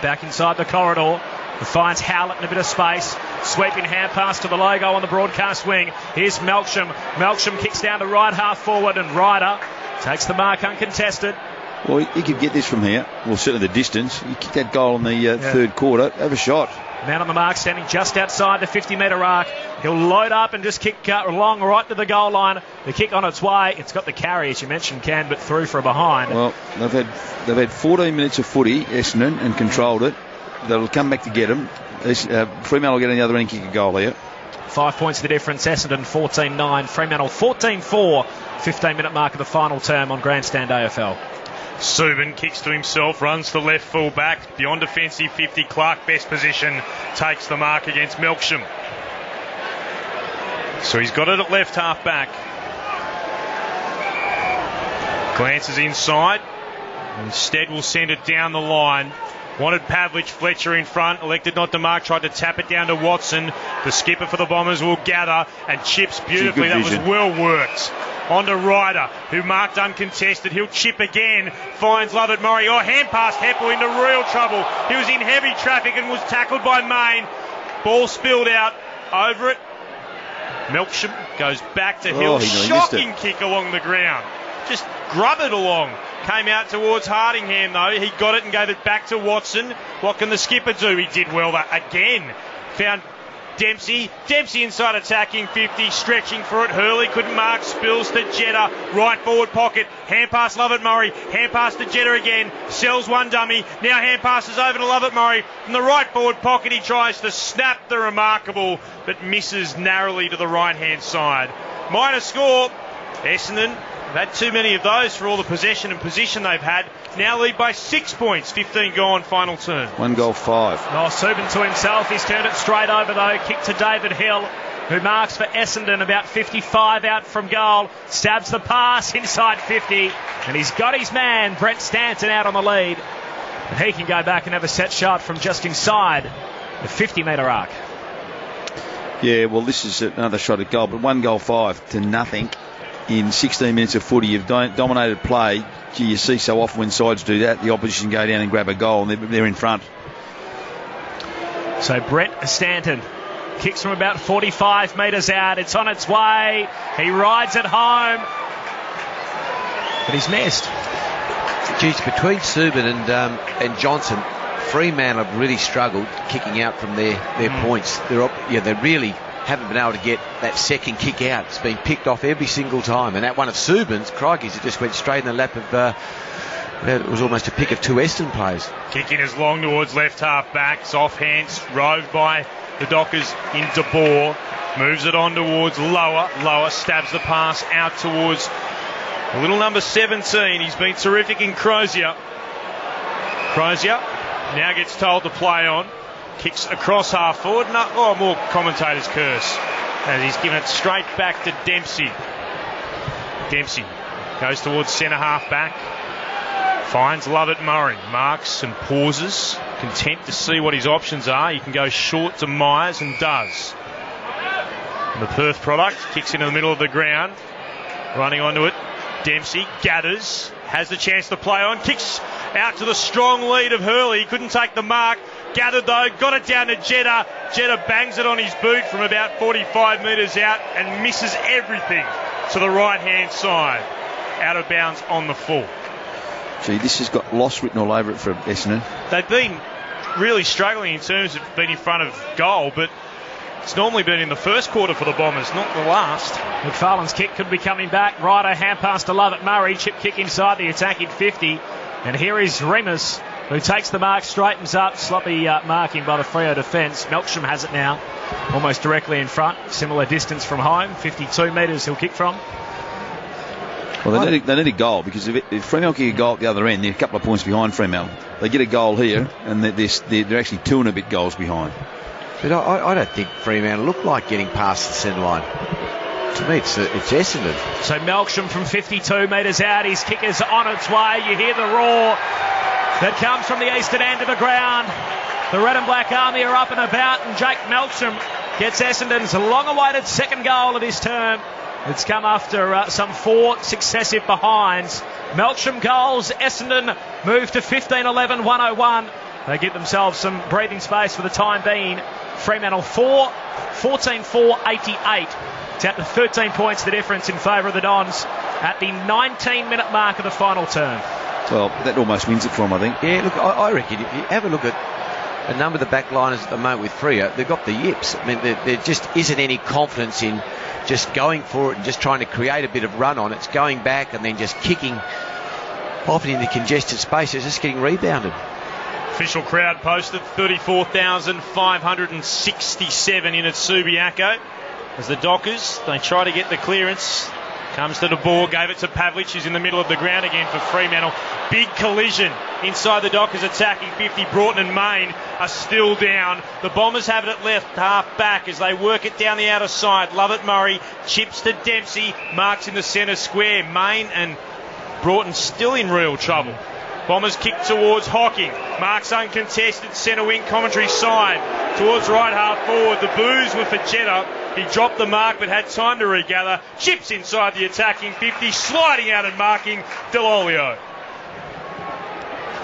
Back inside the corridor, finds Howlett in a bit of space. Sweeping hand pass to the logo on the broadcast wing. Here's Melksham. Melksham kicks down to right half-forward, and Ryder takes the mark uncontested. Well, he could get this from here. Well, certainly the distance. He kicked that goal in the third quarter. Have a shot. Man on the mark, standing just outside the 50-metre arc. He'll load up and just kick long right to the goal line. The kick on its way. It's got the carry, as you mentioned, Ken, but through for a behind. Well, they've had 14 minutes of footy, Essendon, and controlled it. They'll come back to get him. Fremantle will get on the other end and kick a goal here. 5 points the difference. Essendon 14-9. Fremantle 14-4. 15-minute mark of the final term on Grandstand AFL. Subin kicks to himself, runs to left full back, beyond defensive 50. Clark, best position, takes the mark against Melksham. So he's got it at left half back. Glances inside. Instead will send it down the line. Wanted Pavlich, Fletcher in front, elected not to mark, tried to tap it down to Watson. The skipper for the Bombers will gather and chips beautifully. That was well worked. On to Ryder, who marked uncontested. He'll chip again. Finds Lovett Murray. Oh, hand pass Heppel into real trouble. He was in heavy traffic and was tackled by Main. Ball spilled out over it. Melksham goes back to Hill. Shocking kick along the ground. Just grub it along. Came out towards Hardingham though. He got it and gave it back to Watson. What can the skipper do? He did well again. Found Dempsey. Dempsey inside attacking 50. Stretching for it. Hurley couldn't mark. Spills to Jetta. Right forward pocket. Hand pass Lovett Murray. Hand pass to Jetta again. Sells one dummy. Now hand passes over to Lovett Murray. From the right forward pocket he tries to snap the remarkable but misses narrowly to the right hand side. Minor score. Essendon have had too many of those for all the possession and position they've had. Now lead by 6 points. 15 gone, final turn. 1 goal, 5. Oh, Subin to himself. He's turned it straight over though. Kick to David Hill, who marks for Essendon about 55 out from goal. Stabs the pass inside 50. And he's got his man, Brent Stanton, out on the lead. And he can go back and have a set shot from just inside the 50-metre arc. Yeah, well, this is another shot at goal, but 1 goal, 5 to nothing. In 16 minutes of footy, you've dominated play. Gee, you see so often when sides do that, the opposition go down and grab a goal and they're in front. So Brett Stanton kicks from about 45 metres out. It's on its way. He rides it home. But he's missed. Geez, between Subin and Johnson, Fremantle have really struggled kicking out from their points. They really haven't been able to get that second kick out. It's been picked off every single time. And that one of Subin's, crikeys, it just went straight in the lap of... it was almost a pick of two Essendon players. Kicking is long towards left half back. It's off hands, roved by the Dockers in De Boer. Moves it on towards lower, stabs the pass out towards little number 17. He's been terrific in Crozier. Crozier now gets told to play on. Kicks across half forward. More commentators curse. And he's given it straight back to Dempsey. Dempsey goes towards centre half back. Finds Lovett Murray. Marks and pauses. Content to see what his options are. He can go short to Myers and does. The Perth product kicks into the middle of the ground. Running onto it. Dempsey gathers. Has the chance to play on. Kicks out to the strong lead of Hurley. He couldn't take the mark. Gathered though, got it down to Jetta. Jetta bangs it on his boot from about 45 metres out and misses everything to the right hand side. Out of bounds on the full. Gee, this has got loss written all over it for Essendon. They've been really struggling in terms of being in front of goal, but it's normally been in the first quarter for the Bombers, not the last. McFarlane's kick could be coming back. Ryder hand pass to Lovett Murray. Chip kick inside the attacking 50. And here is Remus, who takes the mark, straightens up. Sloppy marking by the Freo defence. Melksham has it now, almost directly in front. Similar distance from home, 52 metres he'll kick from. Well, they need a goal, because if Fremantle kick a goal at the other end, they're a couple of points behind Fremantle. They get a goal here, and they're actually 2 and a bit goals behind. But I don't think Fremantle look like getting past the centre line. To me, it's Essendon. So Melksham from 52 metres out. His kick is on its way. You hear the roar that comes from the eastern end of the ground. The red and black army are up and about, and Jake Melksham gets Essendon's long-awaited second goal of his term. It's come after some 4 successive behinds. Melksham goals. Essendon move to 15-11, 101. They give themselves some breathing space for the time being. Fremantle 4, 14-4, 88. It's out to 13 points the difference in favour of the Dons at the 19-minute mark of the final term. Well, that almost wins it for them, I think. Yeah, look, I reckon if you have a look at a number of the backliners at the moment with Freo, they've got the yips. I mean, there just isn't any confidence in just going for it and just trying to create a bit of run on it. It's going back and then just kicking often in the congested space. It's just getting rebounded. Official crowd posted 34,567 in at Subiaco. As the Dockers, they try to get the clearance. Comes to the ball, gave it to Pavlich, who's in the middle of the ground again for Fremantle. Big collision inside the Dockers attacking 50. Broughton and Main are still down. The Bombers have it at left half back as they work it down the outer side. Lovett Murray chips to Dempsey, marks in the centre square. Main and Broughton still in real trouble. Bombers kick towards Hocking. Marks uncontested, centre wing commentary side. Towards right half forward. The boos were for Jetta. He dropped the mark but had time to regather. Chips inside the attacking 50. Sliding out and marking Delolio.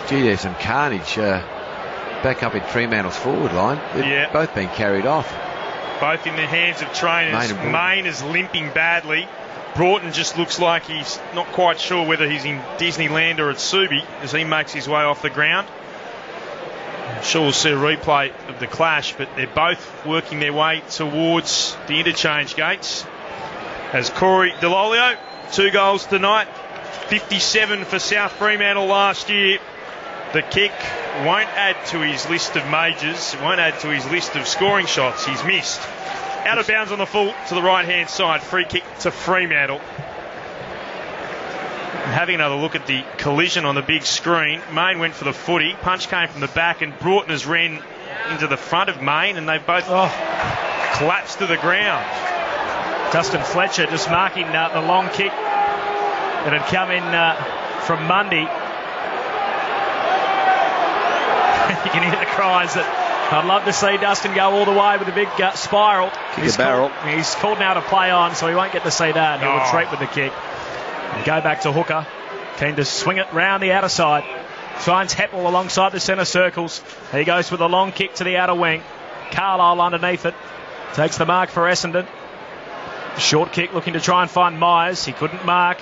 Gee, there's some carnage back up in Fremantle's forward line. They've both been carried off. Both in the hands of trainers. Main is limping badly. Broughton just looks like he's not quite sure whether he's in Disneyland or at Subi as he makes his way off the ground. I'm sure we'll see a replay of the clash, but they're both working their way towards the interchange gates. As Corey Delolio, 2 goals tonight, 57 for South Fremantle last year. The kick won't add to his list of majors, it won't add to his list of scoring shots he's missed. Out of bounds on the full to the right-hand side. Free kick to Fremantle. Having another look at the collision on the big screen. Main went for the footy. Punch came from the back and Broughton has ran into the front of Main and they both collapsed to the ground. Dustin Fletcher just marking the long kick that had come in from Mundy. You can hear the cries that I'd love to see Dustin go all the way with a big spiral. He's barrel. He's called now to play on, so he won't get to see that. He'll retreat with the kick. And go back to Hooker. Keen to swing it round the outer side. Finds Heppel alongside the centre circles. He goes with a long kick to the outer wing. Carlisle underneath it. Takes the mark for Essendon. Short kick looking to try and find Myers. He couldn't mark.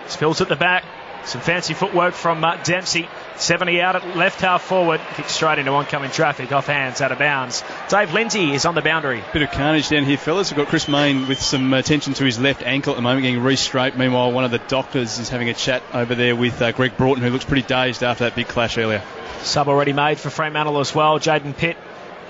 Spills at the back. Some fancy footwork from Dempsey. 70 out at left half forward. Kicks straight into oncoming traffic. Off hands, out of bounds. Dave Lindsay is on the boundary. Bit of carnage down here, fellas. We've got Chris Main with some attention to his left ankle at the moment, getting re-straight. Meanwhile, one of the doctors is having a chat over there with Greg Broughton, who looks pretty dazed after that big clash earlier. Sub already made for Fremantle as well. Jaden Pitt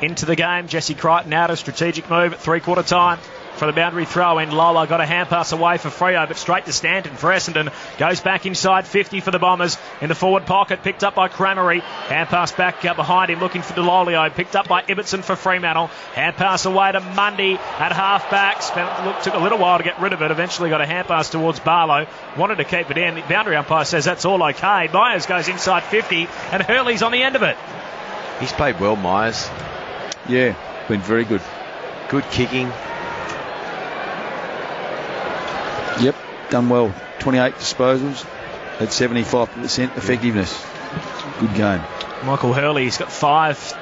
into the game. Jesse Crichton out. A strategic move at 3/4 time. For the boundary throw in, Lola got a hand pass away for Freo, but straight to Stanton for Essendon. Goes back inside 50 for the Bombers. In the forward pocket, picked up by Cramery. Hand pass back behind him, looking for Delolio. Picked up by Ibbotson for Fremantle. Hand pass away to Mundy at half back. Took a little while to get rid of it. Eventually got a hand pass towards Barlow. Wanted to keep it in. The boundary umpire says that's all okay. Myers goes inside 50, and Hurley's on the end of it. He's played well, Myers. Yeah, been very good. Good kicking. Yep, done well. 28 disposals at 75% effectiveness. Good game. Michael Hurley, he's got 5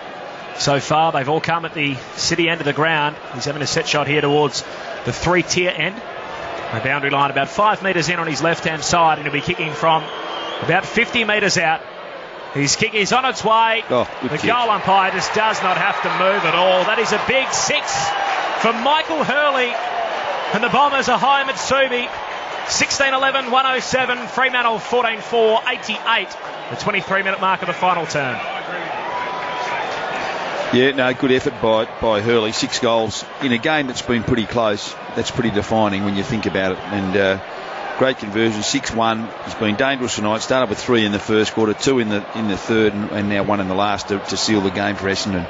so far. They've all come at the city end of the ground. He's having a set shot here towards the 3-tier end. The boundary line about 5 metres in on his left-hand side, and he'll be kicking from about 50 metres out. His kick is on its way. The goal umpire just does not have to move at all. That is a big 6 for Michael Hurley. And the Bombers are home at Subi. 16-11, 107. Fremantle 14-4, 88. The 23-minute mark of the final term. Yeah, no, good effort by Hurley. 6 goals in a game that's been pretty close. That's pretty defining when you think about it. And great conversion, 6-1. He's been dangerous tonight. Started with 3 in the first quarter, 2 in the third, and now 1 in the last to seal the game for Essendon.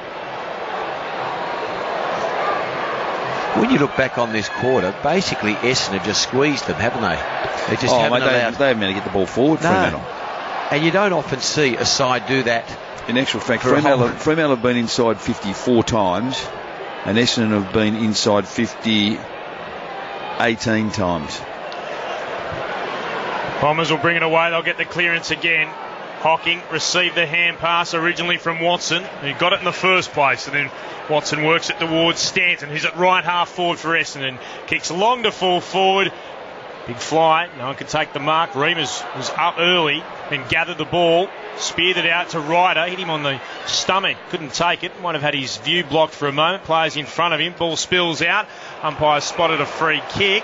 When you look back on this quarter, basically Essendon have just squeezed them, haven't they? They just haven't allowed... They haven't been able to get the ball forward, Fremantle. And you don't often see a side do that. In actual fact, Fremantle have been inside 54 times, and Essendon have been inside 50 18 times. Bombers will bring it away. They'll get the clearance again. Hocking received the hand pass originally from Watson. He got it in the first place, and then Watson works it towards Stanton, who's at right half forward for Essendon. Kicks long to full forward. Big fly. No one could take the mark. Remus was up early and gathered the ball. Speared it out to Ryder. Hit him on the stomach. Couldn't take it. Might have had his view blocked for a moment. Players in front of him. Ball spills out. Umpire spotted a free kick.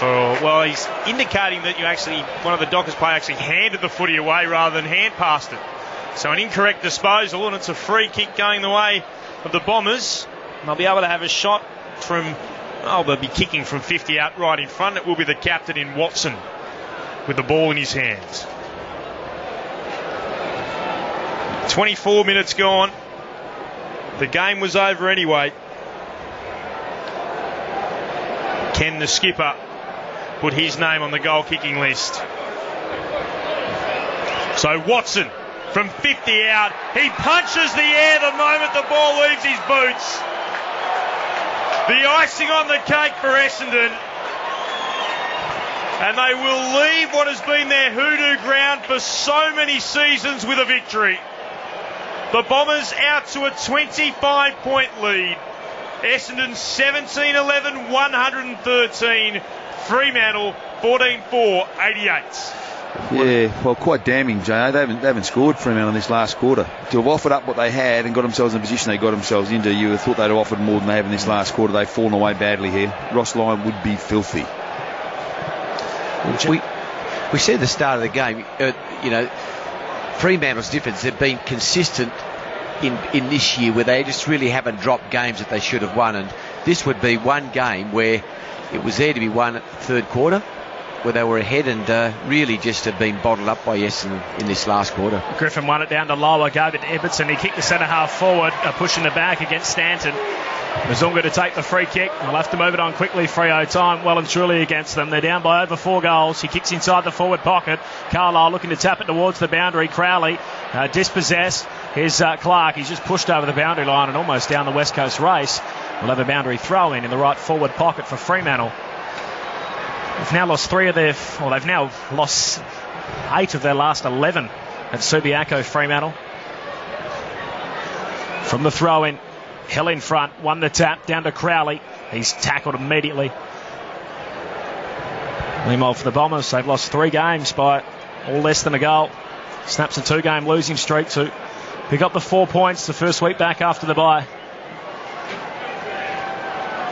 He's indicating that one of the Dockers players actually handed the footy away rather than hand passed it. So an incorrect disposal, and it's a free kick going the way of the Bombers. And they'll be able to have a shot from, they'll be kicking from 50 out right in front. It will be the captain in Watson with the ball in his hands. 24 minutes gone. The game was over anyway. Ken, the skipper, put his name on the goal kicking list. So Watson from 50 out. He punches the air the moment the ball leaves his boots. The icing on the cake for Essendon. And they will leave what has been their hoodoo ground for so many seasons with a victory. The Bombers out to a 25-point lead. Essendon 17-11, 113. Fremantle 14-4, 88. Yeah, well, quite damning, Jay. They haven't scored Fremantle in this last quarter. To have offered up what they had and got themselves in the position they got themselves into, you would have thought they'd have offered more than they have in this last quarter. They've fallen away badly here. Ross Lyon would be filthy. We said at the start of the game, Fremantle's difference. They've been consistent in this year where they just really haven't dropped games that they should have won, and this would be one game where it was there to be won at the third quarter, where they were ahead and really just have been bottled up by Essendon in this last quarter. Griffin won it down to Lower, gave it to Ibbotson. He kicked the centre half forward, pushing the back against Stanton. Mazunga to take the free kick. They'll have to move it on quickly. Freo time well and truly against them. They're down by over 4 goals. He kicks inside the forward pocket. Carlisle looking to tap it towards the boundary. Crowley dispossessed. Here's Clark. He's just pushed over the boundary line and almost down the West Coast race. We'll have a boundary throw in the right forward pocket for Fremantle. They've now lost they've now lost 8 of their last 11 at Subiaco, Fremantle. From the throw in, Hill in front, won the tap, down to Crowley. He's tackled immediately. Meanwhile, for the Bombers, they've lost 3 games by all less than a goal. Snaps a 2-game losing streak to pick up the 4 points the first week back after the bye.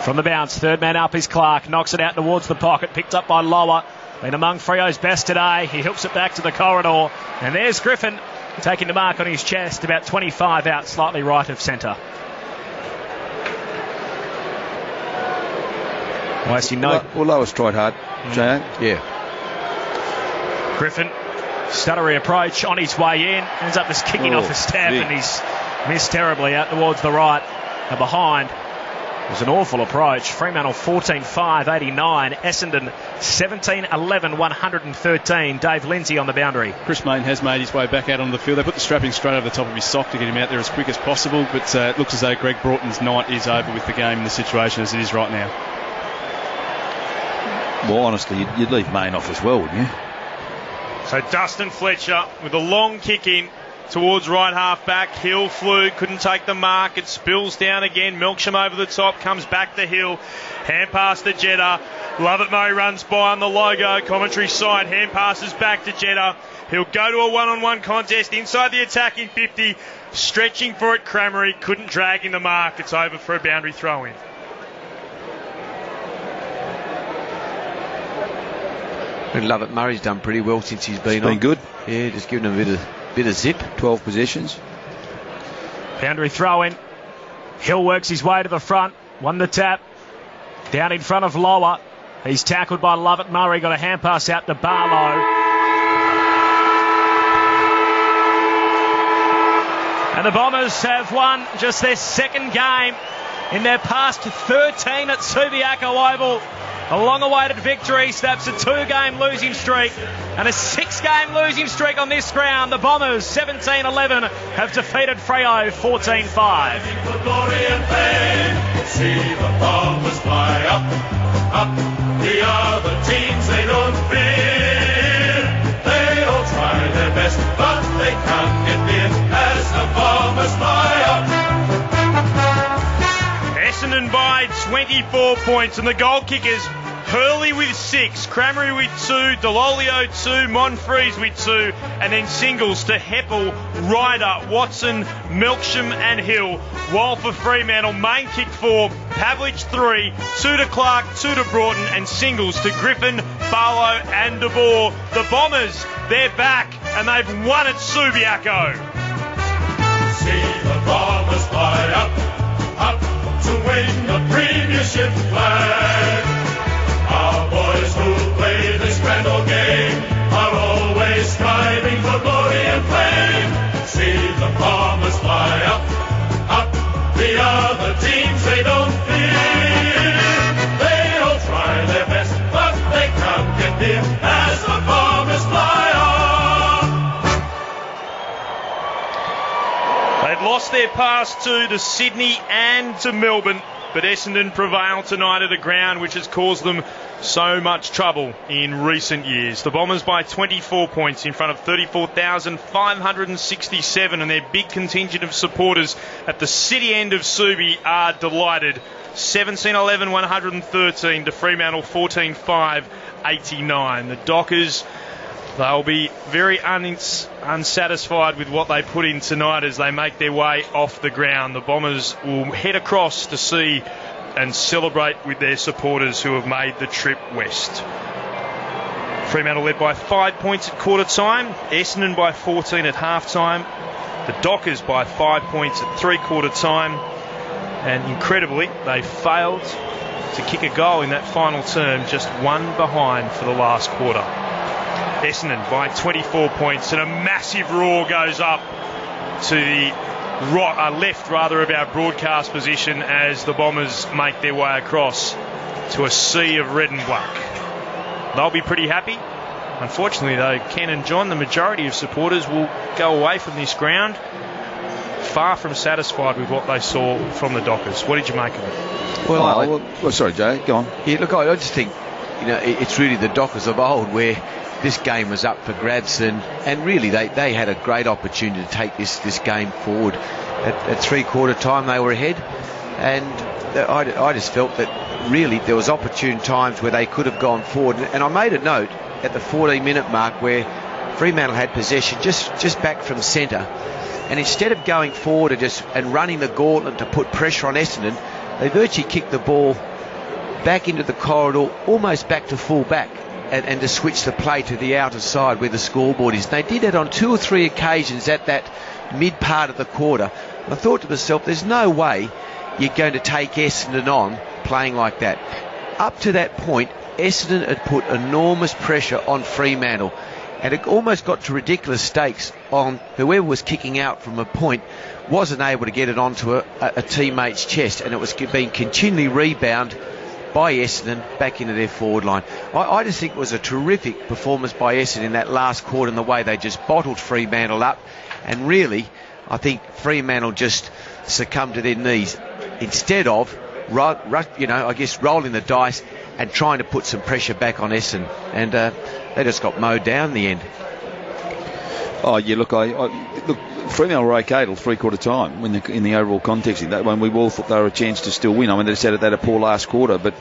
From the bounce, third man up is Clark. Knocks it out towards the pocket, picked up by Lower. Been among Freo's best today. He hooks it back to the corridor. And there's Griffin taking the mark on his chest, about 25 out, slightly right of centre. Well, Lower's tried hard, Jay. Yeah. Griffin, stuttery approach on his way in, ends up just kicking off a step, and he's missed terribly out towards the right. And behind was an awful approach. Fremantle 14-5, 89. Essendon 17-11, 113. Dave Lindsay on the boundary. Chris Mayne has made his way back out onto the field. They put the strapping straight over the top of his sock to get him out there as quick as possible, but it looks as though Greg Broughton's night is over with the game in the situation as it is right now. Well, honestly, you'd leave Mayne off as well, wouldn't you? So Dustin Fletcher with a long kick in towards right half back. Hill flew, couldn't take the mark. It spills down again. Milksham over the top, comes back to Hill. Hand pass to Jeddah. Lovett Murray runs by on the logo. Commentary side. Hand passes back to Jeddah. He'll go to a one-on-one contest inside the attacking 50. Stretching for it, Cramery. Couldn't drag in the mark. It's over for a boundary throw-in. Lovett Murray's done pretty well since he's been on. Been good. Yeah, just giving him a bit of zip. 12 possessions. Boundary throw in. Hill works his way to the front. Won the tap. Down in front of Lower. He's tackled by Lovett Murray. Got a hand pass out to Barlow. And the Bombers have won just their second game in their past 13 at Subiaco Oval. A long-awaited victory snaps a 2-game losing streak and a 6-game losing streak on this ground. The Bombers, 17-11, have defeated Freo 14-5. For glory and fame, see the Bombers fly up, up. The other teams, they don't fear. They all try their best, but they can't get near as the Bombers fly up. Essendon by 24 points, and the goal kickers, Hurley with 6, Cramery with 2, Delolio 2, Monfries with 2, and then singles to Heppel, Ryder, Watson, Milksham and Hill. While for Fremantle, Main kicked 4, Pavlich 3, 2 to Clark, 2 to Broughton, and singles to Griffin, Barlow and De Boer. The Bombers, they're back, and they've won at Subiaco. fly up, up to win the premiership flag. Our boys who play this grand old game are always striving for glory and fame. See the Bombers fly up, up, the other teams they don't fear. They all try their best, but they can't get near as the Bombers fly on. They've lost their past two to Sydney and to Melbourne, but Essendon prevail tonight at a ground which has caused them so much trouble in recent years. The Bombers by 24 points in front of 34,567, and their big contingent of supporters at the city end of Subi are delighted. 17-11-113 to Fremantle 14-5-89. The Dockers, they'll be very unsatisfied with what they put in tonight as they make their way off the ground. The Bombers will head across to see and celebrate with their supporters who have made the trip west. Fremantle led by 5 points at quarter time, Essendon by 14 at half time, the Dockers by 5 points at three-quarter time, and incredibly they failed to kick a goal in that final term, just one behind for the last quarter. Essendon by 24 points, and a massive roar goes up to the left of our broadcast position as the Bombers make their way across to a sea of red and black. They'll be pretty happy. Unfortunately though, Ken and John, the majority of supporters will go away from this ground far from satisfied with what they saw from the Dockers. What did you make of it? Well, sorry Jay, go on. Yeah, look, I just think, it's really the Dockers of old where this game was up for grabs, and really they had a great opportunity to take this game forward. At three-quarter time they were ahead, and I just felt that really there was opportune times where they could have gone forward. And I made a note at the 14-minute mark where Fremantle had possession just back from centre, and instead of going forward and running the gauntlet to put pressure on Essendon, they virtually kicked the ball back into the corridor, almost back to full back, and to switch the play to the outer side where the scoreboard is. They did that on 2 or 3 occasions at that mid part of the quarter. And I thought to myself, there's no way you're going to take Essendon on playing like that. Up to that point, Essendon had put enormous pressure on Fremantle, and it almost got to ridiculous stakes on whoever was kicking out from a point wasn't able to get it onto a teammate's chest, and it was being continually rebound by Essendon back into their forward line. I just think it was a terrific performance by Essendon in that last quarter, in the way they just bottled Fremantle up, and really I think Fremantle just succumbed to their knees instead of rolling the dice and trying to put some pressure back on Essendon, and they just got mowed down in the end. Oh yeah, look, Fremantle were okay till three-quarter time in the overall context of that one. We all thought they were a chance to still win. I mean, they said they had a poor last quarter, but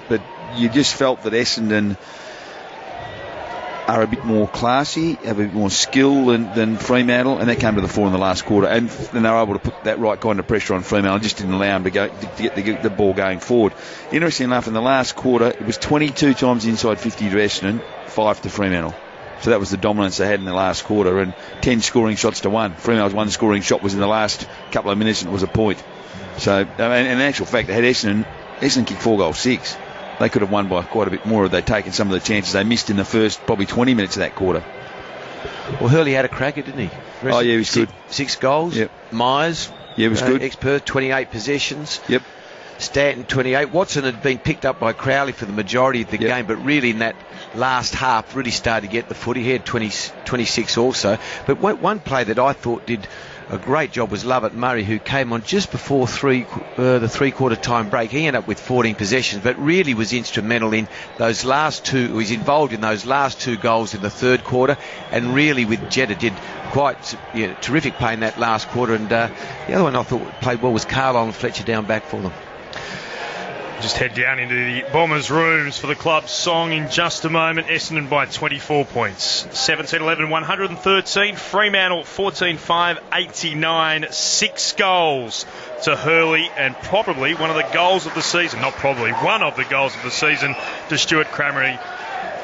you just felt that Essendon are a bit more classy, have a bit more skill than Fremantle, and they came to the fore in the last quarter, and they were able to put that right kind of pressure on Fremantle. It just didn't allow them to get the ball going forward. Interesting enough, in the last quarter, it was 22 times inside 50 to Essendon, 5 to Fremantle. So that was the dominance they had in the last quarter, and 10 scoring shots to 1. Fremantle's one scoring shot was in the last couple of minutes, and it was a point. So, in actual fact, they had Essendon kicked 4 goals, 6. They could have won by quite a bit more had they taken some of the chances they missed in the first probably 20 minutes of that quarter. Well, Hurley had a cracker, didn't he? Oh, yeah, he was good. 6 goals. Yep. Myers. Yeah, he was good. Ex-Perth, 28 possessions. Yep. Stanton, 28. Watson had been picked up by Crowley for the majority of the game, but really in that last half really started to get the footy. He had 26 also. But one play that I thought did a great job was Lovett Murray, who came on just before the three-quarter time break. He ended up with 14 possessions, but really was instrumental in those last 2. He was involved in those last 2 goals in the third quarter, and really with Jeddah did quite terrific play in that last quarter. And the other one I thought played well was Carlisle and Fletcher down back for them. Just head down into the Bombers' rooms for the club's song in just a moment. Essendon by 24 points. 17-11-113. Fremantle 14-5-89. 6 goals to Hurley, and probably one of the goals of the season. Not probably, one of the goals of the season to Stuart Cramery.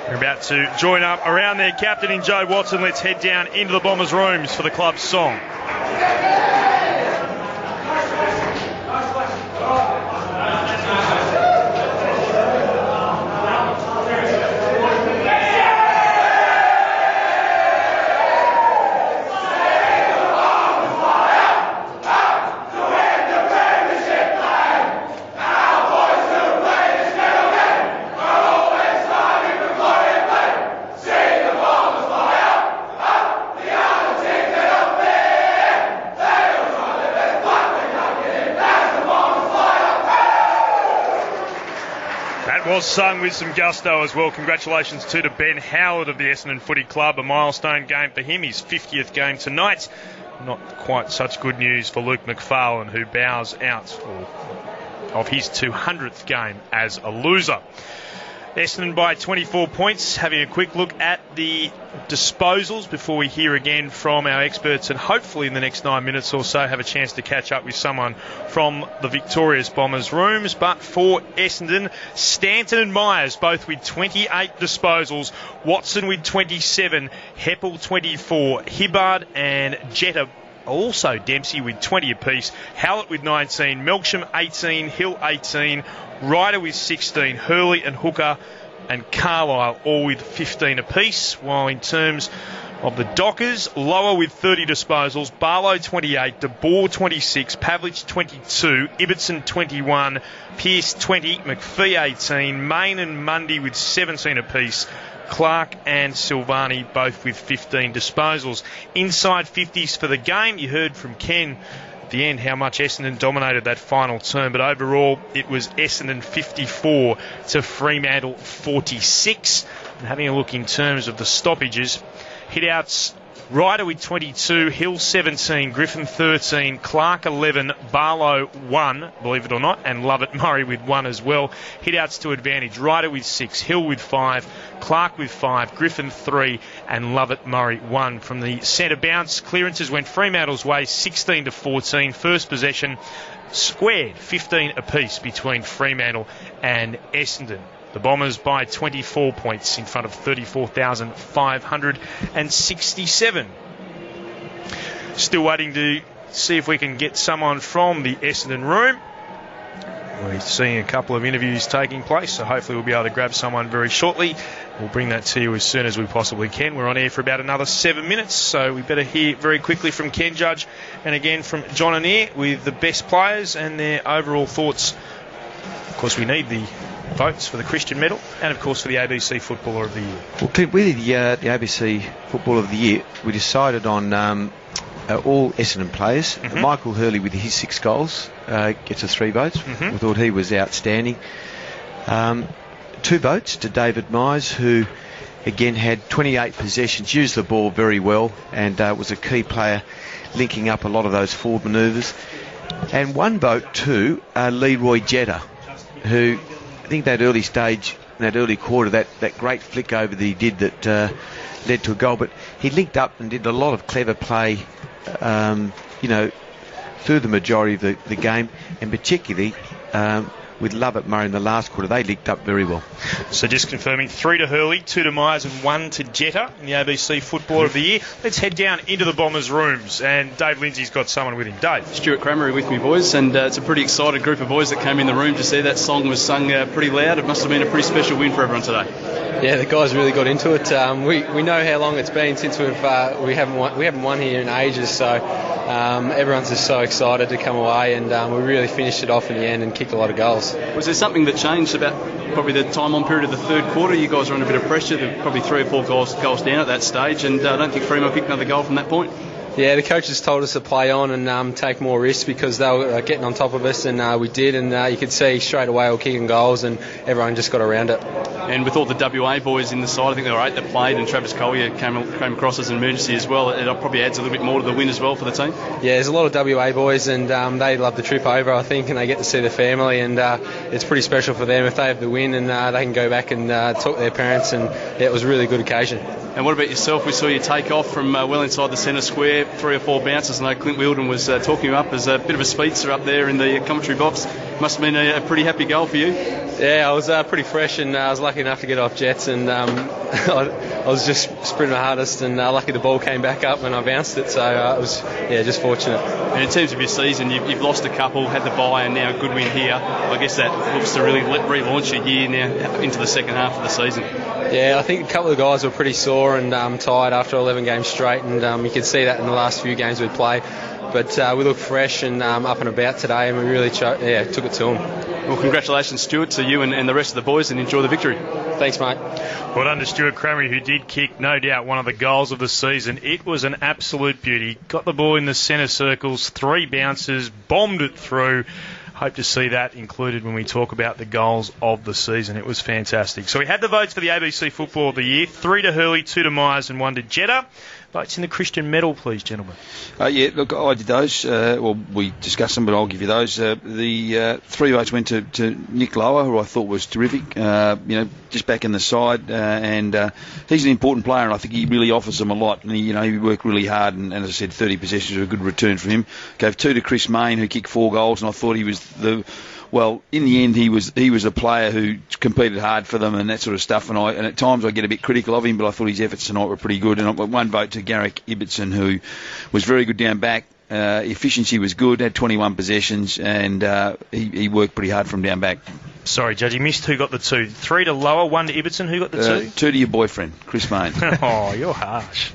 We're about to join up around their captain in Joe Watson. Let's head down into the Bombers' rooms for the club's song. It was sung with some gusto as well. Congratulations to Ben Howard of the Essendon Footy Club. A milestone game for him, his 50th game tonight. Not quite such good news for Luke McFarlane, who bows out of his 200th game as a loser. Essendon by 24 points. Having a quick look at the disposals before we hear again from our experts, and hopefully in the next 9 minutes or so have a chance to catch up with someone from the victorious Bombers rooms. But for Essendon, Stanton and Myers both with 28 disposals, Watson with 27, Heppel 24, Hibbard and Jetta also Dempsey with 20 apiece, Hallett with 19, Melksham 18, Hill 18, Ryder with 16, Hurley and Hooker and Carlisle all with 15 apiece, while in terms of the Dockers, Lower with 30 disposals, Barlow 28, De Boer 26, Pavlich 22, Ibbotson 21, Pearce 20, McPhee 18, Main and Mundy with 17 apiece, Clark and Silvani both with 15 disposals. Inside 50s for the game. You heard from Ken at the end how much Essendon dominated that final term, but overall it was Essendon 54 to Fremantle 46. And having a look in terms of the stoppages, hit-outs, Ryder with 22, Hill 17, Griffin 13, Clark 11, Barlow 1, believe it or not, and Lovett Murray with 1 as well. Hit-outs to advantage, Ryder with 6, Hill with 5, Clark with 5, Griffin 3 and Lovett Murray 1. From the centre bounce, clearances went Fremantle's way 16 to 14. First possession squared 15 apiece between Fremantle and Essendon. The Bombers by 24 points in front of 34,567. Still waiting to see if we can get someone from the Essendon room. We're seeing a couple of interviews taking place, so hopefully we'll be able to grab someone very shortly. We'll bring that to you as soon as we possibly can. We're on air for about another 7 minutes, so we better hear very quickly from Ken Judge and again from John Annear with the best players and their overall thoughts. Of course, we need the votes for the Christian medal and of course for the ABC Footballer of the Year. Well, Clint, with the ABC Footballer of the Year, we decided on all Essendon players. Mm-hmm. Michael Hurley with his 6 goals gets us 3 votes. Mm-hmm. We thought he was outstanding. 2 votes to David Myers, who again had 28 possessions, used the ball very well and was a key player linking up a lot of those forward manoeuvres. And 1 vote to Leroy Jetta, who I think that early stage, that early quarter, that great flick over that he did that led to a goal, but he linked up and did a lot of clever play, through the majority of the game, and particularly with Lovett Murray in the last quarter. They linked up very well. So just confirming, 3 to Hurley, 2 to Myers and 1 to Jetta in the ABC Footballer of the Year. Let's head down into the Bombers rooms, and Dave Lindsay's got someone with him. Dave. Stuart Cramery with me, boys, and it's a pretty excited group of boys that came in the room to see that song was sung pretty loud. It must have been a pretty special win for everyone today. Yeah, the guys really got into it. We know how long it's been since we haven't won here in ages, so everyone's just so excited to come away, and we really finished it off in the end and kicked a lot of goals. Was there something that changed about probably the time-on period of the third quarter? You guys were under a bit of pressure. There were probably 3 or 4 goals down at that stage, and I don't think Fremantle picked another goal from that point. Yeah, the coaches told us to play on and take more risks because they were getting on top of us, and we did, and you could see straight away we were kicking goals and everyone just got around it. And with all the WA boys in the side, I think there were 8 that played, and Travis Collier came across as an emergency as well. It probably adds a little bit more to the win as well for the team. Yeah, there's a lot of WA boys, and they love the trip over, I think, and they get to see their family, and it's pretty special for them if they have the win, and they can go back and talk to their parents, and yeah, it was a really good occasion. And what about yourself? We saw you take off from well inside the centre square, 3 or 4 bounces. I know Clint Wheeldon was talking you up as a bit of a speedster up there in the commentary box. Must have been a pretty happy goal for you. Yeah, I was pretty fresh, and I was lucky enough to get off jets, and I was just sprinting my hardest, and lucky the ball came back up when I bounced it, so it was just fortunate. And in terms of your season, you've lost a couple, had the bye, and now a good win here. I guess that looks to really relaunch your year now into the second half of the season. Yeah, I think a couple of guys were pretty sore and tired after 11 games straight, and you could see that in the last few games we played. But we look fresh and up and about today, and we really took it to them. Well, congratulations, Stuart, to you and the rest of the boys, and enjoy the victory. Thanks, mate. Well done to Stuart Cramery, who did kick, no doubt, one of the goals of the season. It was an absolute beauty. Got the ball in the centre circles, 3 bounces, bombed it through. hope to see that included when we talk about the goals of the season. It was fantastic. So we had the votes for the ABC Football of the Year. 3 to Hurley, 2 to Myers and 1 to Jeddah. Votes in the Christian medal, please, gentlemen. Yeah, look, I did those. We discussed them, but I'll give you those. The 3 votes went to Nick Lower, who I thought was terrific. Just back in the side, and he's an important player, and I think he really offers them a lot. And he worked really hard, and as I said, 30 possessions were a good return for him. Gave 2 to Chris Main, who kicked 4 goals, and I thought he was in the end, he was a player who competed hard for them and that sort of stuff. And at times I get a bit critical of him, but I thought his efforts tonight were pretty good. And I got 1 vote to Garrick Ibbotson, who was very good down back. Efficiency was good, had 21 possessions, and he worked pretty hard from down back. Sorry, Judge, you missed who got the 2. 3 to Lower, 1 to Ibbotson. Who got the 2? 2 to your boyfriend, Chris Main. Oh, you're harsh.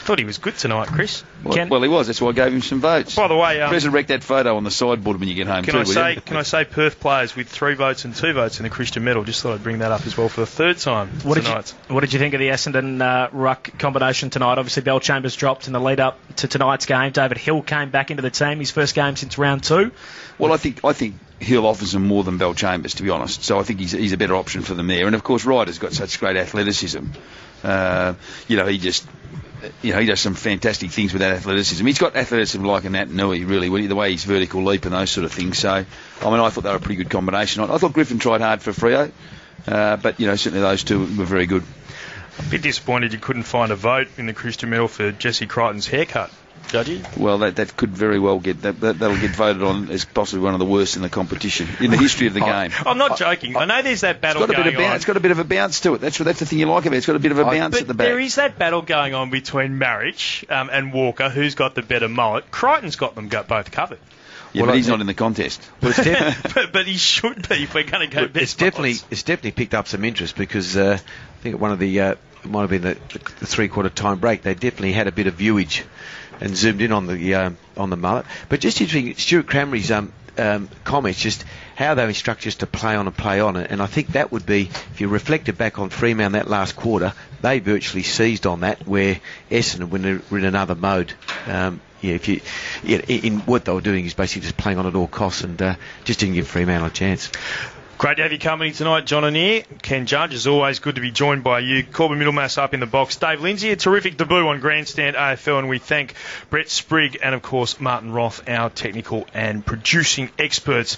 Thought he was good tonight, Chris. Well, he was. That's why I gave him some votes. By the way, resurrect that photo on the sideboard when you get home. Can I say Perth players with 3 votes and 2 votes in the Christian medal? Just thought I'd bring that up as well for the 3rd time tonight. What did you think of the Essendon ruck combination tonight? Obviously, Bell Chambers dropped in the lead up to tonight's game. David Hill came back into the team, his first game since round 2. Well, I think Hill offers them more than Bell Chambers, to be honest. So I think he's a better option for them there. And of course, Ryder's got such great athleticism. He does some fantastic things with that athleticism. He's got athleticism like an Nui, really, the way he's vertical leap and those sort of things. So, I thought they were a pretty good combination. I thought Griffin tried hard for Freo, but, certainly those 2 were very good. A bit disappointed you couldn't find a vote in the Christian medal for Jesse Crichton's haircut, Judgy. Well, that could very well that'll get voted on as possibly one of the worst in the competition, in the history of the game. I'm not joking. I know there's that battle going on. It's got a bit of a bounce to it. That's the thing you like about it. It's got a bit of a bounce at the back. There is that battle going on between Marriage and Walker, who's got the better mullet. Crichton's got them both covered. Yeah, but he's not in the contest. Well, but he should be if we're going to go best. It's definitely picked up some interest because I think at one of the it might have been the 3/4 time break. They definitely had a bit of viewage and zoomed in on the mullet. But just interesting, Stuart Cranberry's comments, just how they instruct us to play on and play on it. And I think that would be, if you reflected back on Fremantle that last quarter, they virtually seized on that, where Essendon were in another mode. In what they were doing is basically just playing on at all costs and just didn't give Fremantle a chance. Great to have you company tonight, John Anir. Ken Judge, is always good to be joined by you. Corbin Middlemass up in the box. Dave Lindsay, a terrific debut on Grandstand AFL, and we thank Brett Sprigg and, of course, Martin Roth, our technical and producing experts.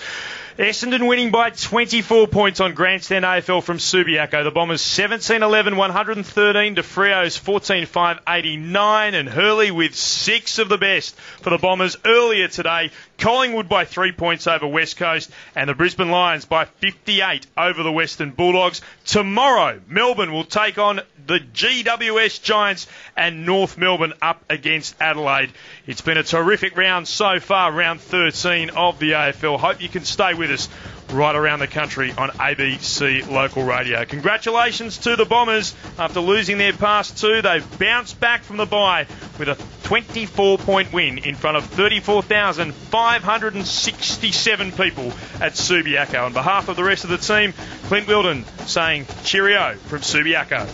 Essendon winning by 24 points on Grandstand AFL from Subiaco. The Bombers 17-11, 113 to Freo's 14-5, 89, and Hurley with 6 of the best for the Bombers earlier today. Collingwood by 3 points over West Coast, and the Brisbane Lions by 58 over the Western Bulldogs. Tomorrow, Melbourne will take on the GWS Giants, and North Melbourne up against Adelaide. It's been a terrific round so far, round 13 of the AFL. Hope you can stay with us right around the country on ABC Local Radio. Congratulations to the Bombers. After losing their past 2, they've bounced back from the bye with a 24-point win in front of 34,567 people at Subiaco. On behalf of the rest of the team, Clint Wilden saying cheerio from Subiaco.